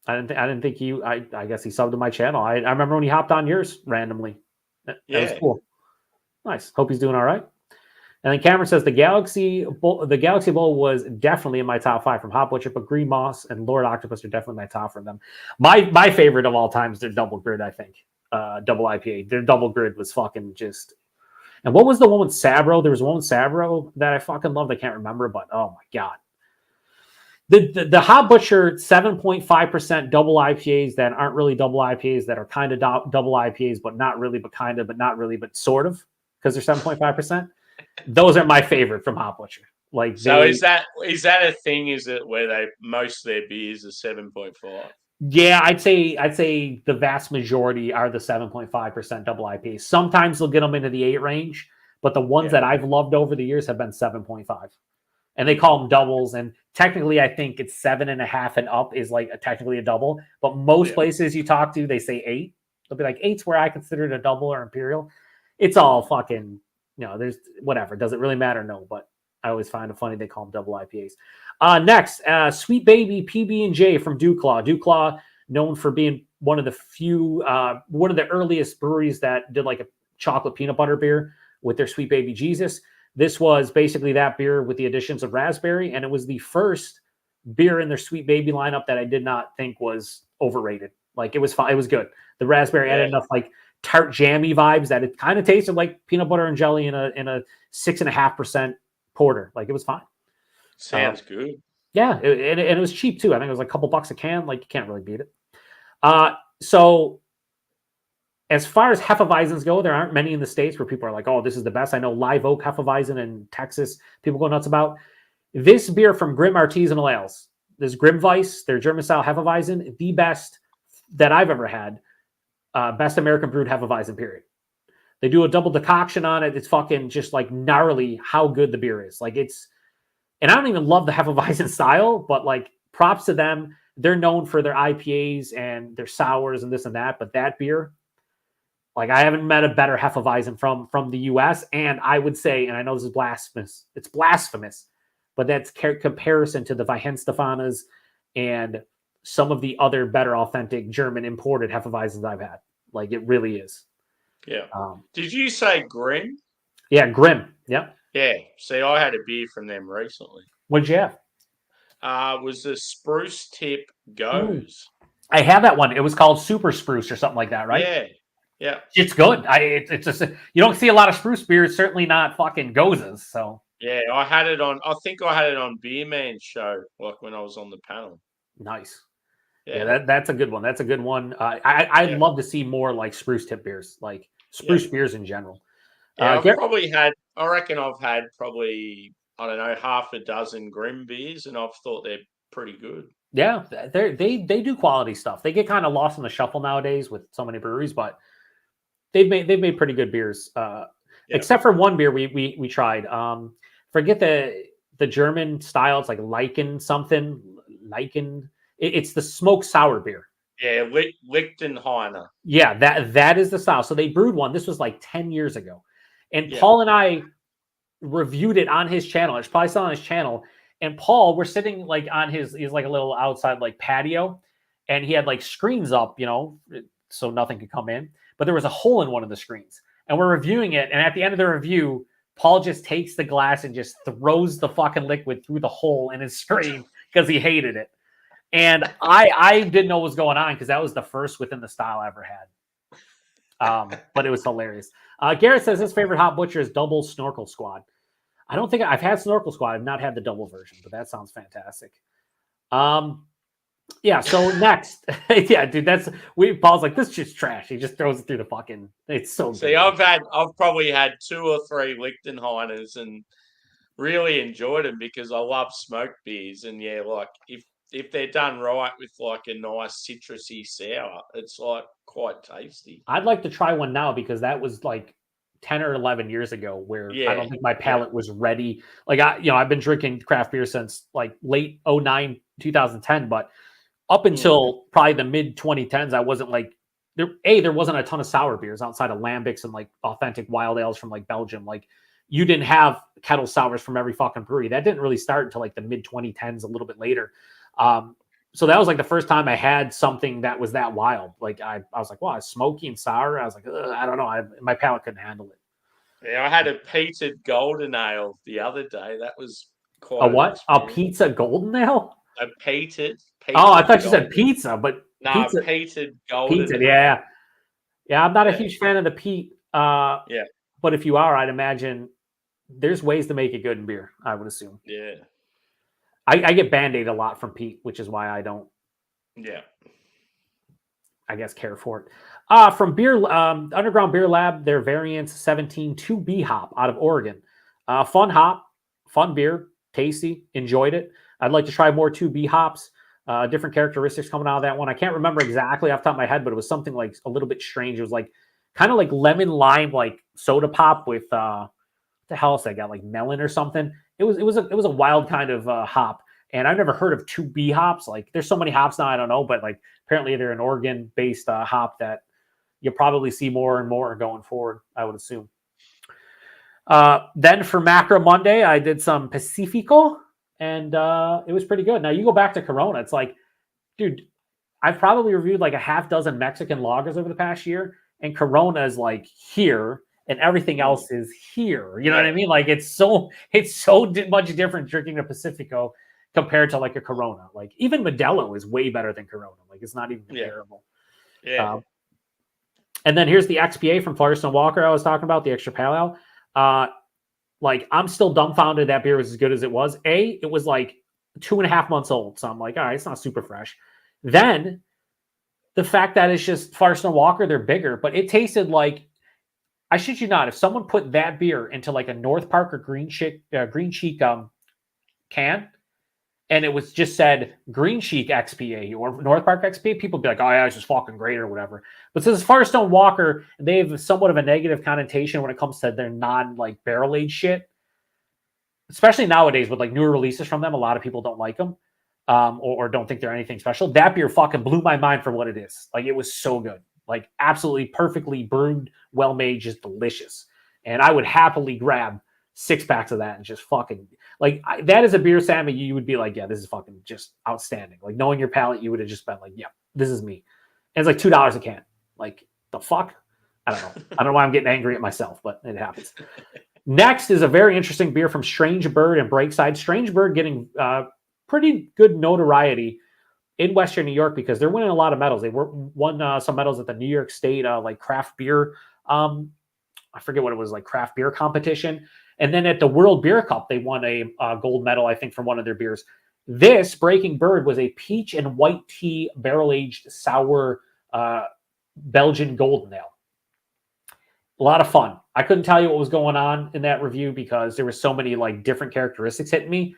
I didn't think you. I guess he subbed to my channel. I remember when he hopped on yours randomly. That was cool. Nice. Hope he's doing all right. And then Cameron says the Galaxy Bowl was definitely in my top 5 from Hop Butcher, but Green Moss and Lord Octopus are definitely my top for them. My favorite of all time is their double grid. I think double IPA. Their double grid was fucking just. And what was the one with Sabro? There was one with Sabro that I fucking loved. I can't remember, but oh my god. The Hop Butcher 7.5% double IPAs that aren't really double IPAs, that are kind of double IPAs, but not really, but kind of, but not really, but sort of, because they're 7.5%. Those are my favorite from Hop Butcher. Like, so is that a thing? Is it where most of their beers are 7.5? Yeah, I'd say the vast majority are the 7.5% double IPAs. Sometimes they'll get them into the 8 range, but the ones that I've loved over the years have been 7.5. And they call them doubles. And technically, I think it's 7.5 and up is like technically a double. But most places you talk to, they say 8. They'll be like, 8's where I consider it a double or imperial. It's all fucking, there's whatever. Does it really matter? No. But I always find it funny they call them double IPAs. Next, Sweet Baby PB&J from Dewclaw. Dewclaw, known for being one of the earliest breweries that did like a chocolate peanut butter beer with their Sweet Baby Jesus. This was basically that beer with the additions of raspberry, and it was the first beer in their Sweet Baby lineup that I did not think was overrated. Like it was fine. It was good. The raspberry added enough like tart jammy vibes that it kind of tasted like peanut butter and jelly in a 6.5% porter. Like it was fine. Sounds good. Yeah, and it was cheap too. I think it was like a couple bucks a can. Like you can't really beat it. So as far as Hefeweizens go, there aren't many in the States where people are like, oh, this is the best. I know Live Oak Hefeweizen in Texas, people go nuts about. This beer from Grimm Artisanal Ales, this Grimm Weiss, their German-style Hefeweizen, the best that I've ever had. Best American brewed Hefeweizen, period. They do a double decoction on it. It's fucking just like gnarly how good the beer is. Like it's, and I don't even love the Hefeweizen style, but like props to them. They're known for their IPAs and their sours and this and that, but that beer, like I haven't met a better Hefeweizen from the U.S. And I would say, and I know this is blasphemous, it's blasphemous, but that's comparison to the Weihenstephanes and some of the other better authentic German imported Hefeweizens I've had. Like it really is. Yeah. Did you say Grimm? Yeah, Grimm. Yeah. Yeah. See, I had a beer from them recently. What'd you have? Was the Spruce Tip Goes. I have that one. It was called Super Spruce or something like that, right? Yeah. Yeah, it's good. It's just you don't see a lot of spruce beers, certainly not fucking Gozes. So yeah, I had it on. I think I had it on Beer Man's show, like when I was on the panel. Nice. Yeah, that's a good one. That's a good one. I'd love to see more like spruce tip beers, like spruce beers in general. Yeah, I reckon I've had probably, I don't know, half a dozen Grimm beers, and I've thought they're pretty good. Yeah, they do quality stuff. They get kind of lost in the shuffle nowadays with so many breweries, but they've made pretty good beers. Except for one beer we tried. Forget the German style. It's like Lichen something. It's the smoked sour beer. Yeah, Lichtenheiner. Yeah, that is the style. So they brewed one. This was like 10 years ago. And Paul and I reviewed it on his channel. It's probably still on his channel. And Paul, we're sitting like on he's like a little outside like patio. And he had like screens up, so nothing could come in. But there was a hole in one of the screens. And we're reviewing it. And at the end of the review, Paul just takes the glass and just throws the fucking liquid through the hole in his screen because he hated it. And I didn't know what was going on because that was the first within the style I ever had. But it was hilarious. Garrett says his favorite Hop Butcher is Double Snorkel Squad. I don't think I've had Snorkel Squad. I've not had the double version, but that sounds fantastic. Yeah. So next, yeah, dude, Paul's like, this shit's trash. He just throws it through the fucking. It's so See, good. I've probably had 2 or 3 Lichtenheiners and really enjoyed them because I love smoked beers, and yeah, like if they're done right with like a nice citrusy sour, it's like quite tasty. I'd like to try one now because that was like 10 or 11 years ago where I Yeah, don't think my yeah, palate was ready. Like I've been drinking craft beer since like late 09, 2010, but up mm, until probably the mid 2010s, I wasn't like there wasn't a ton of sour beers outside of lambics and like authentic wild ales from like Belgium. Like you didn't have kettle sours from every fucking brewery. That didn't really start until like the mid 2010s, a little bit later. Um, so that was like the first time I had something that was that wild. Like I was like, wow, it's smoky and sour. I was like, I don't know. My palate couldn't handle it. yeah. I had a peated golden ale the other day. That was A quite an what? A experience. pizza golden ale? A peated, Oh, I peated thought you said golden. pizza, but No, pizza, peated golden pizza. ale. Yeah, yeah. I'm not a Yeah, huge fan of the peat. yeah, But if you are, I'd imagine there's ways to make it good in beer. I would assume. yeah, I get Band-Aid a lot from peat, which is why I don't, yeah. I guess, care for it. From Beer Underground Beer Lab, their variants 17 2B hop out of Oregon. Fun hop, fun beer, tasty. Enjoyed it. I'd like to try more 2B hops. Different characteristics coming out of that one. I can't remember exactly off the top of my head, but it was something like a little bit strange. It was like kind of like lemon lime, like soda pop with what the hell else I got, like melon or something. It was a wild kind of hop, and I've never heard of 2B hops. Like there's so many hops now, I don't know, but like apparently they're an Oregon based hop that you'll probably see more and more going forward, I would assume. Then for Macro Monday, I did some Pacifico, and it was pretty good. Now you go back to Corona, it's like, dude, I've probably reviewed like a half dozen Mexican lagers over the past year, and Corona is like here, and everything Mm, else is here. You know what I yeah, mean? Like it's much different drinking a Pacifico compared to like a Corona. Like even Modelo is way better than Corona. Like it's not even yeah, comparable. yeah. Um, and then here's the XPA from Firestone Walker I was talking about, the extra pale ale. Like I'm still dumbfounded that beer was as good as it was. It was like 2.5 months old, so I'm like, all right, it's not super fresh. Then the fact that it's just Firestone Walker, they're bigger, but it tasted like, I shit you not, if someone put that beer into like a North Park or Green Cheek can, and it was just said Green Cheek XPA or North Park XPA, people would be like, oh yeah, it's just fucking great or whatever. But since Firestone Walker, they have somewhat of a negative connotation when it comes to their non like barrel aged shit, especially nowadays with like newer releases from them. A lot of people don't like them, or don't think they're anything special. That beer fucking blew my mind for what it is. Like it was so good, like absolutely perfectly brewed, well made, just delicious. And I would happily grab 6 packs of that and just fucking like that is a beer, Sammy. You would be like, yeah, this is fucking just outstanding. Like knowing your palate, you would have just been like, yeah, this is me. And it's like $2 a can. Like the fuck. I don't know. I don't know why I'm getting angry at myself, but it happens. Next is a very interesting beer from Strange Bird and Breakside. Strange Bird getting pretty good notoriety in Western New York because they're winning a lot of medals. They won some medals at the New York State like craft beer. I forget what it was, like craft beer competition. And then at the World Beer Cup, they won a gold medal, I think, from one of their beers. This Breaking Bird was a peach and white tea barrel aged sour Belgian golden ale. A lot of fun. I couldn't tell you what was going on in that review because there were so many like different characteristics hitting me,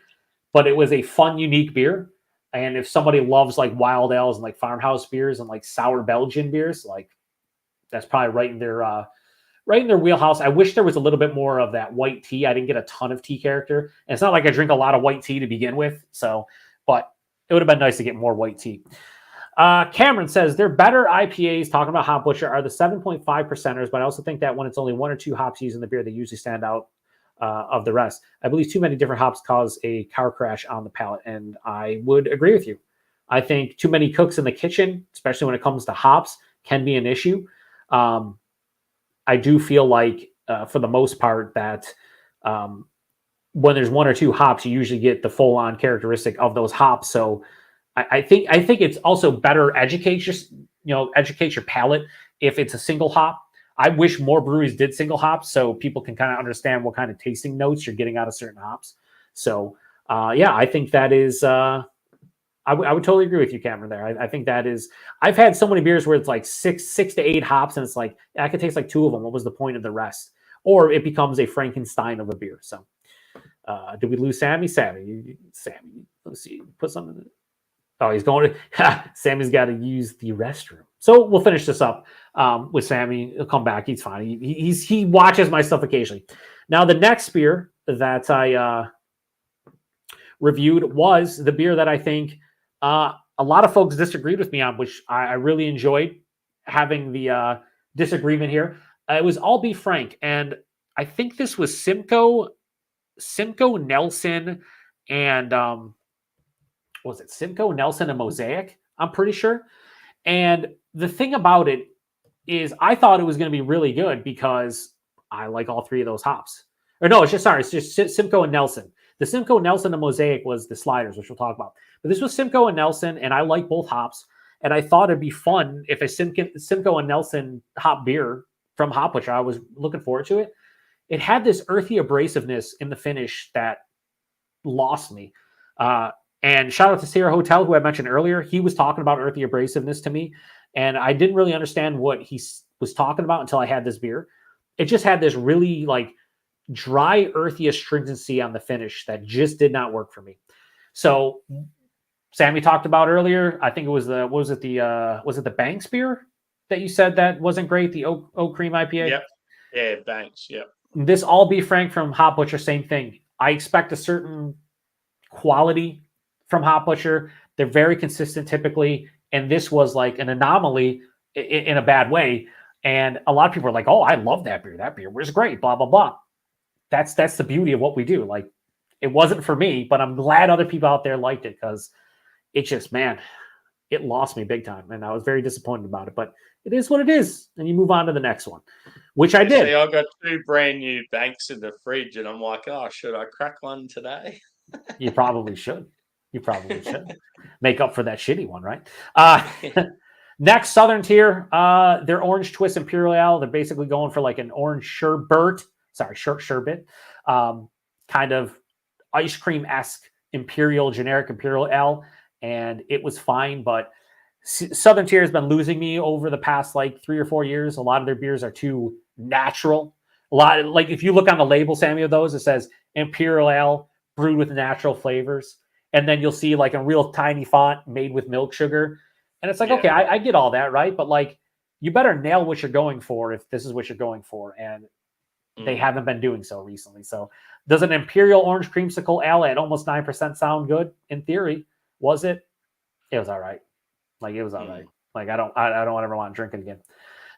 but it was a fun, unique beer. And if somebody loves like wild ales and like farmhouse beers and like sour Belgian beers, like that's probably right in their wheelhouse. I wish there was a little bit more of that white tea. I didn't get a ton of tea character. And it's not like I drink a lot of white tea to begin with. So, but it would have been nice to get more white tea. Cameron says they're better IPAs. Talking about Hop Butcher are the 7.5 percenters, but I also think that when it's only 1 or 2 hops used in the beer, they usually stand out of the rest. I believe too many different hops cause a car crash on the palate, and I would agree with you. I think too many cooks in the kitchen, especially when it comes to hops, can be an issue. I do feel like, for the most part, that when there's 1 or 2 hops, you usually get the full-on characteristic of those hops. So I think it's also better educate your palate if it's a single hop. I wish more breweries did single hops so people can kind of understand what kind of tasting notes you're getting out of certain hops. So yeah, I think that is. I I would totally agree with you, Cameron. There, I think that is. I've had so many beers where it's like six to eight hops, and it's like I could taste like two of them. What was the point of the rest? Or it becomes a Frankenstein of a beer. So, did we lose Sammy? Sammy. Let's see. Put something. Oh, he's going to. Sammy's got to use the restroom. So we'll finish this up with Sammy. He'll come back. He's fine. He watches my stuff occasionally. Now the next beer that I reviewed was the beer that I think a lot of folks disagreed with me on, which I really enjoyed having the disagreement here. It was I'll Be Frank, and I think this was Simcoe Nelson, and was it Simcoe Nelson and Mosaic? I'm pretty sure. And the thing about it is, I thought it was going to be really good because I like all three of those hops. Or no, it's just Simcoe and Nelson. The Simcoe Nelson and Mosaic was the sliders, which we'll talk about. But this was Simcoe and Nelson, and I like both hops. And I thought it'd be fun if a Simcoe and Nelson hop beer from Hop Butcher. I was looking forward to it. It had this earthy abrasiveness in the finish that lost me. And shout out to Sierra Hotel, who I mentioned earlier. He was talking about earthy abrasiveness to me, and I didn't really understand what he was talking about until I had this beer. It just had this really like dry, earthy astringency on the finish that just did not work for me. So Sammy talked about earlier. I think it was was it the Banks beer that you said that wasn't great? The oak cream IPA. Yep. Yeah, Banks. Yep. This I'll Be Frank from Hop Butcher, same thing. I expect a certain quality from Hop Butcher. They're very consistent typically, and this was like an anomaly in a bad way. And a lot of people are like, "Oh, I love that beer. That beer was great." Blah blah blah. That's the beauty of what we do. Like, it wasn't for me, but I'm glad other people out there liked it because it just, man, it lost me big time, and I was very disappointed about it. But it is what it is, and you move on to the next one, which I did. See, I got two brand new Banks in the fridge, and I'm like, "Oh, should I crack one today?" You probably should. You probably should make up for that shitty one, right? Next, Southern Tier, their Orange Twist Imperial Ale. They're basically going for like an orange sherbet, kind of ice cream-esque generic Imperial Ale, and it was fine, but Southern Tier has been losing me over the past like 3 or 4 years. A lot of their beers are too natural. Like if you look on the label, Sammy, of those, it says Imperial Ale brewed with natural flavors. And then you'll see like a real tiny font made with milk sugar. And it's like, okay, I get all that, right? But like, you better nail what you're going for if this is what you're going for. And they haven't been doing so recently. So does an Imperial Orange Creamsicle Ale at almost 9% sound good? In theory, was it? It was all right. Like, it was all right. Like, I don't ever want to drink it again.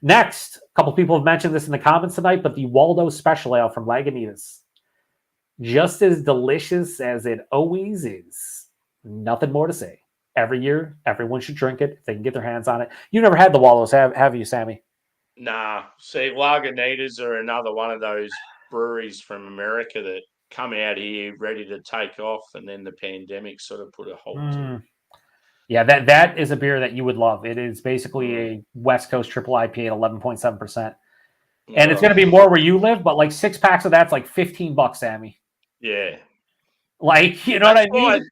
Next, a couple people have mentioned this in the comments tonight, but the Waldo Special Ale from Lagunitas. Just as delicious as it always is. Nothing more to say. Every year, everyone should drink it if they can get their hands on it. You never had the Waldos, have you, Sammy? Nah. See, Lagunitas are another one of those breweries from America that come out here ready to take off, and then the pandemic sort of put a halt to it. Yeah, that is a beer that you would love. It is basically a West Coast triple IPA at 11.7%. And it's going to be more where you live, but like 6 packs of that's like $15, Sammy. Yeah. Like, you know what I mean?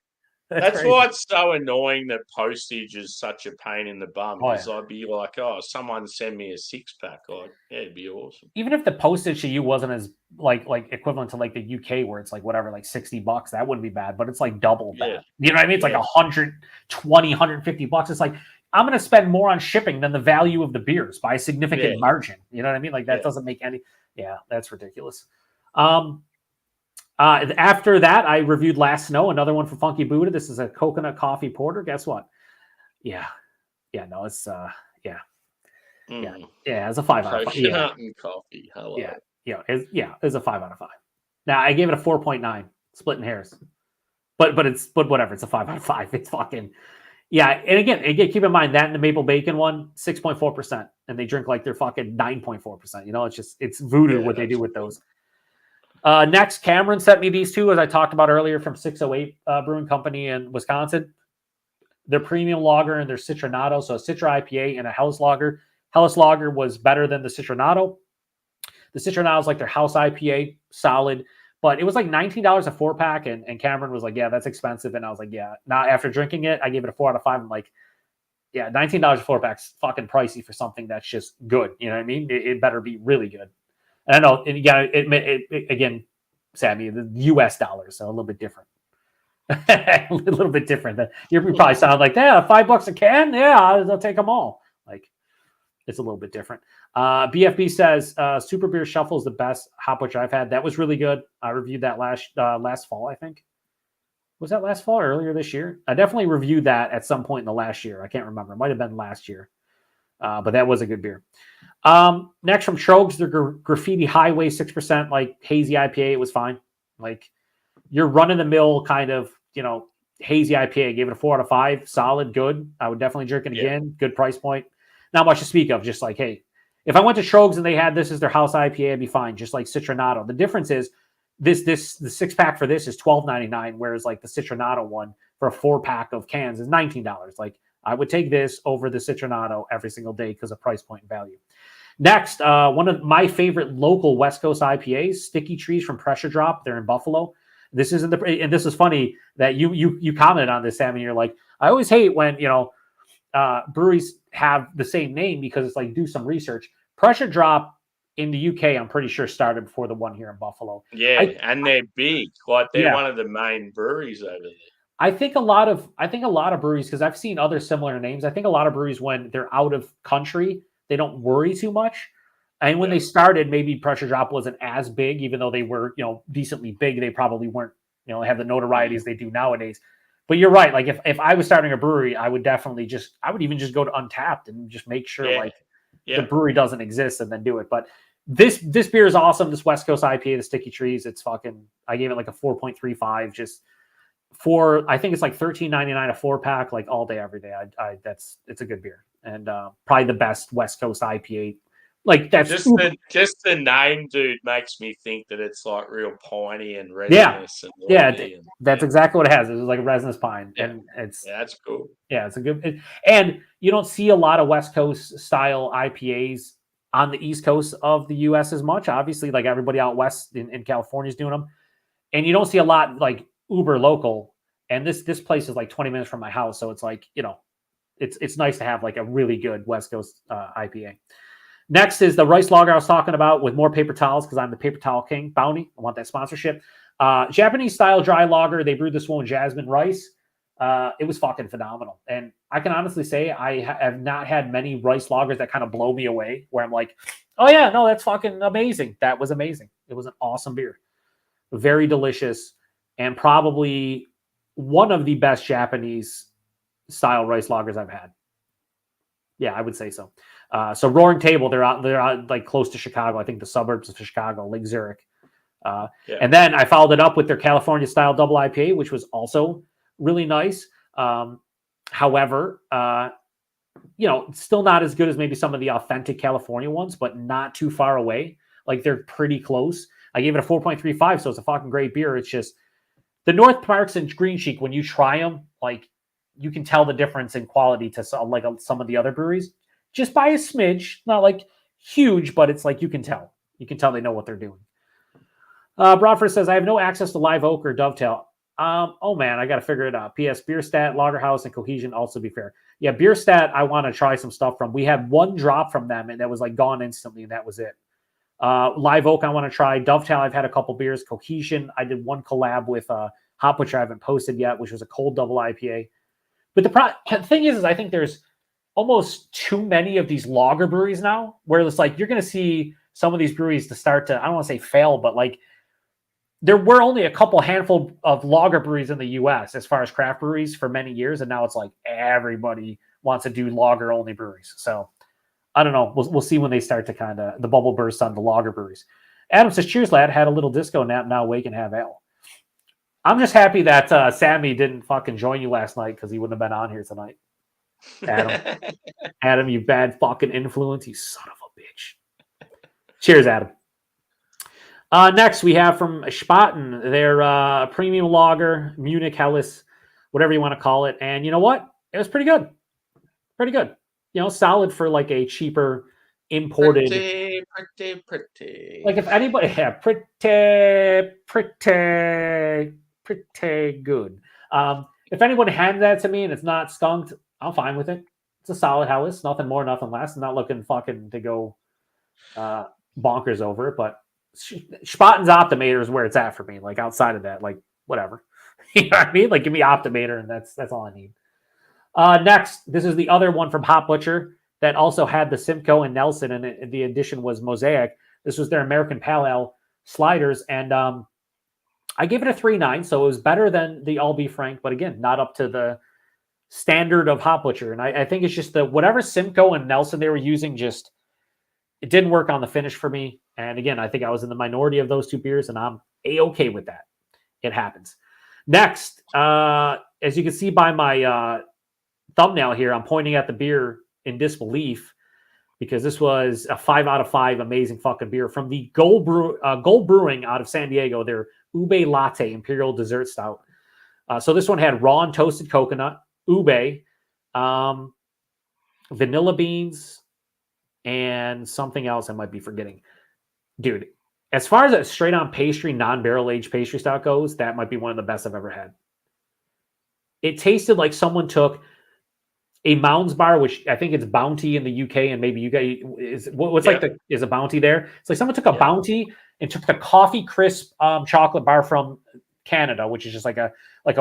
That's why it's so annoying that postage is such a pain in the bum. Because I'd be like, oh, someone send me a 6-pack. Like, yeah, it'd be awesome. Even if the postage to you wasn't as like equivalent to like the UK where it's like whatever, like $60, that wouldn't be bad. But it's like double that. You know what I mean? It's like $120, $150. It's like, I'm going to spend more on shipping than the value of the beers by a significant margin. You know what I mean? Like, that doesn't make any. Yeah, that's ridiculous. After that, I reviewed Last Snow, another one from Funky Buddha. This is a coconut coffee porter. Guess what? Yeah, no, it's it's a 5 out of 5. Coconut and coffee. Hello. It's a 5 out of 5. Now I gave it a 4.9, splitting hairs, but whatever. It's a 5 out of 5. It's fucking And again, keep in mind that and the maple bacon one, 6.4%, and they drink like they're fucking 9.4%. You know, it's voodoo what they do with those. Next, Cameron sent me these two, as I talked about earlier, from 608 Brewing Company in Wisconsin. Their premium lager and their Citronato, so a Citra IPA and a Helles lager. Helles lager was better than the Citronato. The Citronato is like their house IPA, solid, But it was like $19 a 4-pack, and Cameron was like, yeah, that's expensive. And I was like, yeah. Now after drinking it, I gave it a 4 out of 5. I'm like, yeah, $19 a 4-pack's fucking pricey for something that's just good. You know what I mean? It better be really good. And I know, and you got it again, Sammy, the US dollars, so a little bit different. A little bit different. You probably sound like, yeah, $5 a can. Yeah, I'll take them all. Like, it's a little bit different. BFB says Super Beer Shuffle is the best hop butcher I've had. That was really good. I reviewed that last fall, I think. Was that last fall or earlier this year? I definitely reviewed that at some point in the last year. I can't remember. It might have been last year. But that was a good beer. Next from Trogs, the Graffiti Highway 6%, like hazy IPA. It was fine. Like, your run-of-the-mill kind of, hazy IPA. Gave it a 4 out of 5. Solid, good. I would definitely drink it again. Good price point. Not much to speak of. Just like, hey, if I went to Trogs and they had this as their house IPA, I'd be fine. Just like Citronato. The difference is the 6-pack for this is $12.99, whereas like the Citronato one for a 4-pack of cans is $19. Like, I would take this over the Citronato every single day because of price point and value. Next, one of my favorite local West Coast IPAs, Sticky Trees from Pressure Drop. They're in Buffalo. This isn't and this is funny that you commented on this, Sammy. You're like, I always hate when breweries have the same name because it's like, do some research. Pressure Drop in the UK, I'm pretty sure started before the one here in Buffalo. Yeah, and they're big. Like, they're one of the main breweries over there. I think a lot of breweries, because I've seen other similar names. I think a lot of breweries, when they're out of country, they don't worry too much. And when they started, maybe Pressure Drop wasn't as big, even though they were, decently big. They probably weren't, have the notoriety as they do nowadays. But you're right. Like, if I was starting a brewery, I would definitely I would even just go to Untapped and just make sure the brewery doesn't exist and then do it. But this beer is awesome. This West Coast IPA, the Sticky Trees, it's fucking, I gave it like a 4.35, just I think it's like $13.99 a 4-pack, like all day, every day. It's a good beer. And probably the best West Coast IPA. Like, that's just the name, dude, makes me think that it's like real piney and resinous. That's exactly what it has. It's like a resinous pine, and that's cool. Yeah, it's a good. And you don't see a lot of West Coast style IPAs on the East Coast of the U.S. as much. Obviously, like everybody out west in California is doing them, and you don't see a lot like uber local. And this place is like 20 minutes from my house, so it's like, it's nice to have like a really good West Coast IPA. Next is the rice lager I was talking about with more paper towels, because I'm the paper towel king. Bounty, I want that sponsorship. Japanese style dry lager. They brewed this one with jasmine rice. It was fucking phenomenal. And I can honestly say I have not had many rice lagers that kind of blow me away, where I'm like, oh yeah, no, that's fucking amazing. That was amazing. It was an awesome beer. Very delicious, and probably one of the best Japanese style rice lagers I've had. Yeah, I would say so. So Roaring Table, they're out like close to Chicago. I think the suburbs of Chicago, Lake Zurich. And then I followed it up with their California style double IPA, which was also really nice. However, still not as good as maybe some of the authentic California ones, but not too far away. Like, they're pretty close. I gave it a 4.35, so it's a fucking great beer. It's just the North Parks and Green Sheik, when you try them, like, you can tell the difference in quality to some of the other breweries just by a smidge. Not like huge, but it's like you can tell. You can tell they know what they're doing. Bradford says, I have no access to Live Oak or Dovetail. Oh man, I got to figure it out. P.S. Bierstat, Lagerhouse, and Cohesion also be fair. Yeah, Bierstat, I want to try some stuff from. We had one drop from them, and that was like gone instantly, and that was it. Live Oak, I want to try. Dovetail, I've had a couple beers. Cohesion, I did one collab with Hop, which I haven't posted yet, which was a cold double IPA. But the thing is I think there's almost too many of these lager breweries now, where it's like you're going to see some of these breweries to start to, I don't want to say fail, but like there were only a couple handful of lager breweries in the U.S. as far as craft breweries for many years, and now it's like everybody wants to do lager only breweries. So I don't know. We'll see when they start to kind of the bubble burst on the lager breweries. Adam says, "Cheers, lad. Had a little disco nap. Now wake and have ale." I'm just happy that Sammy didn't fucking join you last night, because he wouldn't have been on here tonight. Adam, you bad fucking influence, you son of a bitch. Cheers, Adam. Next, we have from Spaten, their premium lager, Munich Helles, whatever you want to call it. And you know what? It was pretty good. Pretty good. Solid for like a cheaper imported. Pretty. Like if anybody, yeah, pretty good. If anyone hands that to me and it's not skunked, I'm fine with it. It's a solid Hellas, nothing more, nothing less. I'm not looking fucking to go bonkers over it, but Spaten's Optimator is where it's at for me. Like outside of that, like whatever. You know what I mean? Like give me Optimator, and that's all I need. Next, this is the other one from Hot Butcher that also had the Simcoe and Nelson, and the addition was Mosaic. This was their American Pale Ale sliders, and I gave it a 3.9, so it was better than the All Beef Frank, but again, not up to the standard of Hot Butcher. And I think it's just the whatever Simcoe and Nelson they were using, just it didn't work on the finish for me. And again, I think I was in the minority of those two beers, and I'm A-okay with that. It happens. Next, as you can see by my thumbnail here, I'm pointing at the beer in disbelief because this was a 5 out of 5 amazing fucking beer from the Gold Brewing out of San Diego, their Ube Latte Imperial Dessert Stout. So this one had raw and toasted coconut, ube, vanilla beans, and something else I might be forgetting. Dude, as far as a straight-on pastry, non-barrel-aged pastry stout goes, that might be one of the best I've ever had. It tasted like someone took a Mounds bar, which I think it's Bounty in the UK, and maybe you guys is a Bounty there. It's like someone took a Bounty and took the Coffee Crisp chocolate bar from Canada, which is just like a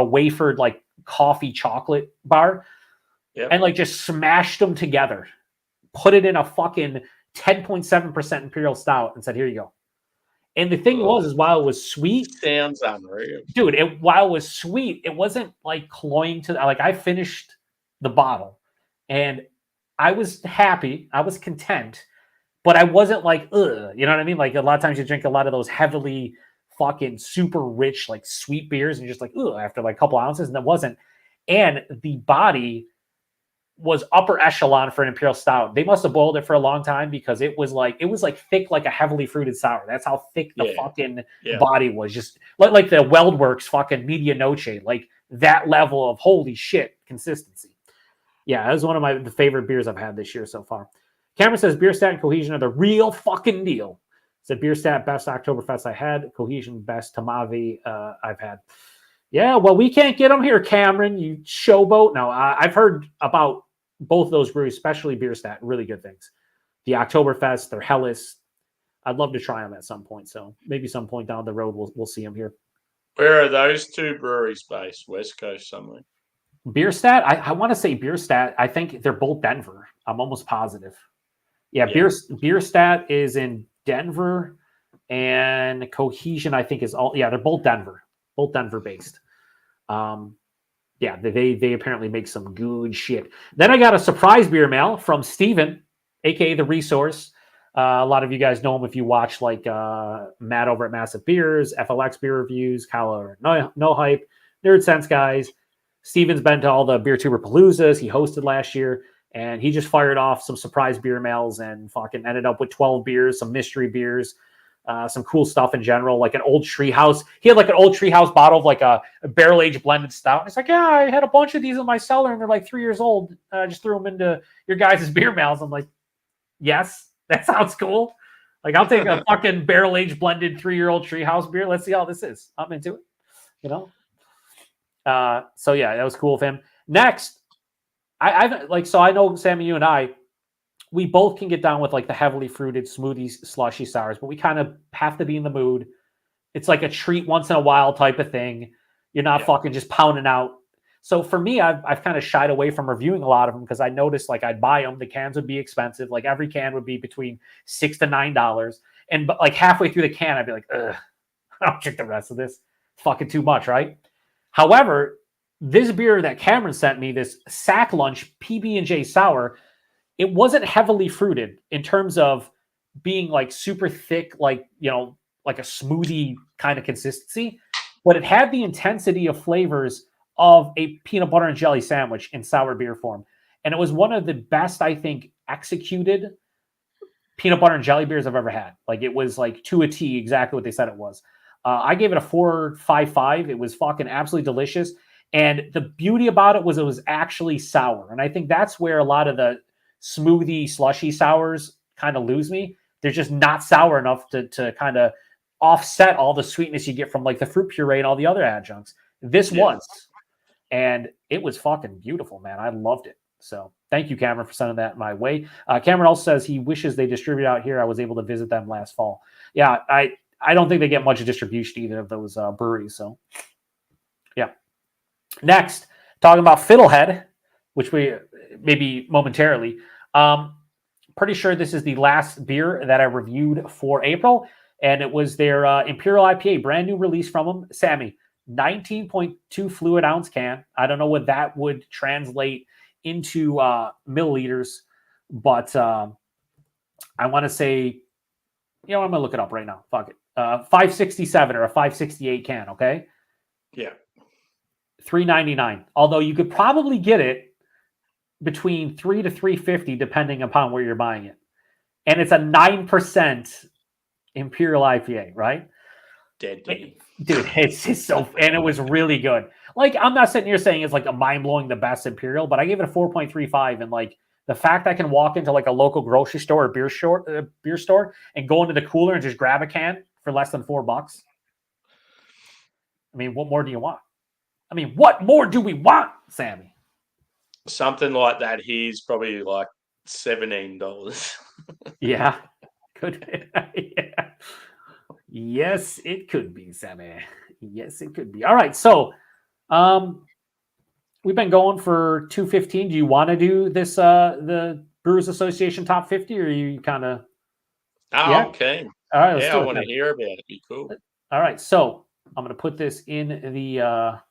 wafered like coffee chocolate bar, and like just smashed them together, put it in a fucking 10.7% Imperial Stout, and said, "Here you go." And the thing is while it was sweet, sounds unreal, dude. While it was sweet, it wasn't like cloying to like. I finished the bottle, and I was happy. I was content, but I wasn't like, ugh. You know what I mean? Like a lot of times you drink a lot of those heavily fucking super rich, like sweet beers, and you're just like, ugh, after like a couple ounces, and it wasn't. And the body was upper echelon for an Imperial Stout. They must have boiled it for a long time because it was like thick like a heavily fruited sour. That's how thick the fucking body was. Just like the Weldworks fucking Media Noche, like that level of holy shit consistency. Yeah, that was one of the favorite beers I've had this year so far. Cameron says Bierstat and Cohesion are the real fucking deal. Said Bierstat best Oktoberfest I had. Cohesion best Tamavi I've had. Yeah, well, we can't get them here, Cameron. You showboat. No, I've heard about both those breweries, especially Bierstat, really good things. The Oktoberfest, their Helles. I'd love to try them at some point. So maybe some point down the road we'll see them here. Where are those two breweries based? West Coast somewhere. Bierstat, I want to say Bierstat. I think they're both Denver. I'm almost positive. Yeah. Bierstat is in Denver, and Cohesion, I think, is all. Yeah, they're both Denver based. Yeah, they apparently make some good shit. Then I got a surprise beer mail from Steven, aka the Resource. A lot of you guys know him if you watch like Matt over at Massive Beers, FLX Beer Reviews, Kyle over No Hype, Nerd Sense guys. Steven's been to all the BeerTuber Paloozas he hosted last year, and he just fired off some surprise beer mails and fucking ended up with 12 beers, some mystery beers, some cool stuff in general, like an old Treehouse. He had like an old Treehouse bottle of like a barrel-aged blended stout. And it's like, yeah, I had a bunch of these in my cellar, and they're like 3 years old. I just threw them into your guys' beer mails. I'm like, yes, that sounds cool. Like, I'll take a fucking barrel-aged blended 3-year-old Treehouse beer. Let's see how this is. I'm into it, you know? So yeah, that was cool of him. Next, so I know Sammy, you and I, we both can get down with like the heavily fruited smoothies, slushy sours, but we kind of have to be in the mood. It's like a treat once in a while type of thing. You're not fucking just pounding out. So for me, I've kind of shied away from reviewing a lot of them because I noticed like I'd buy them. The cans would be expensive. Like every can would be between $6 to $9. And like halfway through the can, I'd be like, ugh, I don't drink the rest of this. It's fucking too much, right? However, this beer that Cameron sent me, this Sack Lunch PB&J Sour, it wasn't heavily fruited in terms of being like super thick, like, you know, like a smoothie kind of consistency, but it had the intensity of flavors of a peanut butter and jelly sandwich in sour beer form. And it was one of the best, I think, executed peanut butter and jelly beers I've ever had. Like it was like to a T, exactly what they said it was. I gave it a 4.55. It was fucking absolutely delicious. And the beauty about it was actually sour. And I think that's where a lot of the smoothie slushy sours kind of lose me. They're just not sour enough to kind of offset all the sweetness you get from like the fruit puree and all the other adjuncts. This was, and it was fucking beautiful, man. I loved it. So thank you, Cameron, for sending that my way. Cameron also says he wishes they distribute out here. I was able to visit them last fall. Yeah, I don't think they get much distribution either of those breweries. So yeah. Next, talking about Fiddlehead, which we maybe momentarily. Pretty sure this is the last beer that I reviewed for April, and it was their Imperial IPA, brand new release from them. Sammy, 19.2 fluid ounce can. I don't know what that would translate into milliliters, but I want to say, I'm going to look it up right now. Fuck it. 567 or a 568 can, okay? Yeah. $3.99. Although you could probably get it between $3 to $3.50 depending upon where you're buying it. And it's a 9% Imperial IPA, right? Deadly. Dude, it's just so, and it was really good. Like, I'm not sitting here saying it's like a mind-blowing the best Imperial, but I gave it a 4.35, and like the fact I can walk into like a local grocery store or beer store and go into the cooler and just grab a can for less than $4. I mean, what more do you want? I mean, what more do we want, Sammy? Something like that here's probably like $17. Yeah, could be. Yeah. Yes, it could be, Sammy. Yes, it could be. All right, so we've been going for 2:15. Do you want to do this the Brewers Association top 50, or are you kind of I'm keen. All right, let's I do it. want to hear about it. It'd be cool. All right, so I'm going to put this in the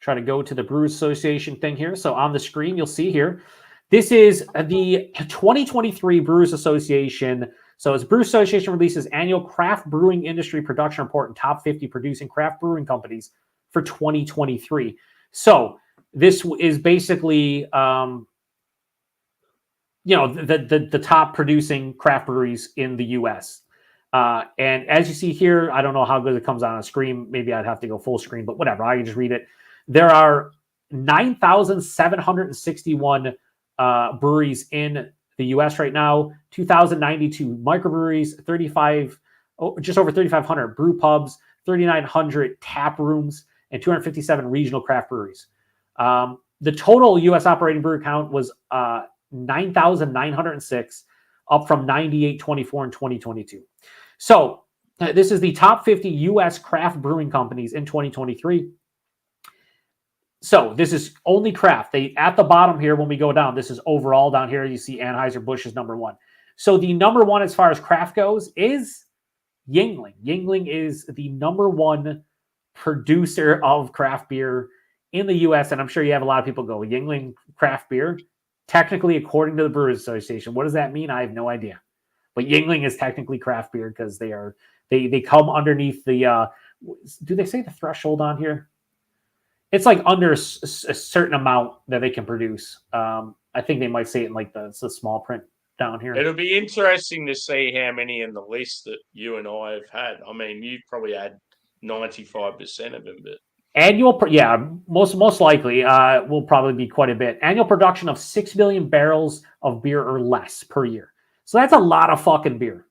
try to go to the Brewers Association thing here. So on the screen, you'll see here, this is the 2023 Brewers Association. So as Brewers Association releases annual craft brewing industry production report and top 50 producing craft brewing companies for 2023. So this is basically, the top producing craft breweries in the U.S. And as you see here, I don't know how good it comes on a screen. Maybe I'd have to go full screen, but whatever. I can just read it. There are 9,761 breweries in the U.S. right now, 2,092 microbreweries, just over 3,500 brew pubs, 3,900 tap rooms, and 257 regional craft breweries. The total U.S. operating brewery count was 9,906, up from 9,824 in 2022. So this is the top 50 U.S. craft brewing companies in 2023. So this is only craft. At the bottom here, when we go down, this is overall down here. You see Anheuser-Busch is number one. So the number one as far as craft goes is Yuengling. Yuengling is the number one producer of craft beer in the U.S. And I'm sure you have a lot of people go, Yuengling craft beer? Technically, according to the Brewers Association. What does that mean? I have no idea. But Yuengling is technically craft beer because they come underneath the, do they say the threshold on here? It's like under a certain amount that they can produce. I think they might say it in like the small print down here. It'll be interesting to see how many in the list that you and I have had. I mean, you probably had 95% of them, but annual, most likely will probably be quite a bit. Annual production of 6 million barrels of beer or less per year. So that's a lot of fucking beer.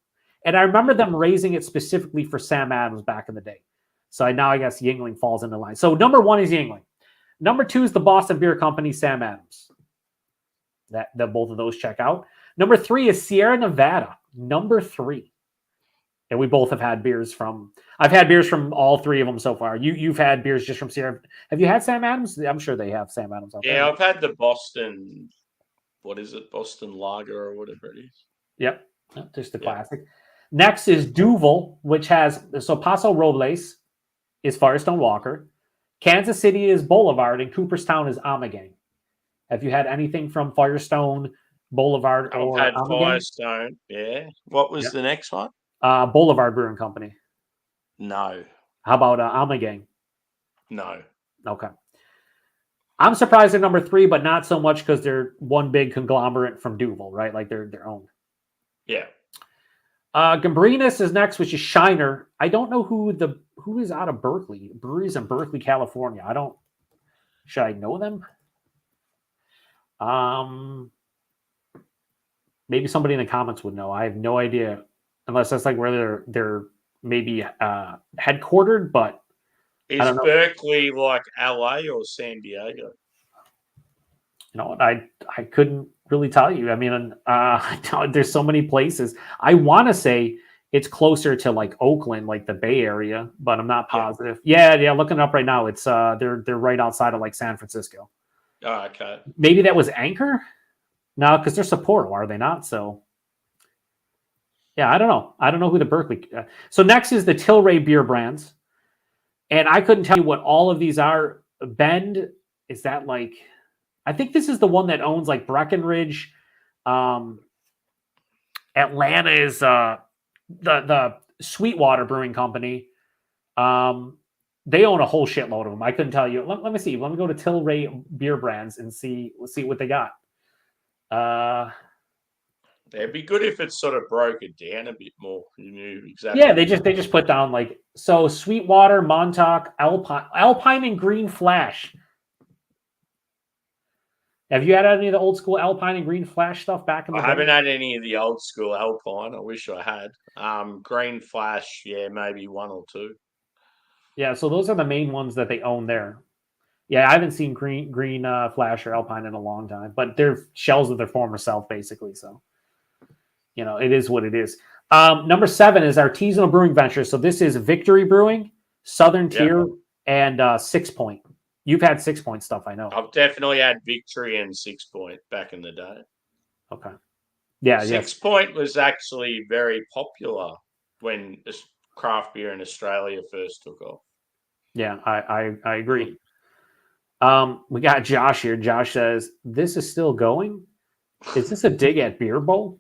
And I remember them raising it specifically for Sam Adams back in the day. So now I guess Yuengling falls into line. So number one is Yuengling. Number two is the Boston Beer Company, Sam Adams. That both of those check out. Number three is Sierra Nevada. Number three. And we both have had beers from. I've had beers from all three of them so far. You've had beers just from Sierra. Have you had Sam Adams? I'm sure they have Sam Adams out there. Yeah, I've had the Boston. What is it? Boston Lager or whatever it is. Yep, just the classic. Next is Duvel, which has Paso Robles is Firestone Walker, Kansas City is Boulevard, and Cooperstown is Amagang. Have you had anything from Firestone, Boulevard, or I've had Amagang? Firestone. Yeah. What was the next one? Boulevard Brewing Company. No. How about Amagang? No. Okay. I'm surprised at number three, but not so much because they're one big conglomerate from Duvel, right? Like they're their own. Yeah. Gambrinus is next, which is Shiner. I don't know who is out of Berkeley. Breweries in Berkeley, California. Should I know them? Maybe somebody in the comments would know. I have no idea, unless that's like where they're maybe headquartered. But I Is don't know. Berkeley like LA or San Diego? I couldn't really tell you. I mean, there's so many places. I want to say it's closer to like Oakland, like the Bay Area, but I'm not positive. Yeah. Looking it up right now, it's they're right outside of like San Francisco. Oh, okay. Maybe that was Anchor. No, because they're Sapporo, are they not? So yeah, I don't know. I don't know who the Berkeley. So next is the Tilray beer brands, and I couldn't tell you what all of these are. Bend, is that like? I think this is the one that owns like Breckenridge. Atlanta is the Sweetwater Brewing Company. They own a whole shitload of them. I couldn't tell you. Let me see. Let me go to Tilray beer brands and see. Let's see what they got. It'd be good if it sort of broke it down a bit more. You knew exactly. Yeah, they just put down like so Sweetwater, Montauk, Alpine and Green Flash. Have you had any of the old school Alpine and Green Flash stuff back in the day? I haven't had any of the old school Alpine. I wish I had. Green Flash, yeah, maybe one or two. Yeah, so those are the main ones that they own there. Yeah, I haven't seen Green Flash or Alpine in a long time, but they're shells of their former self, basically. So, it is what it is. Number 7 is Artisanal Brewing Ventures. So this is Victory Brewing, Southern Tier, and 6 Point. You've had 6 Point stuff, I know. I've definitely had Victory and 6 Point back in the day. Okay. Yeah, 6 Point was actually very popular when craft beer in Australia first took off. Yeah, I agree. We got Josh here. Josh says, "This is still going? Is this a dig at Beer Bowl?"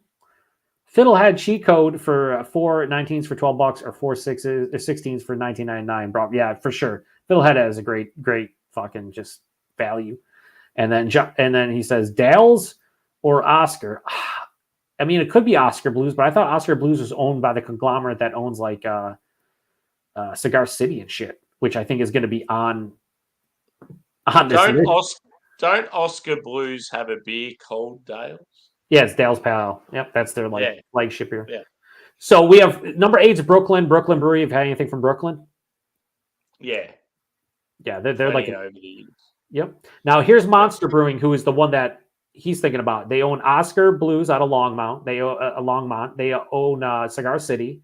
Fiddlehead cheat code for 4 19s for $12 or 4 16s for $19.99. Bro, yeah, for sure. Fiddlehead has a great fucking just value. And then he says Dales or Oscar. I mean, it could be Oscar Blues, but I thought Oscar Blues was owned by the conglomerate that owns like Cigar City and shit, which I think is going to be on this. Don't Oscar Blues have a beer called Dales? Yeah, it's Dale's Pal. Yep, that's their flagship beer. Yeah. So we have number 8 is Brooklyn Brewery. Have you had anything from Brooklyn? Yeah. Yeah, they're like over the years. Yep. Now here's Monster Brewing, who is the one that he's thinking about. They own Oscar Blues out of Longmont. They own Longmont. They own Cigar City,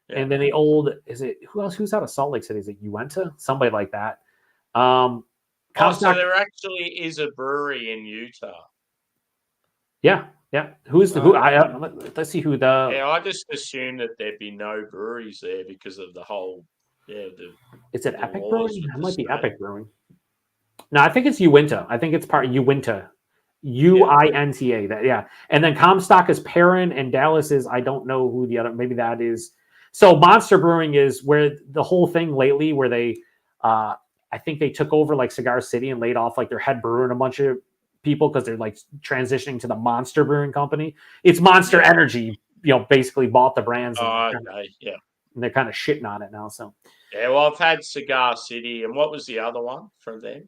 and then who else? Who's out of Salt Lake City? Is it Uinta? Somebody like that. So there actually is a brewery in Utah. Yeah. Let's see who the. Yeah, I just assumed that there'd be no breweries there because of the whole. Is it Epic Brewing? It might be Epic Brewing. No, I think it's Uinta. I think it's part of Uinta. UINTA. And then Comstock is Perrin and Dallas is, I don't know who the other, maybe that is. So Monster Brewing is where the whole thing lately where they, I think they took over like Cigar City and laid off like their head brewer and a bunch of people because they're like transitioning to the Monster Brewing Company. It's Monster Energy, basically bought the brands. And they're kind of shitting on it now. So yeah, well, I've had Cigar City, and what was the other one from them?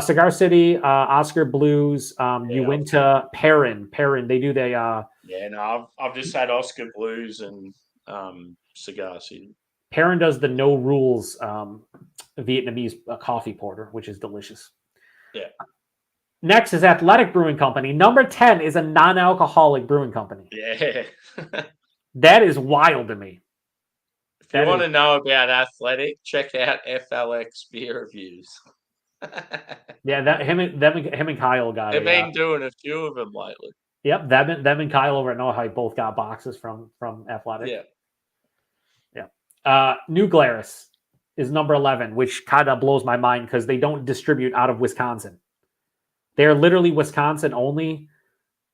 Cigar City, Oscar Blues, Uinta, Perrin. They do I've just had Oscar Blues and Cigar City. Perrin does the no rules Vietnamese coffee porter, which is delicious. Yeah. Next is Athletic Brewing Company. Number 10 is a non-alcoholic brewing company. Yeah. That is wild to me. If you want to know about Athletic, check out FLX Beer Reviews. Yeah, him and Kyle got it. They've been doing a few of them lately. Yep, them and Kyle over at Noahide both got boxes from Athletic. Yeah. New Glarus is number 11, which kind of blows my mind because they don't distribute out of Wisconsin. They're literally Wisconsin only,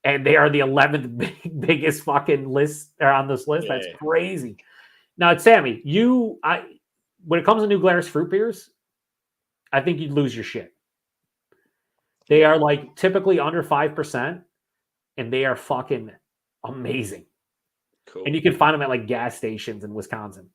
and they are the 11th biggest fucking list on this list. Yeah. That's crazy. Now, Sammy, when it comes to New Glarus fruit beers, I think you'd lose your shit. They are like typically under 5%, and they are fucking amazing. Cool. And you can find them at like gas stations in Wisconsin.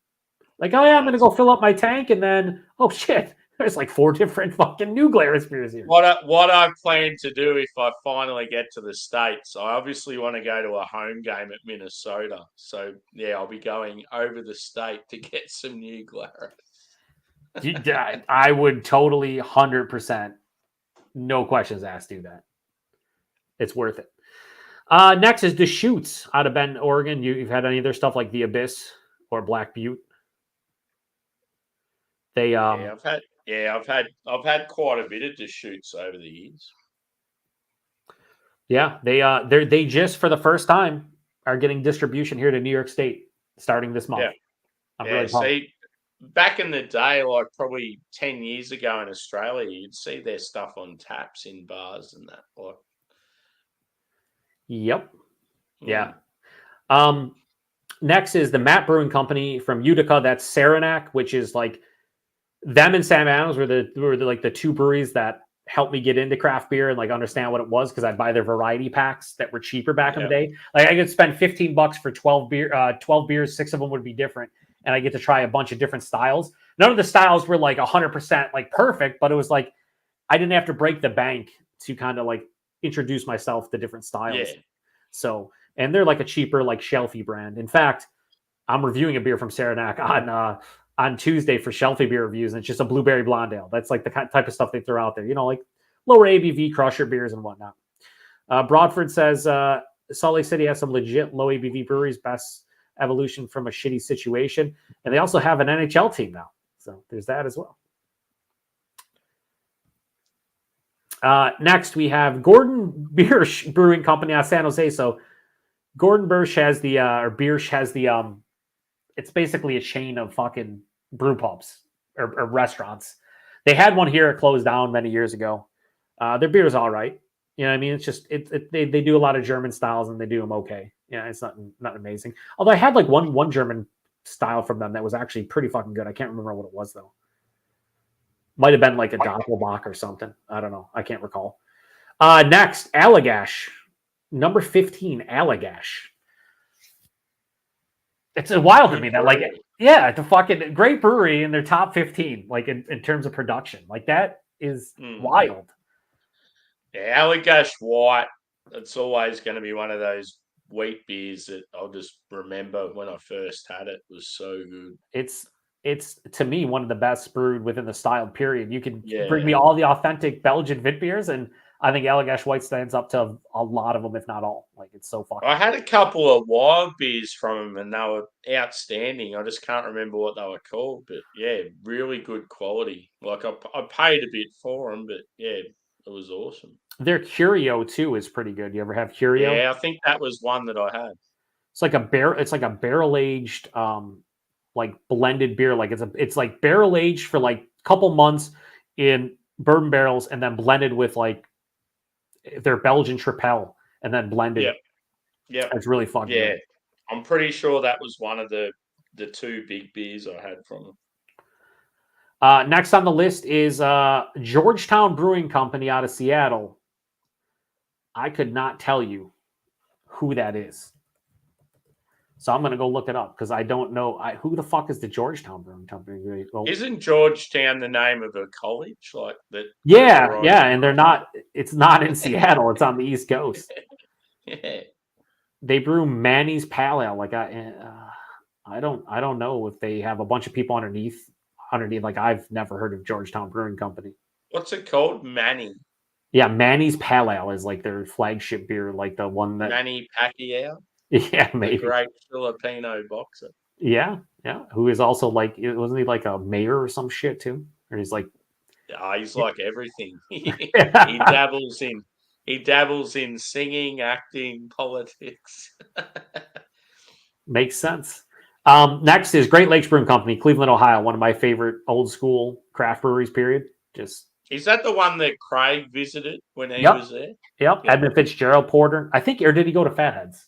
Like, oh yeah, I'm gonna go fill up my tank, and then oh shit, There's like 4 different fucking New Glarus beers here. What I plan to do if I finally get to the States, I obviously want to go to a home game at Minnesota. So yeah, I'll be going over the state to get some New Glarus. I would totally 100%, no questions asked, do that. It's worth it. Next is the Shoots out of Bend, Oregon. You've had any of their stuff like the Abyss or Black Butte? They I've had quite a bit of Deschutes over the years. Yeah, they just for the first time are getting distribution here to New York State starting this month. Yeah. I'm really pumped. See, back in the day, like probably 10 years ago in Australia, you'd see their stuff on taps in bars and that. Like, yep. Yeah. Next is the Matt Brewing Company from Utica. That's Saranac, which is like them and Sam Adams were the 2 breweries that helped me get into craft beer and like understand what it was, because I'd buy their variety packs that were cheaper back in the day. Like I could spend $15 for 12 beers, 6 of them would be different, and I get to try a bunch of different styles. None of the styles were like 100% like perfect, but it was like I didn't have to break the bank to kind of like introduce myself to different styles. Yeah. So, and they're like a cheaper, like shelfie brand. In fact, I'm reviewing a beer from Saranac on Tuesday for shelfie beer reviews, and it's just a blueberry blonde ale. That's like the type of stuff they throw out there, like lower ABV crusher beers and whatnot. Broadford says Salt Lake City has some legit low ABV breweries, best evolution from a shitty situation, and they also have an NHL team now, so there's that as well. Next, we have Gordon Biersch Brewing Company out of San Jose. So Gordon Biersch has the it's basically a chain of fucking brew pubs or restaurants. They had one here, it closed down many years ago. Their beer is all right. You know what I mean? It's just they do a lot of German styles and they do them okay. Yeah, it's not amazing. Although I had like one German style from them that was actually pretty fucking good. I can't remember what it was though. Might have been like a Doppelbock or something. I don't know. I can't recall. Next, Allagash. Number 15, Allagash. It's wild to me that like, yeah, it's a fucking great brewery in their top 15, like in terms of production. Like that is wild. Yeah, Allagash White. It's always going to be one of those wheat beers that I'll just remember when I first had it. It was so good. It's to me one of the best brewed within the style period. You can bring me all the authentic Belgian wit beers, and I think Allagash White stands up to a lot of them, if not all. Like it's so fucking. I had a couple of wild beers from them, and they were outstanding. I just can't remember what they were called, but yeah, really good quality. Like I paid a bit for them, but yeah, it was awesome. Their Curio too is pretty good. You ever have Curio? Yeah, I think that was one that I had. It's like a barrel aged like blended beer. Like it's like barrel aged for like a couple months in bourbon barrels and then blended with like their Belgian Tripel and then blended. Yeah. It's really fucking good. I'm pretty sure that was one of the 2 big beers I had from them. Next on the list is Georgetown Brewing Company out of Seattle. I could not tell you who that is. So I'm going to go look it up because I don't know. Who the fuck is the Georgetown Brewing Company? Well, isn't Georgetown the name of a college like that? Yeah, and they're not. It's not in Seattle. It's on the East Coast. Yeah, they brew Manny's Pale Ale. Like I don't know if they have a bunch of people underneath. Like I've never heard of Georgetown Brewing Company. What's it called? Manny. Yeah, Manny's Pale Ale is like their flagship beer, like the one that Manny Pacquiao. Yeah, maybe. The great Filipino boxer. Yeah. Who is also like, wasn't he like a mayor or some shit too? Or he's like, he's like everything. He dabbles in singing, acting, politics. Makes sense. Next is Great Lakes Brewing Company, Cleveland, Ohio. One of my favorite old school craft breweries. Period. Is that the one that Craig visited when he was there? Yep. Edmund Fitzgerald Porter. I think, or did he go to Fatheads?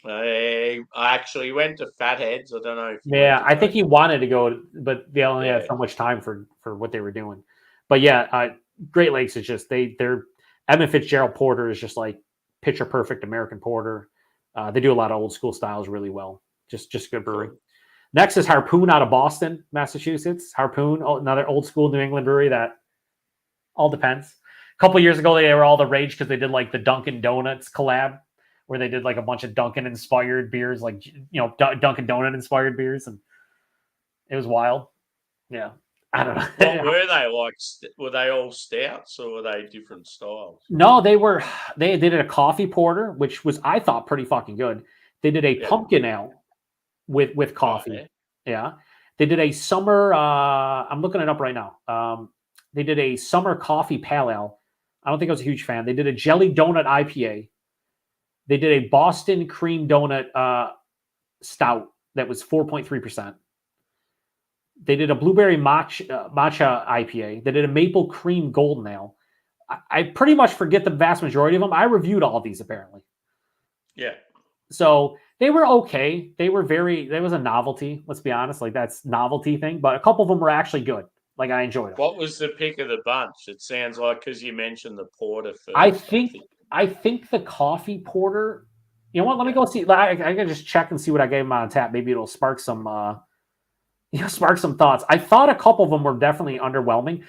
I actually went to Fatheads. I don't know. I think he wanted to go, but they only had so much time for what they were doing. But yeah, Great Lakes is just their Edmund Fitzgerald Porter is just like picture perfect American porter. They do a lot of old school styles really well. Just good brewery. Next is Harpoon out of Boston, Massachusetts. Harpoon, another old school New England brewery that all depends. A couple years ago, they were all the rage because they did like the Dunkin' Donuts collab, where they did like a bunch of Dunkin' inspired beers, like Dunkin' Donut inspired beers, and it was wild. Yeah, I don't know. What were they like? Were they all stouts or were they different styles? No, they did a coffee porter, which was I thought pretty fucking good. They did a pumpkin ale with coffee. Yeah. They did a summer I'm looking it up right now. They did a summer coffee pale ale. I don't think I was a huge fan. They did a jelly donut IPA. They did a Boston cream donut stout that was 4.3%. They did a blueberry matcha IPA. They did a maple cream golden ale. I pretty much forget the vast majority of them. I reviewed all of these apparently. Yeah. So they were okay. There was a novelty. Let's be honest. Like that's novelty thing, but a couple of them were actually good. Like I enjoyed them. What was the pick of the bunch? It sounds like because you mentioned the porter first. I think the coffee porter. You know what? Let me go see. I can just check and see what I gave them on tap. Maybe it'll spark some thoughts. I thought a couple of them were definitely underwhelming.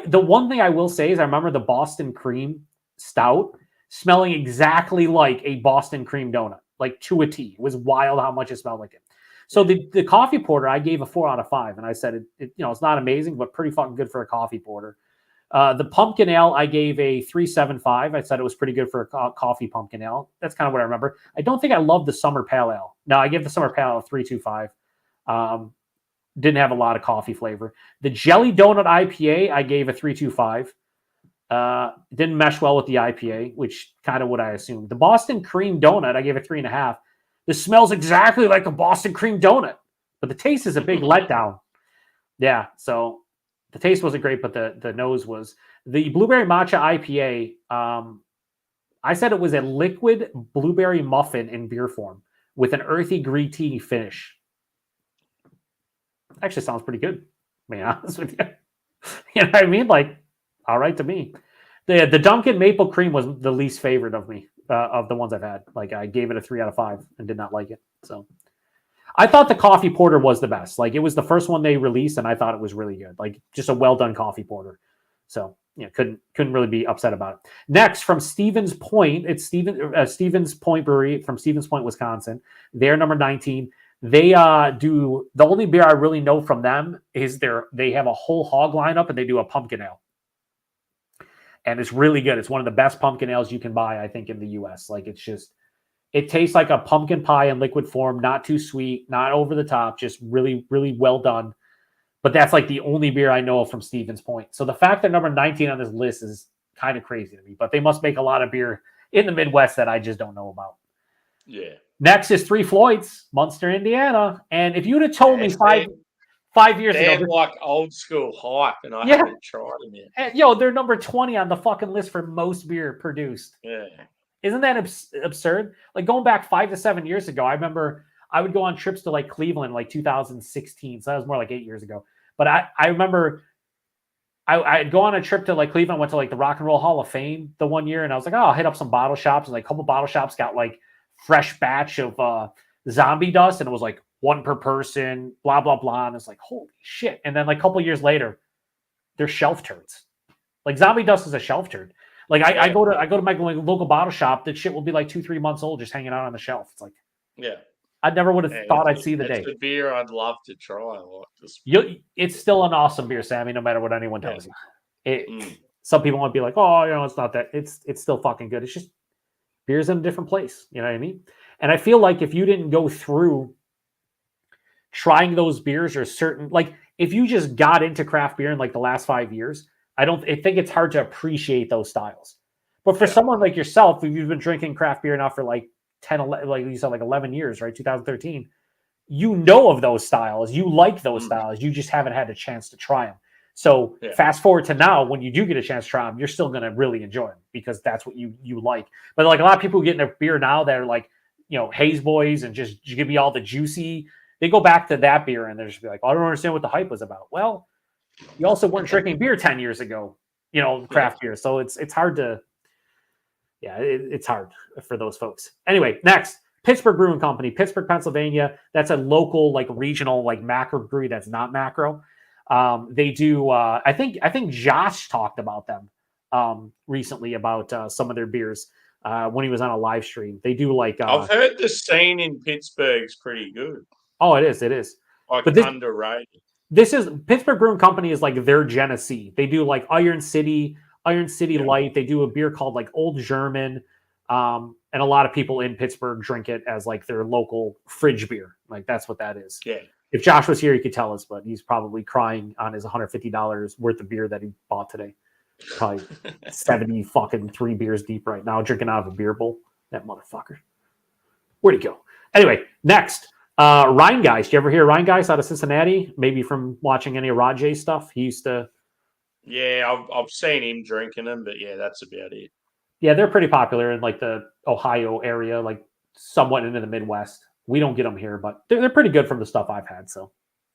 The one thing I will say is I remember the Boston cream stout smelling exactly like a Boston cream donut, like to a T. It was wild how much it smelled like it. So the coffee porter I gave a 4 out of 5, and I said it's not amazing, but pretty fucking good for a coffee porter. The pumpkin ale I gave a 3.75. I said it was pretty good for a coffee pumpkin ale. That's kind of what I remember. I don't think I love the summer pale ale. No, I gave the summer pale ale a 3.25. Didn't have a lot of coffee flavor. The jelly donut IPA I gave a 3.25. Didn't mesh well with the IPA, which kind of what I assumed. The Boston cream donut I gave a 3.5. This smells exactly like a Boston cream donut, but the taste is a big letdown. Yeah, so the taste wasn't great, but the nose was. The blueberry matcha IPA, I said it was a liquid blueberry muffin in beer form with an earthy green tea finish. Actually sounds pretty good, to be honest with you. You know what I mean? Like, all right to me. The Dunkin' Maple Cream was the least favorite of me, of the ones I've had. Like, I gave it a 3 out of 5 and did not like it. So I thought the coffee porter was the best. Like, it was the first one they released, and I thought it was really good. Like, just a well-done coffee porter. So, couldn't really be upset about it. Next, from Stevens Point, it's Stevens Point Brewery from Stevens Point, Wisconsin. They're number 19. They do the only beer I really know from them is they have a whole hog lineup, and they do a pumpkin ale. And it's really good. It's one of the best pumpkin ales you can buy, I think, in the US. Like it tastes like a pumpkin pie in liquid form, not too sweet, not over the top, just really, really well done. But that's like the only beer I know from Stevens Point. So the fact that number 19 on this list is kind of crazy to me, but they must make a lot of beer in the Midwest that I just don't know about. Yeah. Next is Three Floyds, Munster, Indiana. And if you'd have told me 5 years ago, they're like old school hype, and I haven't tried them yet. And, they're number 20 on the fucking list for most beer produced. Yeah. Isn't that absurd? Like going back 5 to 7 years ago, I remember I would go on trips to like Cleveland, like 2016. So that was more like 8 years ago. But I remember I'd go on a trip to like Cleveland, went to like the Rock and Roll Hall of Fame the one year. And I was like, I'll hit up some bottle shops. And like a couple bottle shops got like fresh batch of zombie dust. And it was like 1 per person, blah, blah, blah. And it's like, holy shit. And then like a couple years later, they're shelf turds. Like zombie dust is a shelf turd. Like I go to my local bottle shop. That shit will be like 2-3 months old, just hanging out on the shelf. It's like, I never would have thought I'd see the day. It's a beer I'd love to try. It's still an awesome beer, Sammy. No matter what anyone tells you. Some people might be like, oh, it's not that. It's still fucking good. It's just beer's in a different place. You know what I mean? And I feel like if you didn't go through trying those beers or certain, like if you just got into craft beer in like the last 5 years, I think it's hard to appreciate those styles. But for someone like yourself, if you've been drinking craft beer now for like 10, 11, like you said, like 11 years, right? 2013, you know of those styles. You like those styles. You just haven't had a chance to try them. So fast forward to now, when you do get a chance to try them, you're still going to really enjoy them because that's what you like. But like a lot of people who get in a beer now that are like, Haze Boys and just give me all the juicy, they go back to that beer and they're just be like, I don't understand what the hype was about. Well, you also weren't drinking beer 10 years ago, craft beer. So it's hard to, it's hard for those folks. Anyway, next, Pittsburgh Brewing Company, Pittsburgh, Pennsylvania. That's a local, like regional, like macro brewery. That's not macro. They do. I think Josh talked about them recently about some of their beers when he was on a live stream. They do like. I've heard the scene in Pittsburgh's pretty good. Oh, it is. It is. Like But underrated. this is Pittsburgh Brewing Company is like their Genesee. They do like Iron City Light. They do a beer called like Old German. And a lot of people in Pittsburgh drink it as like their local fridge beer. Like that's what that is. Yeah. If Josh was here, he could tell us, but he's probably crying on his $150 worth of beer that he bought today. Probably 70 fucking 3 beers deep right now, drinking out of a beer bowl. That motherfucker. Where'd he go? Anyway, next. Ryan Geist. You ever hear Ryan Geist out of Cincinnati? Maybe from watching any of Rajay stuff. He used to. Yeah, I've seen him drinking them, but yeah, that's about it. Yeah, they're pretty popular in like the Ohio area, like somewhat into the Midwest. We don't get them here, but they're pretty good from the stuff I've had. So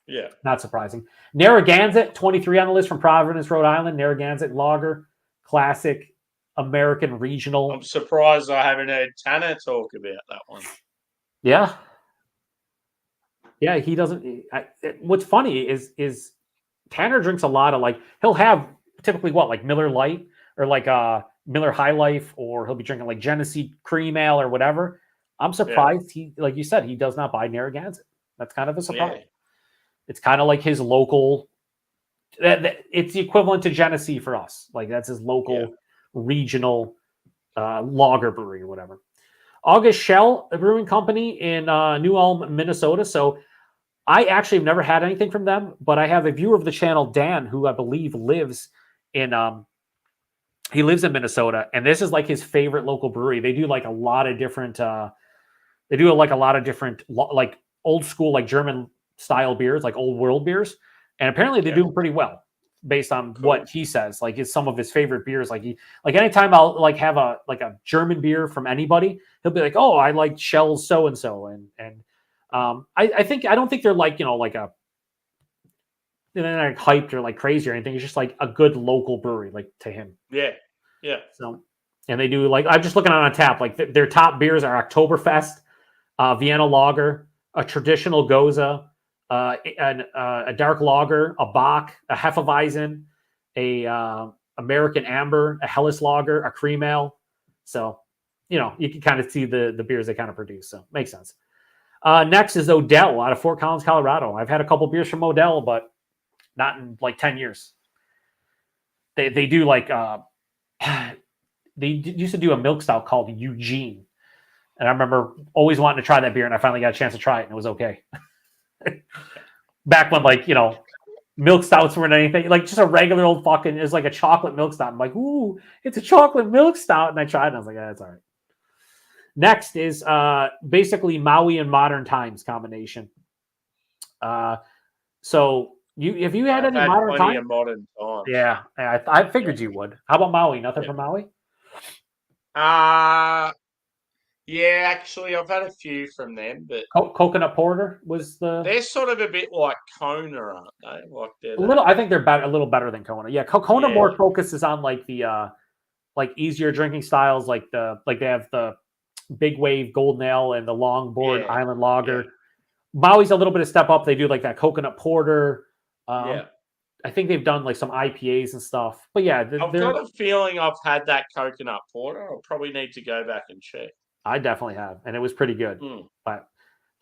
yeah, not surprising. Narragansett, 23 on the list from Providence, Rhode Island. Narragansett lager, classic American regional. I'm surprised I haven't heard Tanner talk about that one. Yeah. Yeah, he doesn't. What's funny is Tanner drinks a lot of like he'll have typically what like Miller Lite or like Miller High Life, or he'll be drinking like Genesee Cream Ale or whatever. I'm surprised he, like you said, he does not buy Narragansett. That's kind of a surprise. Yeah. It's kind of like his local. It's the equivalent to Genesee for us. Like that's his local regional lager brewery or whatever. August Shell Brewing Company in New Ulm, Minnesota. So I actually have never had anything from them, but I have a viewer of the channel, Dan, who I believe lives in Minnesota, and this is like his favorite local brewery. They do like a lot of different like old school like German style beers, like old world beers, and apparently they do them pretty well based on what he says. Like it's some of his favorite beers. Like anytime I'll like have a German beer from anybody, he'll be like, "Oh, I like Shell's so and so," and I don't think they're like like a they're like hyped or like crazy or anything. It's just like a good local brewery, like to him. Yeah. So, and they do like I'm just looking on tap. Like their top beers are Oktoberfest, Vienna Lager, a traditional Goza, a dark lager, a Bock, a Hefeweizen, a American Amber, a Helles Lager, a Cream Ale. So, you can kind of see the beers they kind of produce. So makes sense. Next is Odell out of Fort Collins, Colorado. I've had a couple beers from Odell, but not in like 10 years. They do like they used to do a milk stout called Eugene. And I remember always wanting to try that beer, and I finally got a chance to try it, and it was okay. Back when, like, milk stouts weren't anything. Like, just a regular old fucking, it was like a chocolate milk stout. I'm like, ooh, it's a chocolate milk stout. And I tried it, and I was like, that's all right. Next is basically Maui and Modern Times combination. So, have you had any Modern Times? Modern Times? Yeah, I figured you would. How about Maui? Nothing from Maui? Yeah, actually, I've had a few from them, but Coconut Porter was the. They're sort of a bit like Kona, aren't they? Like I think they're a little better than Kona. Yeah, Kona more focuses on like the like easier drinking styles, like they have the Big Wave Golden Ale and the Longboard Island Lager. Yeah. Maui's a little bit of step up. They do like that Coconut Porter. I think they've done like some IPAs and stuff. But yeah, I've got a feeling I've had that Coconut Porter. I'll probably need to go back and check. I definitely have, and it was pretty good. But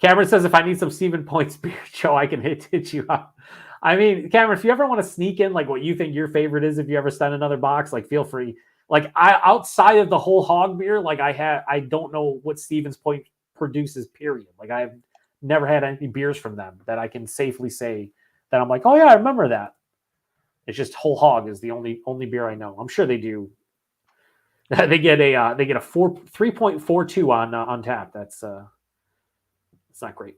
Cameron says if I need some Steven Points beer, Joe, I can hit you up. I mean, Cameron, if you ever want to sneak in like what you think your favorite is, if you ever send another box, like feel free. Like outside of the whole hog beer, like I don't know what Stevens Point produces. Period. Like I've never had any beers from them that I can safely say that I'm like, oh yeah, I remember that. It's just whole hog is the only beer I know. I'm sure they do. They get a 3.42 on tap. That's not great.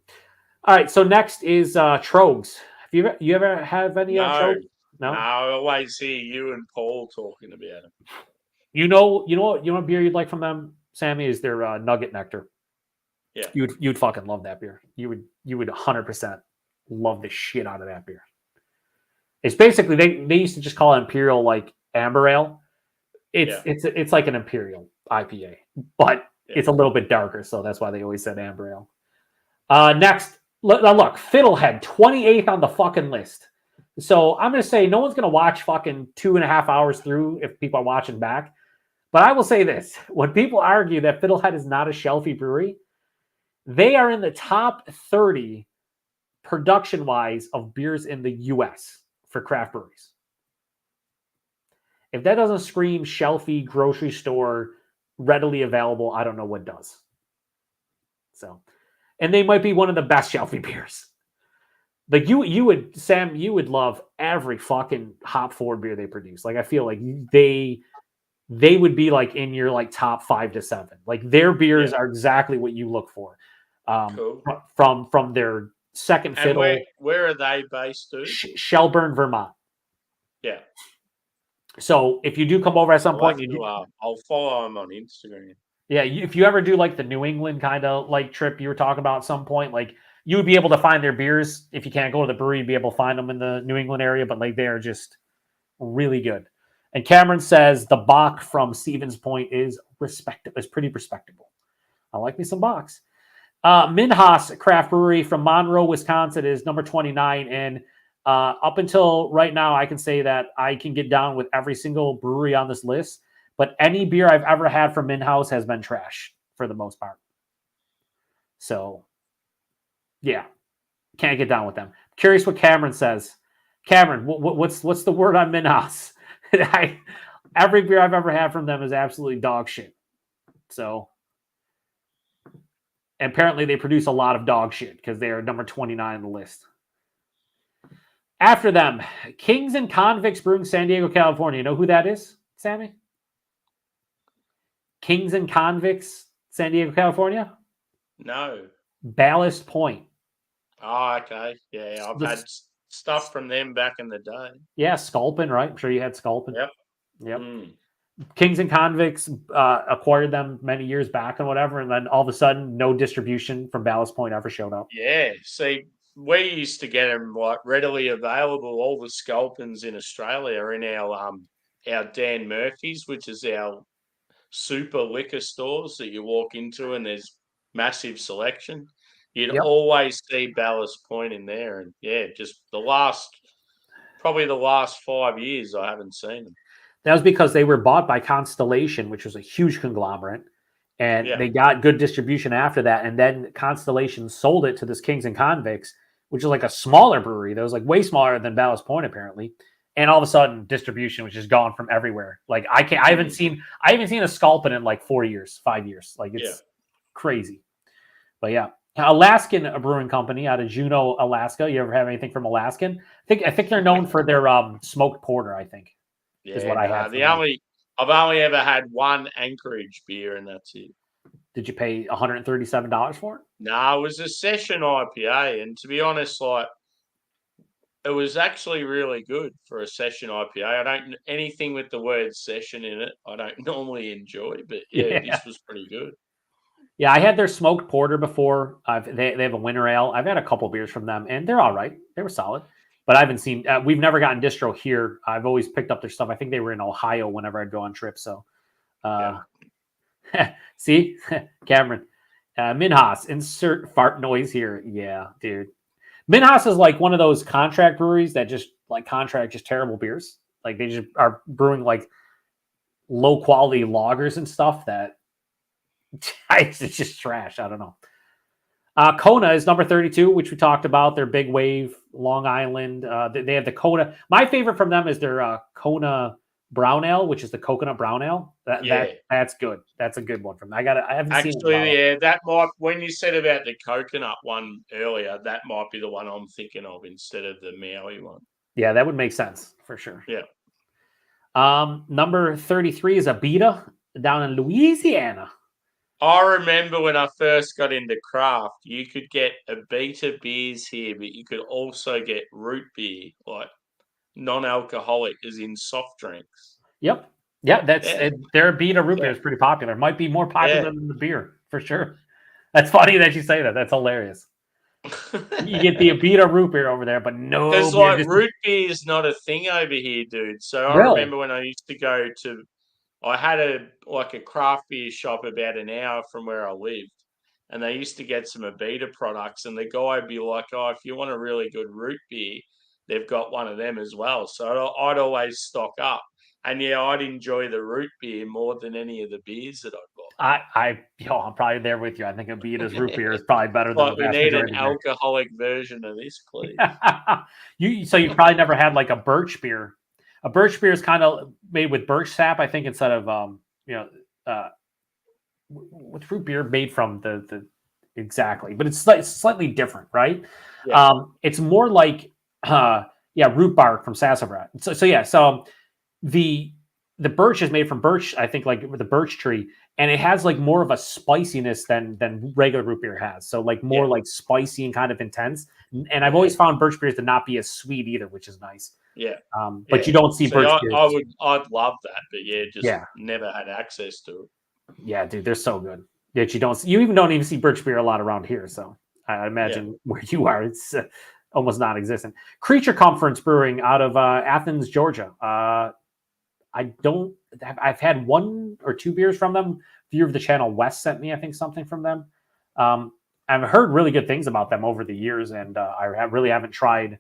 All right, so next is Trogs. Have you ever have any Trogs? No, I always hear you and Paul talking about them. You know what beer you'd like from them, Sammy, is their Nugget Nectar. Yeah, you'd fucking love that beer. You would 100% love the shit out of that beer. It's basically they used to just call it Imperial like Amber Ale. It's like an Imperial IPA, but It's a little bit darker, so that's why they always said amber ale. Next, look, Fiddlehead, 28th on the fucking list. So I'm going to say no one's going to watch fucking 2.5 hours through if people are watching back. But I will say this. When people argue that Fiddlehead is not a shelfie brewery, they are in the top 30 production-wise of beers in the U.S. for craft breweries. If that doesn't scream shelfie, grocery store, readily available, I don't know what does. So, and they might be one of the best shelfie beers. Like you would, Sam, you would love every fucking hop forward beer they produce. Like I feel like they would be like in your like top 5 to 7. Like their beers are exactly what you look for. Cool. From their second And fiddle. where are they based, dude? Shelburne, Vermont. Yeah. So if you do come over at some point, I'll follow them on Instagram. Yeah, if you ever do like the New England kind of like trip you were talking about at some point, like you would be able to find their beers. If you can't go to the brewery, you'd be able to find them in the New England area, but like they are just really good. And Cameron says the Bach from Stevens Point is pretty respectable. I like me some Bachs. Minhas Craft Brewery from Monroe, Wisconsin is number 29. And up until right now, I can say that I can get down with every single brewery on this list. But any beer I've ever had from Minhouse has been trash for the most part. So, yeah, can't get down with them. Curious what Cameron says. Cameron, what's the word on Minhouse? Every beer I've ever had from them is absolutely dog shit. So, and apparently they produce a lot of dog shit because they are number 29 on the list. After them, Kings and Convicts Brewing, San Diego, California. You know who that is, Sammy? Kings and Convicts, San Diego, California? No. Ballast Point. Oh, okay. Yeah, I've had stuff from them back in the day. Yeah, Sculpin, right? I'm sure you had Sculpin. Yep. Kings and Convicts acquired them many years back and whatever, and then all of a sudden, no distribution from Ballast Point ever showed up. Yeah, see, we used to get them like readily available. All the Sculpins in Australia are in our Dan Murphy's, which is our super liquor stores that you walk into, and there's massive selection. You'd always see Ballast Point in there, and just probably the last 5 years, I haven't seen them. That was because they were bought by Constellation, which was a huge conglomerate, and they got good distribution after that. And then Constellation sold it to this Kings and Convicts, which is like a smaller brewery that was like way smaller than Ballast Point apparently. And all of a sudden, distribution was just gone from everywhere. Like I haven't seen a Sculpin in like 5 years. Like it's crazy. But yeah, Alaskan Brewing Company out of Juneau, Alaska. You ever have anything from Alaskan? I think they're known for their smoked porter. I think is what I have. I've only ever had one Anchorage beer, and that's it. Did you pay $137 for it? No, it was a session IPA, and to be honest, like it was actually really good for a session IPA. I don't anything with the word session in it. I don't normally enjoy, but this was pretty good. Yeah, I had their smoked porter before. They have a winter ale. I've had a couple beers from them, and they're all right. They were solid, but I haven't seen. We've never gotten distro here. I've always picked up their stuff. I think they were in Ohio whenever I'd go on trips. So, see, Cameron, Minhas, insert fart noise here. Yeah, dude. Minhas is like one of those contract breweries that just contract just terrible beers. Like they just are brewing like low quality lagers and stuff that it's just trash. I don't know. Kona is number 32, which we talked about. Their Big Wave, Long Island. They have the Kona. My favorite from them is their Kona Brown Ale, which is the coconut brown ale. That's good. That's a good one from them. I haven't seen it. That might, when you said about the coconut one earlier, that might be the one I'm thinking of instead of the Maui one. Yeah, that would make sense for sure. Yeah. Number 33 is Abita down in Louisiana. I remember when I first got into craft, you could get Abita beers here, but you could also get root beer, like non-alcoholic, as in soft drinks. Yep. Yeah, their Abita root beer is pretty popular. Might be more popular than the beer, for sure. That's funny that you say that. That's hilarious. You get the Abita root beer over there, but no. Because root beer is not a thing over here, dude. So I remember when I used to go to I had a craft beer shop about an hour from where I lived, and they used to get some Abita products, and the guy would be like, "Oh, if you want a really good root beer, they've got one of them as well." So I'd always stock up, and yeah, I'd enjoy the root beer more than any of the beers that I'd got. I'm probably there with you. I think Abita's root beer is probably better It's than the like we vast need an majority of beer. alcoholic version of this, please. You probably never had like a birch beer. A birch beer is kind of made with birch sap, I think, instead of what's root beer made from the exactly, but it's slightly different, right? Yeah. It's more like root bark from sassafras. So the birch is made from birch, I think, like with the birch tree, and it has like more of a spiciness than regular root beer has. So like more like spicy and kind of intense. And I've always found birch beers to not be as sweet either, which is nice. Yeah. But you don't see See, birch beers. I'd love that, but just never had access to it. Yeah, dude, they're so good. Yet you don't even see birch beer a lot around here. So I imagine where you are, it's almost non-existent. Creature Conference Brewing out of Athens, Georgia. I've had 1 or 2 beers from them. Viewer of the channel Wes sent me, I think, something from them. I've heard really good things about them over the years, and I really haven't tried.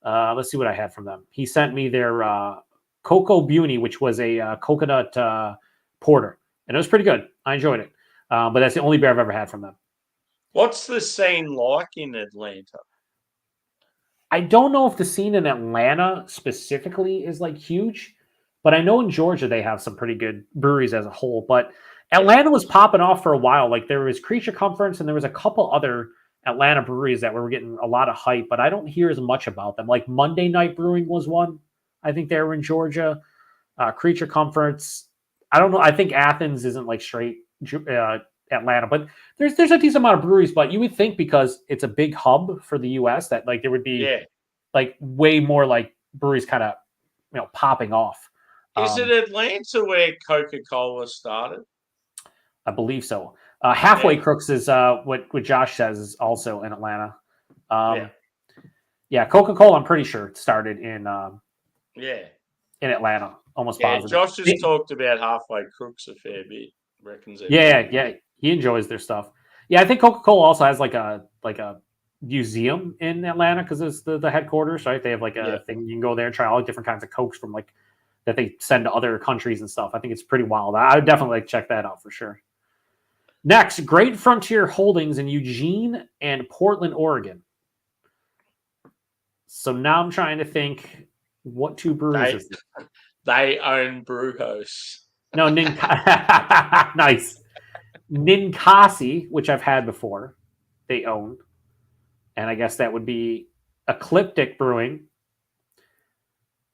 Let's see what I had from them. He sent me their Cocoa Beauty, which was a coconut porter, and it was pretty good. I enjoyed it, but that's the only beer I've ever had from them. What's the scene like in Atlanta? I don't know if the scene in Atlanta specifically is like huge, but I know in Georgia they have some pretty good breweries as a whole. But Atlanta was popping off for a while. Like there was Creature Conference and there was a couple other Atlanta breweries that were getting a lot of hype, but I don't hear as much about them. Like Monday Night Brewing was one. I think they were in Georgia. Creature Conference. I don't know. I think Athens isn't like straight Atlanta, but there's a decent amount of breweries. But you would think because it's a big hub for the U.S. that like there would be like way more like breweries kind of popping off. Is it Atlanta where Coca-Cola started? I believe so. Halfway Crooks is what Josh says is also in Atlanta. Coca-Cola, I'm pretty sure started in Atlanta, almost positive. Josh has talked about Halfway Crooks a fair bit. Reckons he enjoys their stuff. Yeah, I think Coca-Cola also has like a museum in Atlanta because it's the headquarters, right? They have like a thing you can go there and try all different kinds of Cokes from like that they send to other countries and stuff. I think it's pretty wild. I would definitely check that out for sure. Next, Great Frontier Holdings in Eugene and Portland, Oregon. So now I'm trying to think what 2 breweries is this? They own Brewhouse. No, nice. Ninkasi, which I've had before, they own. And I guess that would be Ecliptic Brewing.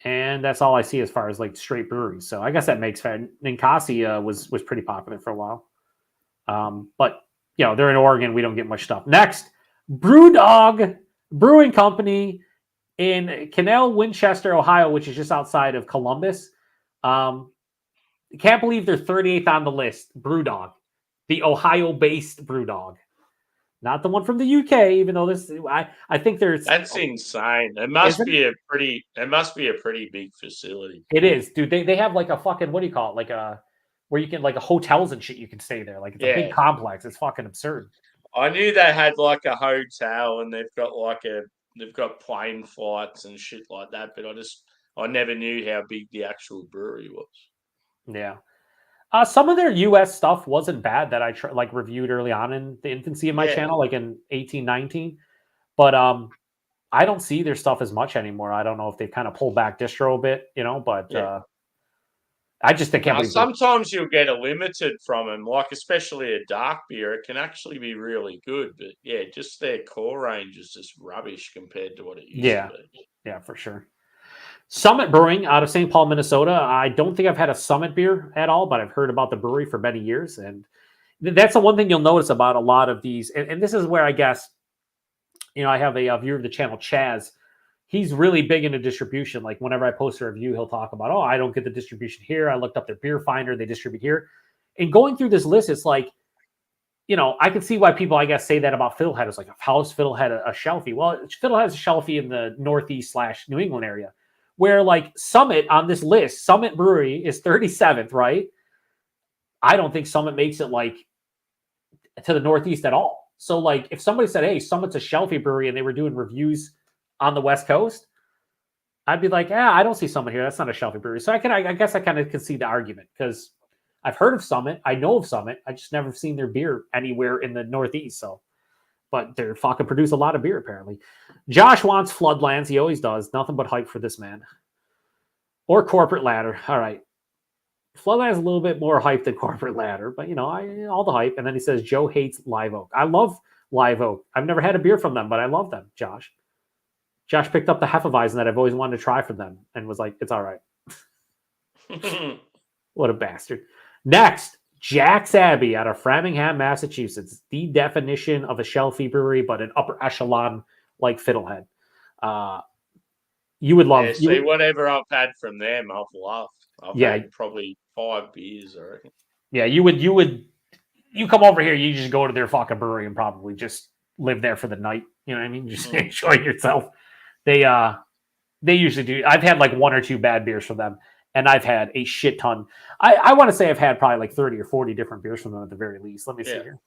And that's all I see as far as like straight breweries. So I guess that makes sense. Ninkasi was pretty popular for a while. But they're in Oregon. We don't get much stuff. Next, Brewdog Brewing Company in Canal, Winchester, Ohio, which is just outside of Columbus. Can't believe they're 38th on the list. Brewdog, the Ohio-based Brewdog, not the one from the UK. Even though I think that's insane. It must be a pretty big facility. It is, dude. They have like a fucking, what do you call it? Like a where you can like hotels and shit. You can stay there. Like it's a big complex. It's fucking absurd. I knew they had like a hotel and they've got plane flights and shit like that, but I never knew how big the actual brewery was. Yeah. Some of their US stuff wasn't bad that I reviewed early on in the infancy of my channel, like in 18, 19. But I don't see their stuff as much anymore. I don't know if they've kind of pulled back distro a bit, but I just think sometimes you'll get a limited from them, like especially a dark beer. It can actually be really good, but just their core range is just rubbish compared to what it used to be. Yeah, for sure. Summit Brewing out of St. Paul, Minnesota. I don't think I've had a Summit beer at all, but I've heard about the brewery for many years. And that's the one thing you'll notice about a lot of these. And this is where I guess, I have a viewer of the channel, Chaz. He's really big into distribution. Like whenever I post a review, he'll talk about, I don't get the distribution here. I looked up their beer finder. They distribute here. And going through this list, it's like, I can see why people, I guess, say that about Fiddlehead. It's like, how's Fiddlehead a shelfie? Well, Fiddlehead is a shelfie in the Northeast/New England area. Where like Summit on this list, Summit Brewery is 37th, right? I don't think Summit makes it like to the Northeast at all. So like if somebody said, hey, Summit's a shelfie brewery and they were doing reviews on the West Coast, I'd be like, I don't see Summit here. That's not a shelfie brewery. So I guess I kind of can see the argument because I've heard of Summit. I know of Summit. I just never seen their beer anywhere in the Northeast. So, but they're fucking produce a lot of beer apparently. Josh wants Floodlands. He always does. Nothing but hype for this man. Or Corporate Ladder. All right. Floodlands is a little bit more hype than Corporate Ladder, but all the hype. And then he says Joe hates Live Oak. I love Live Oak. I've never had a beer from them, but I love them, Josh. Josh picked up the Hefeweizen that I've always wanted to try from them and was like, it's all right. What a bastard. Next, Jack's Abbey out of Framingham, Massachusetts. The definition of a shelfie brewery, but an upper echelon like Fiddlehead. You would love... whatever I've had from them, I've loved. I've had probably 5 beers, I reckon. Yeah, you come over here, you just go to their fucking brewery and probably just live there for the night. You know what I mean? Just enjoy yourself. They usually do. I've had like 1 or 2 bad beers from them, and I've had a shit ton. I want to say I've had probably like 30 or 40 different beers from them at the very least. Let me see here.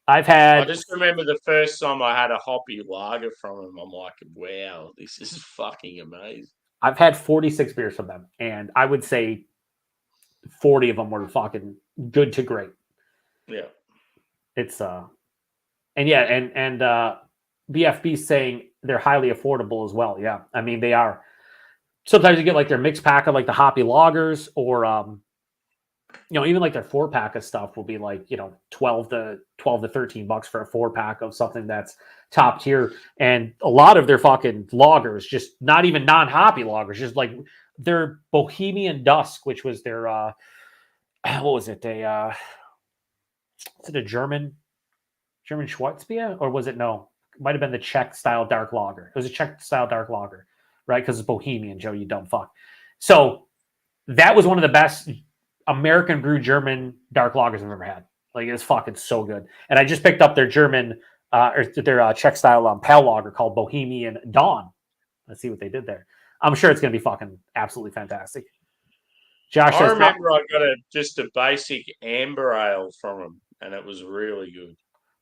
I just remember the first time I had a hoppy lager from them. I'm like, wow, this is fucking amazing. I've had 46 beers from them, and I would say 40 of them were fucking good to great. Yeah. It's BFB saying they're highly affordable as well. Yeah. I mean, they are. Sometimes you get like their mixed pack of like the hoppy lagers or, even like their 4-pack of stuff will be like, 12 to $13 for a 4-pack of something that's top tier. And a lot of their fucking lagers, just not even non-hoppy lagers, just like their Bohemian Dusk, which was their, what was it? Is it a German Schwarzbier? Or was it, no, it might've been the Czech style dark lager. It was a Czech style dark lager, right? Because it's Bohemian, Joe, you dumb fuck. So that was one of the best American brew German dark lagers I've ever had. Like it's fucking so good. And I just picked up their German or their Czech style pale lager called Bohemian Dawn. Let's see what they did there. I'm sure it's going to be fucking absolutely fantastic. Josh, I remember I got just a basic amber ale from them, and it was really good.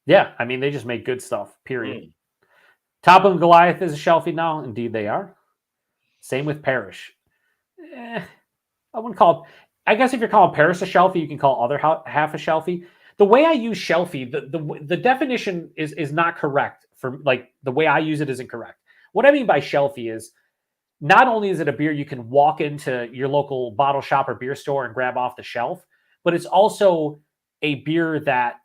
Yeah, I mean they just make good stuff. Period. Top of Goliath is a shelfie now. Indeed, they are. Same with Parish. I wouldn't call it. I guess if you're calling Paris a shelfie, you can call other half a shelfie. The way I use shelfie, the definition is not correct. For like the way I use it isn't correct. What I mean by shelfie is not only is it a beer you can walk into your local bottle shop or beer store and grab off the shelf, but it's also a beer that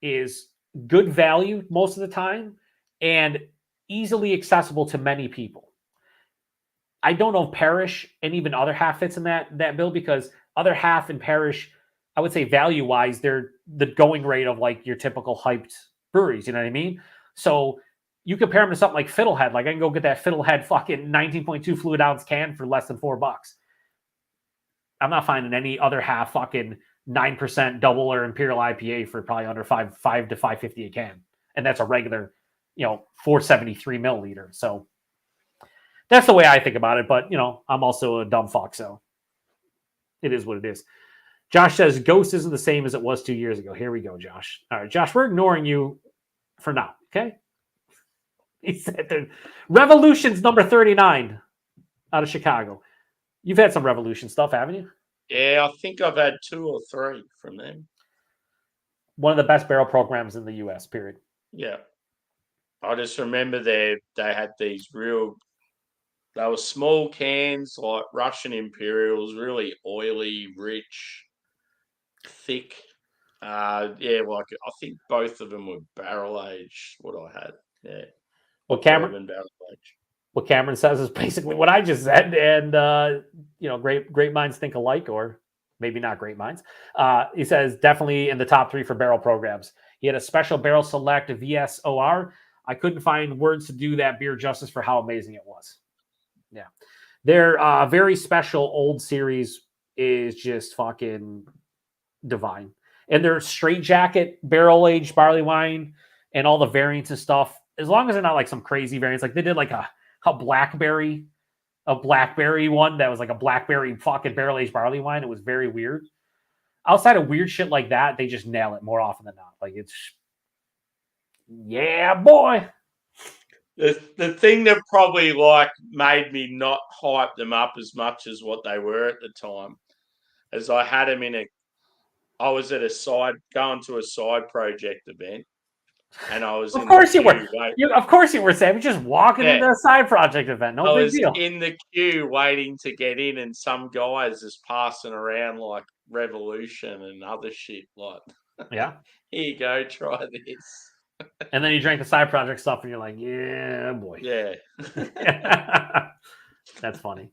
is good value most of the time and easily accessible to many people. I don't know if Parish and even other half fits in that bill because other half and Parish, I would say value-wise, they're the going rate of like your typical hyped breweries. You know what I mean? So you compare them to something like Fiddlehead. Like I can go get that Fiddlehead fucking 19.2 fluid ounce can for less than $4. I'm not finding any other half fucking 9% double or imperial IPA for probably under $5 to $5.50 a can, and that's a regular, 473 milliliter. So that's the way I think about it. But I'm also a dumb fuck, so it is what it is. Josh says Ghost isn't the same as it was 2 years ago. Here we go, Josh. All right, Josh, we're ignoring you for now. Okay. He said the Revolution's number 39 out of Chicago. You've had some Revolution stuff, haven't you? Yeah, I think I've had 2 or 3 from them. One of the best barrel programs in the US, period. Yeah. I just remember they had these they were small cans like Russian Imperials, really oily, rich, thick. I think both of them were barrel aged, what I had. Yeah. Well, Cameron says is basically what I just said. And, great minds think alike, or maybe not great minds. He says definitely in the top 3 for barrel programs. He had a special barrel select VSOR. I couldn't find words to do that beer justice for how amazing it was. Yeah. Their very special old series is just fucking divine. And their straight jacket barrel aged barley wine and all the variants and stuff, as long as they're not like some crazy variants, like they did like a blackberry one that was like a blackberry fucking barrel aged barley wine. It was very weird. outside of weird shit like that, they just nail it more often than not. Like it's, yeah, boy. The thing that probably like made me not hype them up as much as what they were at the time, is I had them I was at going to a side project event, and I was Of course you were. Wait, Of course you were, Sam. Just walking into a side project event. No I big was deal. in the queue waiting to get in, and some guys just passing around like Revolution and other shit. Like, Yeah. here you go, try this. And then you drank the side project stuff, and you're like, yeah, boy. Yeah. That's funny.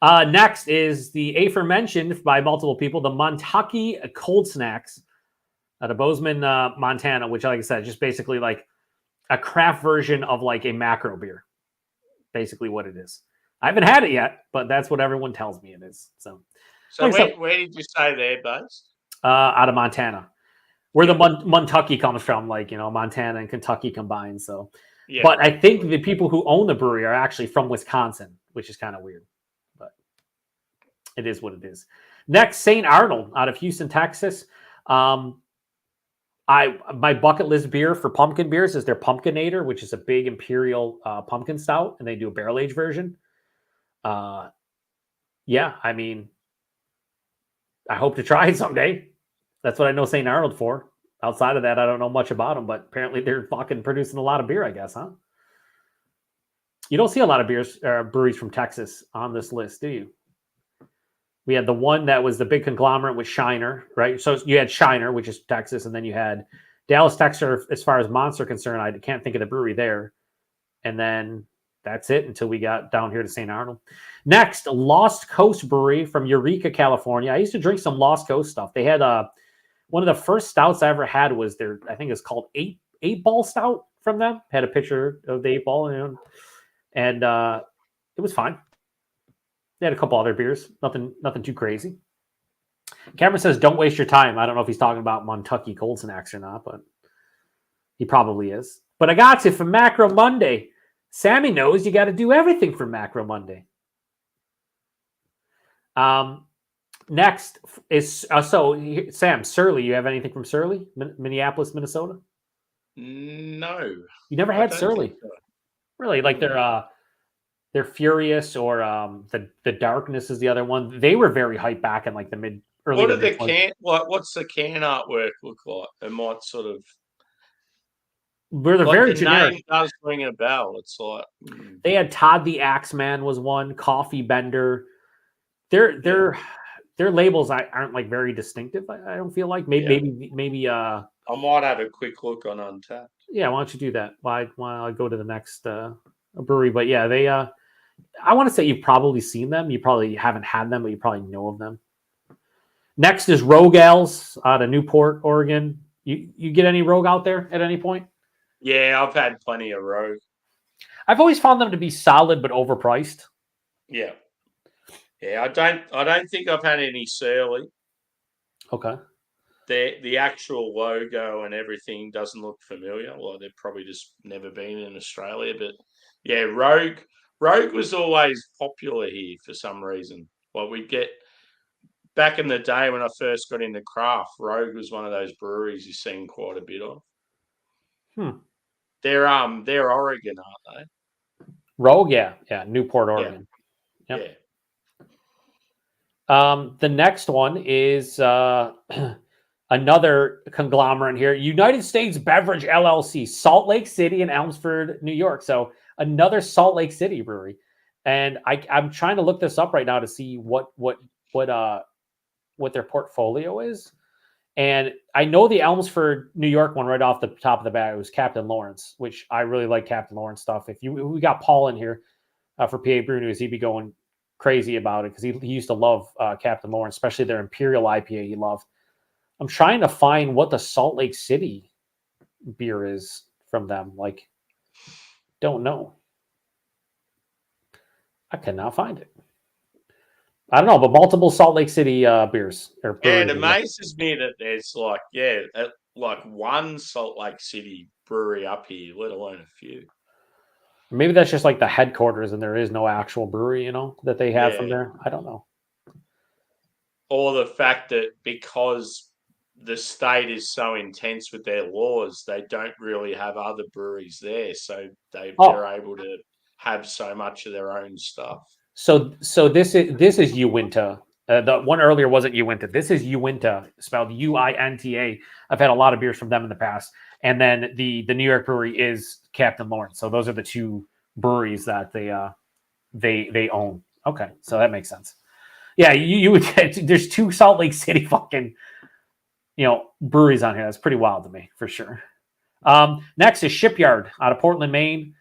Next is the aforementioned by multiple people, the Montucky Cold Snacks out of Bozeman, Montana, which, like I said, is just basically like a craft version of like a macro beer. Basically what it is. I haven't had it yet, but that's what everyone tells me it is. So where did you say they're based? Out of Montana. Where the Montucky comes from, like, Montana and Kentucky combined. So, yeah. But I think the people who own the brewery are actually from Wisconsin, which is kind of weird, but it is what it is. Next, St. Arnold out of Houston, Texas. My bucket list beer for pumpkin beers is their Pumpkinator, which is a big imperial pumpkin stout, and they do a barrel aged version. Yeah, I mean, I hope to try it someday. That's what I know St. Arnold for. Outside of that, I don't know much about them, but apparently they're fucking producing a lot of beer, I guess, huh? You don't see a lot of breweries from Texas on this list, do you? We had the one that was the big conglomerate with Shiner, right? So you had Shiner, which is Texas, and then you had Dallas, Texas, as far as Monster concerned. I can't think of the brewery there. And then that's it until we got down here to St. Arnold. Next, Lost Coast Brewery from Eureka, California. I used to drink some Lost Coast stuff. They had one of the first stouts I ever had was I think it's called eight ball stout from them. Had a picture of the 8 ball, and it was fine. They had a couple other beers, nothing too crazy. Cameron says, "Don't waste your time." I don't know if he's talking about Montucky Cold Snacks or not, but he probably is. But I got you for Macro Monday. Sammy knows you got to do everything for Macro Monday. Next is Sam Surly. You have anything from Surly, Minneapolis, Minnesota? No, you never had Surly. So. Really, like they're Furious or the Darkness is the other one. They were very hyped back in like the early. What are the can? What's the can artwork look like? It might sort of. They're like very the generic. Name does ring a bell. It's like they had Todd the Axeman was one, Coffee Bender. Their labels aren't like very distinctive. I don't feel like maybe. I might have a quick look on Untappd. Yeah, why don't you do that? While I go to the next brewery, but yeah, they. I want to say you've probably seen them. You probably haven't had them, but you probably know of them. Next is Rogue Ales out of Newport, Oregon. You get any Rogue out there at any point? Yeah, I've had plenty of Rogue. I've always found them to be solid but overpriced. Yeah. Yeah, I don't think I've had any Surly. Okay. The actual logo and everything doesn't look familiar. Well, they've probably just never been in Australia. But yeah, Rogue was always popular here for some reason. Well, we'd get back in the day when I first got into craft, Rogue was one of those breweries you've seen quite a bit of. They're Oregon, aren't they? Rogue, yeah, Newport, Oregon. Yeah. Yep. The next one is another conglomerate here, United States Beverage LLC, Salt Lake City and Elmsford, New York. So another Salt Lake City brewery, and I'm trying to look this up right now to see what their portfolio is. And I know the Elmsford, New York one right off the top of the bat. It was Captain Lawrence, which I really like Captain Lawrence stuff. We got Paul in here for PA Brew News, he'd be going crazy about it because he used to love Captain Lawrence, especially their Imperial IPA he loved. I'm trying to find what the Salt Lake City beer is from them. Like, don't know. I cannot find it. I don't know, but multiple Salt Lake City beers. It amazes me that there's like one Salt Lake City brewery up here, let alone a few. Maybe that's just like the headquarters and there is no actual brewery, that they have from there. I don't know. or the fact that because the state is so intense with their laws, they don't really have other breweries there, so they're able to have so much of their own stuff. So this is Uinta. The one earlier wasn't Uinta. This is Uinta, spelled Uinta. I've had a lot of beers from them in the past, and then the New York brewery is Captain Lawrence. So those are the two breweries that they own. Okay, so that makes sense. Yeah, you would. There's two Salt Lake City fucking breweries on here. That's pretty wild to me for sure. Next is Shipyard out of Portland, Maine.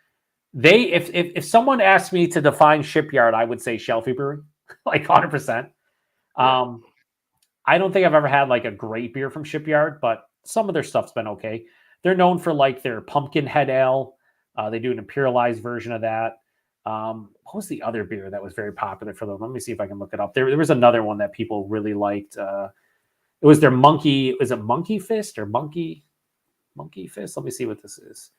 If someone asked me to define Shipyard, I would say Shelfie Brewery, like 100%. I don't think I've ever had like a great beer from Shipyard, but some of their stuff's been okay. They're known for like their pumpkin head ale. They do an imperialized version of that. What was the other beer that was very popular for them? Let me see if I can look it up. There was another one that people really liked. It was their monkey. Was it Monkey Fist or Monkey Fist? Let me see what this is.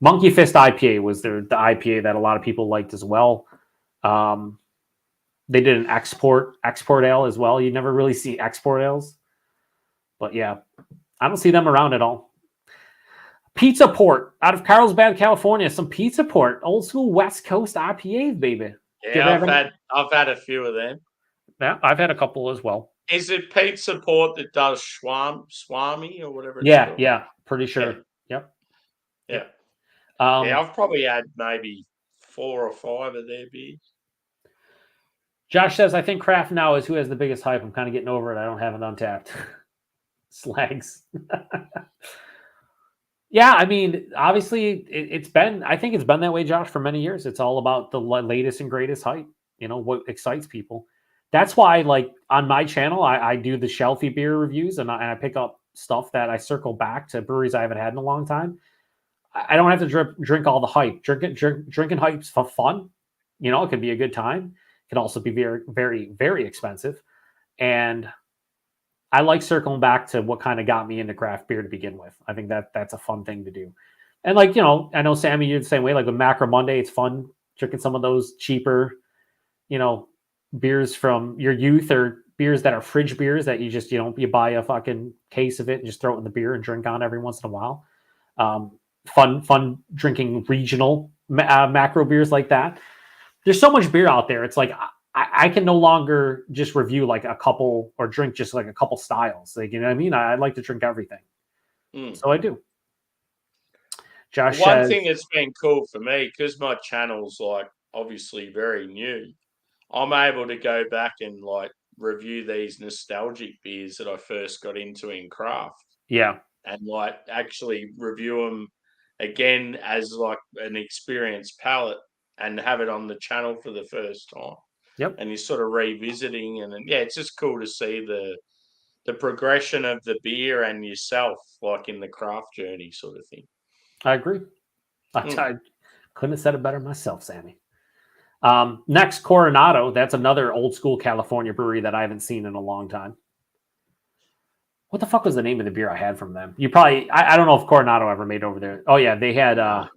Monkey Fist IPA was the IPA that a lot of people liked as well. They did an export ale as well. You never really see export ales, but yeah, I don't see them around at all. Pizza Port out of Carlsbad, California. Some Pizza Port, old school West Coast IPAs, baby. Yeah, I've had a few of them. Yeah, I've had a couple as well. Is it Pizza Port that does Swami or whatever? Yeah, pretty sure. Yeah. I've probably had maybe 4 or 5 of their beers. Josh says, I think craft now is who has the biggest hype. I'm kind of getting over it. I don't have it Untapped. Slags. Yeah, I mean, obviously, I think it's been that way, Josh, for many years. It's all about the latest and greatest hype, what excites people. That's why, like, on my channel, I do the Shelfie beer reviews, and I pick up stuff that I circle back to breweries I haven't had in a long time. I don't have to drink all the hype. Drinking hype's for fun. It can be a good time. It can also be very, very, very expensive. And I like circling back to what kind of got me into craft beer to begin with. I think that's a fun thing to do. And like, I know Sammy, you're the same way. Like with Macro Monday, it's fun drinking some of those cheaper, beers from your youth, or beers that are fridge beers that you just, you buy a fucking case of it and just throw it in the beer and drink on every once in a while. Fun drinking regional macro beers like that. There's so much beer out there. It's like, I can no longer just review like a couple or drink just like a couple styles. Like, you know what I mean? I like to drink everything. So I do. Josh One thing that's been cool for me, because my channel's like obviously very new, I'm able to go back and like review these nostalgic beers that I first got into in craft. Yeah. And like actually review them again as like an experienced palate and have it on the channel for the first time. Yep. And you're sort of revisiting, and yeah, it's just cool to see the progression of the beer and yourself, like in the craft journey, sort of thing. I agree. I couldn't have said it better myself, Sammy. Next, Coronado. That's another old school California brewery that I haven't seen in a long time. What the fuck was the name of the beer I had from them? You probably, I don't know if Coronado ever made over there. Oh yeah, they had.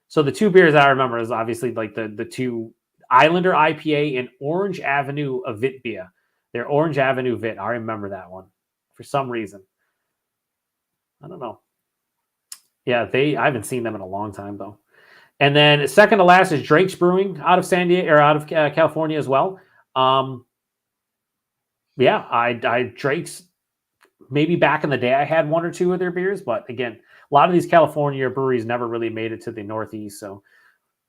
So the two beers I remember is obviously like the two Islander IPA and Orange Avenue of Vit beer. Their Orange Avenue Vit. I remember that one for some reason. I don't know. Yeah, I haven't seen them in a long time though. And then second to last is Drake's Brewing out of San Diego, or out of California as well. Yeah, I Drake's. Maybe back in the day I had one or two of their beers, but again, a lot of these California breweries never really made it to the Northeast. So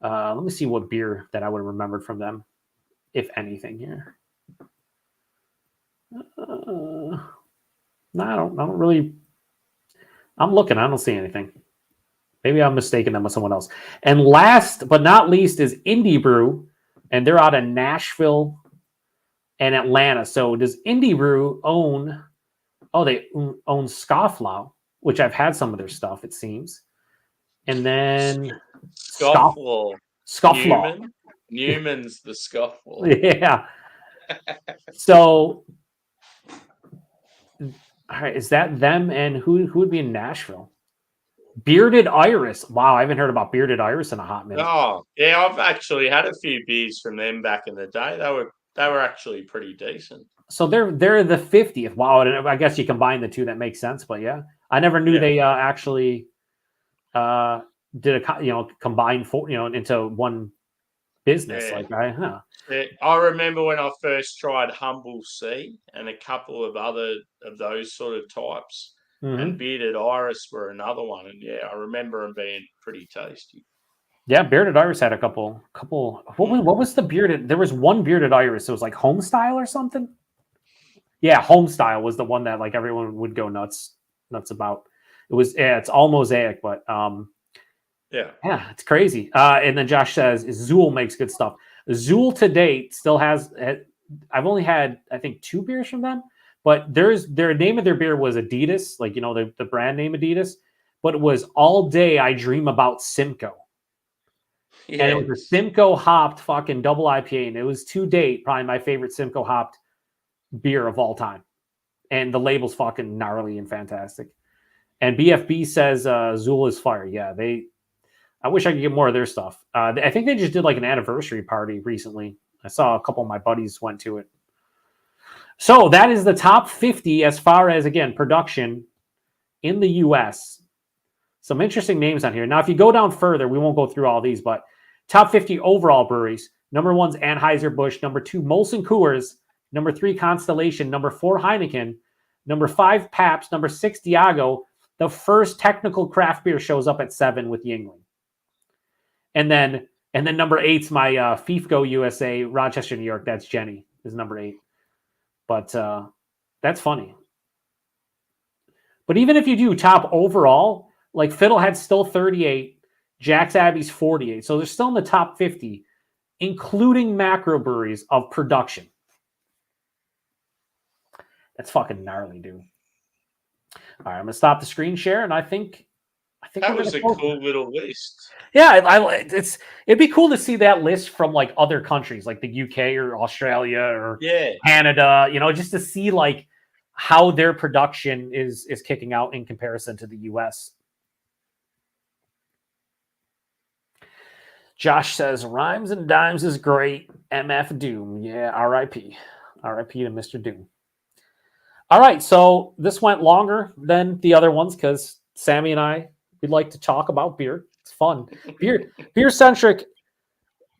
let me see what beer that I would have remembered from them, if anything here. No, I don't really. I'm looking. I don't see anything. Maybe I'm mistaking them with someone else. And last but not least is Indie Brew, and they're out of Nashville and Atlanta. So does Indie Brew own? Oh, they own Scofflaw, which I've had some of their stuff, it seems. And then Scofflaw. Newman's the Scofflaw. Yeah. So, all right, is that them? And who would be in Nashville? Bearded Iris. Wow, I haven't heard about Bearded Iris in a hot minute. Oh, yeah, I've actually had a few beers from them back in the day. They were actually pretty decent. So they're the 50th. Wow, I guess you combine the two, that makes sense. But yeah, I never knew they actually did a combined into one business. Yeah. Like huh. Yeah, I remember when I first tried Humble Sea and a couple of other of those sort of types, and Mm-hmm. Bearded Iris were another one. And yeah, I remember them being pretty tasty. Yeah, bearded iris had a couple. What was the bearded? There was one bearded iris. It was like home style or something. Yeah, home style was the one that like everyone would go nuts about. It was it's all mosaic, but yeah, it's crazy. And then Josh says Zool makes good stuff. Zool to date still has. I've only had I think 2 beers from them, but their name of their beer was Adidas, like the brand name Adidas, but it was All Day I Dream About Simcoe. And it Yeah. was a Simcoe hopped fucking double IPA, and it was to date probably my favorite Simcoe hopped beer of all time. And the label's fucking gnarly and fantastic. And BFB says Zool is fire. Yeah, I wish I could get more of their stuff. I think they just did like an anniversary party recently. I saw a couple of my buddies went to it. So that is the top 50 as far as again production in the U.S. Some interesting names on here. Now, if you go down further, we won't go through all these, but top 50 overall breweries. Number 1's Anheuser-Busch. Number 2, Molson Coors. Number 3, Constellation. Number 4, Heineken. Number 5, Pabst. Number 6, Diageo. The first technical craft beer shows up at 7 with Yingling. And then number 8's my FIFCO USA, Rochester, New York. That's Jenny is number 8. But that's funny. But even if you do top overall, like Fiddlehead's still 38, Jack's Abbey's 48. So they're still in the top 50, including macro breweries of production. That's fucking gnarly, dude. All right, I'm gonna stop the screen share, and I think That was a cool little list. Yeah, it'd be cool to see that list from like other countries, like the UK or Australia or Canada. Just to see like how their production is kicking out in comparison to the US. Josh says Rhymes and Dimes is great. MF Doom. Yeah, RIP. RIP to Mr. Doom. All right, so this went longer than the other ones because Sammy and I, we like to talk about beer. It's fun. Beer centric.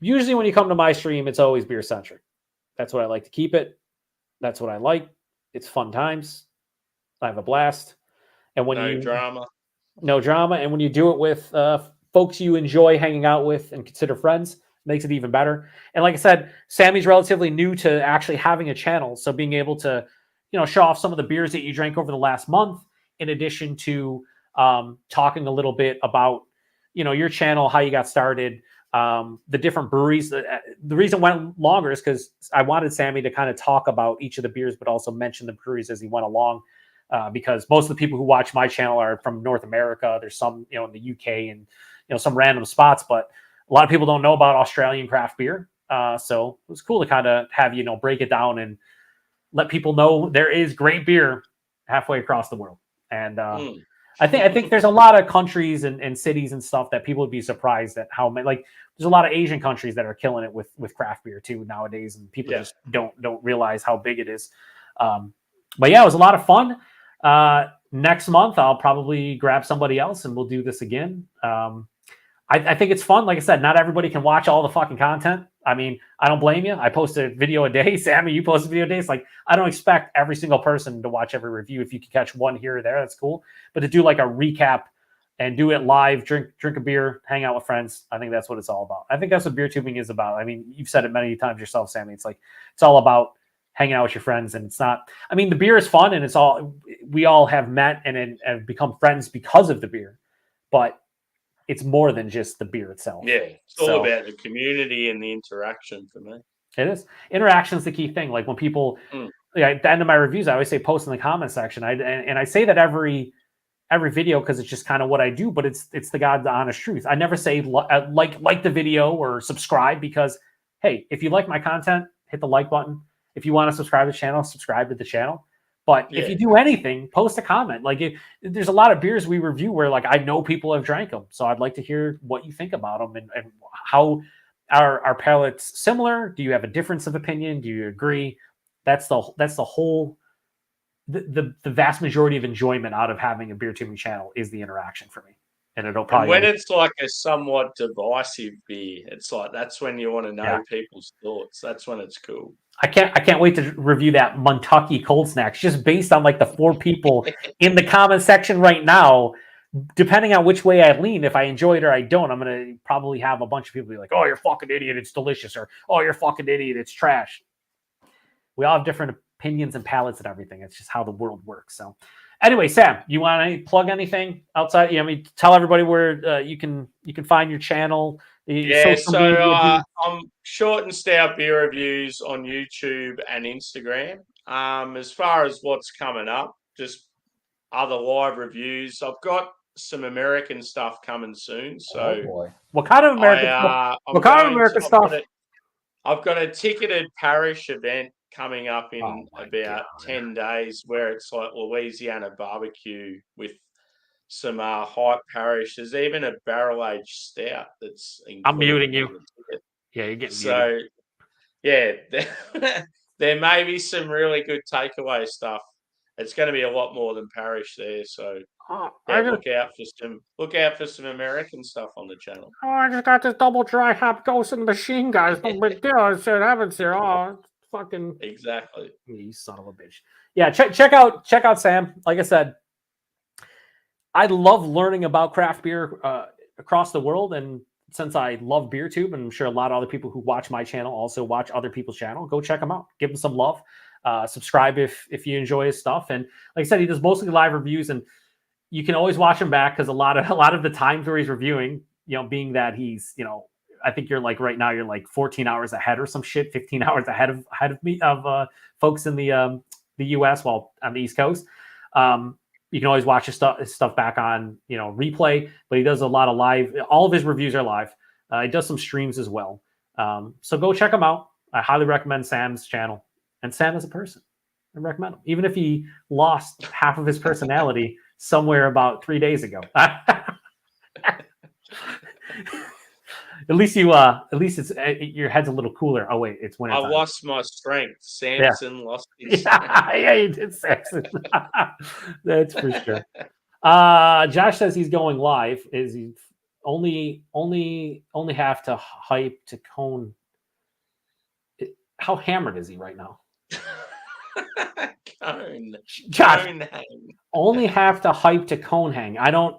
Usually when you come to my stream, it's always beer centric. That's what I like to keep it. That's what I like. It's fun times. I have a blast. And when no drama. And when you do it with folks you enjoy hanging out with and consider friends, makes it even better. And like I said, Sammy's relatively new to actually having a channel. So being able to, show off some of the beers that you drank over the last month, in addition to talking a little bit about, your channel, how you got started, the different breweries. The reason it went longer is because I wanted Sammy to kind of talk about each of the beers, but also mention the breweries as he went along. Because most of the people who watch my channel are from North America. There's some, in the UK and, some random spots, but a lot of people don't know about Australian craft beer. So it was cool to kind of have, break it down and let people know there is great beer halfway across the world. And I think there's a lot of countries and cities and stuff that people would be surprised at how many, like there's a lot of Asian countries that are killing it with craft beer too nowadays. And people just don't realize how big it is. But yeah, it was a lot of fun. Next month, I'll probably grab somebody else and we'll do this again. I think it's fun. Like I said, not everybody can watch all the fucking content. I mean, I don't blame you. I post a video a day. Sammy, you post a video a day. It's like, I don't expect every single person to watch every review. If you can catch one here or there, that's cool. But to do like a recap and do it live, drink a beer, hang out with friends, I think that's what it's all about. I think that's what BeerTubing is about. I mean, you've said it many times yourself, Sammy. It's like, it's all about hanging out with your friends. And it's not, I mean, the beer is fun and we all have met and have become friends because of the beer. But it's more than just the beer itself. Yeah, it's all about the community and the interaction for me. It is. Interaction is the key thing. Like when people, at the end of my reviews, I always say post in the comment section. I say that every video because it's just kind of what I do. But it's the God's honest truth. I never say like the video or subscribe because hey, if you like my content, hit the like button. If you want to subscribe to the channel, subscribe to the channel. But if you do anything, post a comment. Like there's a lot of beers we review where like I know people have drank them, so I'd like to hear what you think about them and how our palates similar. Do you have a difference of opinion? Do you agree? That's the whole the vast majority of enjoyment out of having a BeerTubing channel is the interaction for me. And it'll probably when it's like a somewhat divisive beer, it's like that's when you want to know people's thoughts. That's when it's cool. I can't wait to review that Montucky cold snacks just based on like the 4 people in the comment section right now. Depending on which way I lean, if I enjoy it or I don't, I'm gonna probably have a bunch of people be like, "Oh, you're fucking idiot, it's delicious," or "Oh, you're fucking idiot, it's trash." We all have different opinions and palates and everything. It's just how the world works. So, anyway, Sam, you want to plug anything outside? You know, I mean, tell everybody where you can find your channel. Yeah, so I'm Short and Stout Beer Reviews on YouTube and Instagram. As far as what's coming up, just other live reviews. I've got some American stuff coming soon. So, oh boy, what kind of American stuff? What kind of American stuff? I've got a ticketed parish event coming up in about 10 days where it's like Louisiana barbecue with some hype parish. There's even a barrel-aged stout that's included. I'm muting you. Yeah, you're getting muted. Yeah, there may be some really good takeaway stuff. It's going to be a lot more than parish there, so look out for some American stuff on the channel. Oh, I just got this double dry hop Ghost in the Machine, guys. No big deal. I said haven't here. Oh, fucking exactly. You son of a bitch. Yeah, check out Sam. Like I said, I love learning about craft beer across the world, and since I love BeerTube, and I'm sure a lot of other people who watch my channel also watch other people's channel, go check him out. Give him some love. Subscribe if you enjoy his stuff. And like I said, he does mostly live reviews, and you can always watch him back because a lot of the times where he's reviewing, you know, being that he's, you know, I think you're like right now you're like 14 hours ahead or some shit, 15 hours ahead of me of folks in the US, well, on the East Coast. You can always watch his stuff back on, you know, replay, but he does a lot of live. All of his reviews are live. He does some streams as well. So go check him out. I highly recommend Sam's channel. And Sam is a person. I recommend him. Even if he lost half of his personality somewhere about 3 days ago. At least it's your head's a little cooler. Oh wait, it's winter time. I lost my strength. Samson lost his strength. Yeah, you did, Samson. That's for sure. Josh says he's going live. Is he only have to hype to cone? How hammered is he right now? Cone. Josh, cone hang. Only have to hype to cone hang. I don't.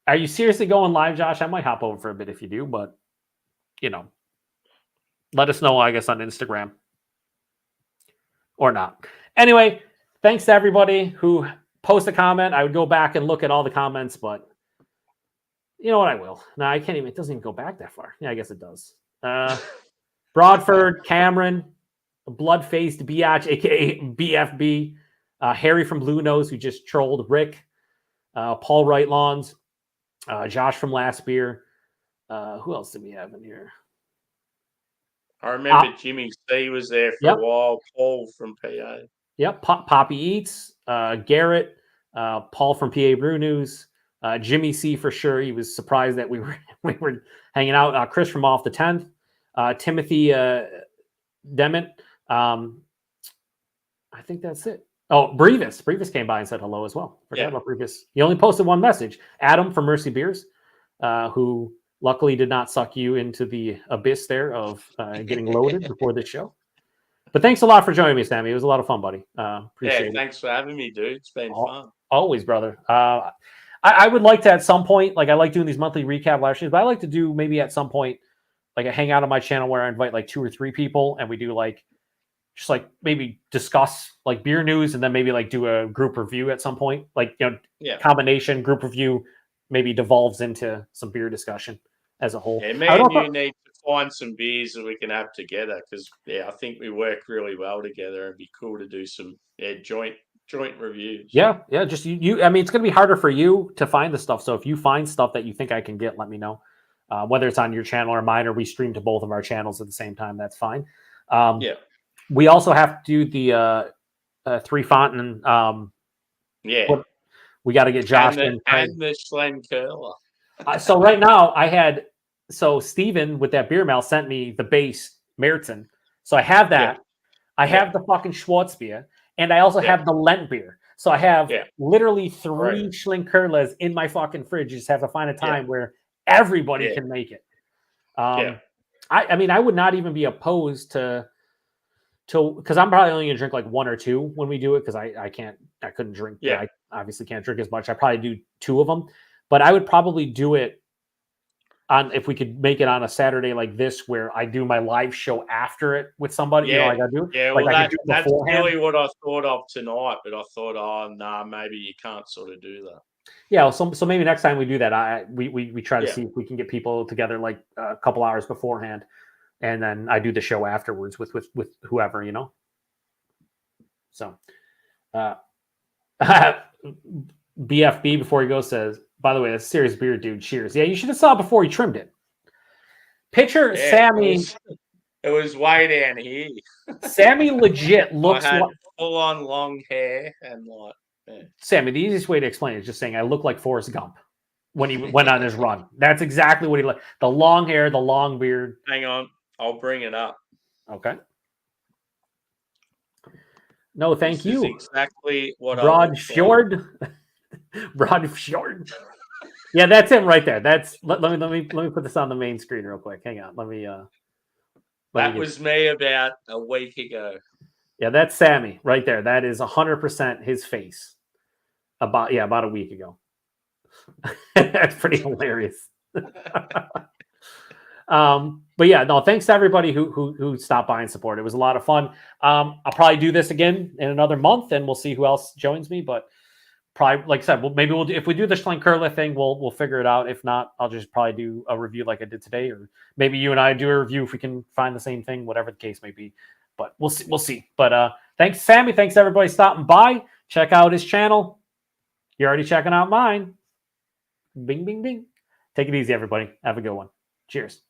Are you seriously going live, Josh? I might hop over for a bit if you do, but you know, let us know, I guess, on Instagram or not. Anyway, thanks to everybody who posted a comment. I would go back and look at all the comments, but you know what? I will. No, I can't even. It doesn't even go back that far. Yeah, I guess it does. Broadford, Cameron, Blood-Faced Biatch, aka BFB, Harry from Blue Nose, who just trolled Rick, Paul Wright Lawns, Josh from Last Beer. Who else did we have in here? I remember Jimmy C was there for a while. Paul from PA. Yep. Poppy Eats, Garrett, Paul from PA Brew News, Jimmy C for sure. He was surprised that we were hanging out. Chris from Off the 10th, Timothy Dement. I think that's it. Oh, Brevis. Brevis came by and said hello as well. Forgot about Brevis. He only posted one message. Adam from Mercy Beers, who luckily did not suck you into the abyss there of getting loaded before this show. But thanks a lot for joining me, Sammy. It was a lot of fun, buddy. Appreciate it. Thanks for having me, dude. It's been fun. Always, brother. I would like to at some point, like I like doing these monthly recap live streams, but I like to do maybe at some point like a hangout on my channel where I invite like 2 or 3 people and we do like just like maybe discuss like beer news and then maybe like do a group review at some point. Like, you know, combination group review maybe devolves into some beer discussion as a whole. Yeah, me and you need to find some beers that we can have together because I think we work really well together. It'd be cool to do some joint reviews. Yeah. Just you. I mean, it's gonna be harder for you to find the stuff. So if you find stuff that you think I can get, let me know. Whether it's on your channel or mine, or we stream to both of our channels at the same time, that's fine. We also have to do the 3 Fontaine. We got to get Josh and the Schlen Curler. So right now I had Steven with that beer mail sent me the base Meriton. So I have that. I have the fucking Schwarzbier, and I also have the Lent beer. So I have literally 3 Schlinkerlas in my fucking fridge. You just have to find a time where everybody can make it. I mean, I would not even be opposed to because I'm probably only gonna drink like 1 or 2 when we do it because I couldn't drink. I obviously can't drink as much. I probably do 2 of them, but I would probably do it on if we could make it on a Saturday like this where I do my live show after it with somebody. You know, like I do. Yeah, like well, I could do it that's beforehand. really what I thought of tonight, but I thought, oh no, maybe you can't sort of do that. Yeah, so maybe next time we do that, we try to see if we can get people together like a couple hours beforehand, and then I do the show afterwards with whoever, you know. So, BFB before he goes says, by the way, that's serious beer, dude. Cheers. Yeah, you should have saw it before he trimmed it. Picture Sammy. It was way down here. Sammy legit looks I had like full on long hair and like. Yeah. Sammy, the easiest way to explain it is just saying I look like Forrest Gump when he went on his run. That's exactly what he looked. The long hair, the long beard. Hang on, I'll bring it up. Okay. No, thank you. Is exactly what Broad Fjord. Broad Fjord. Yeah, that's him right there. That's let me put this on the main screen real quick. Hang on. That was me about a week ago. Yeah, that's Sammy right there. That is 100% his face. About a week ago. That's pretty hilarious. But yeah, no, thanks to everybody who stopped by and support. It was a lot of fun. I'll probably do this again in another month, and we'll see who else joins me. But probably, like I said, maybe we'll do, if we do the Schlenkerla thing, we'll figure it out. If not, I'll just probably do a review like I did today, or maybe you and I do a review if we can find the same thing, whatever the case may be. But we'll see. But thanks, Sammy. Thanks everybody stopping by. Check out his channel. You're already checking out mine. Bing, bing, bing. Take it easy, everybody. Have a good one. Cheers.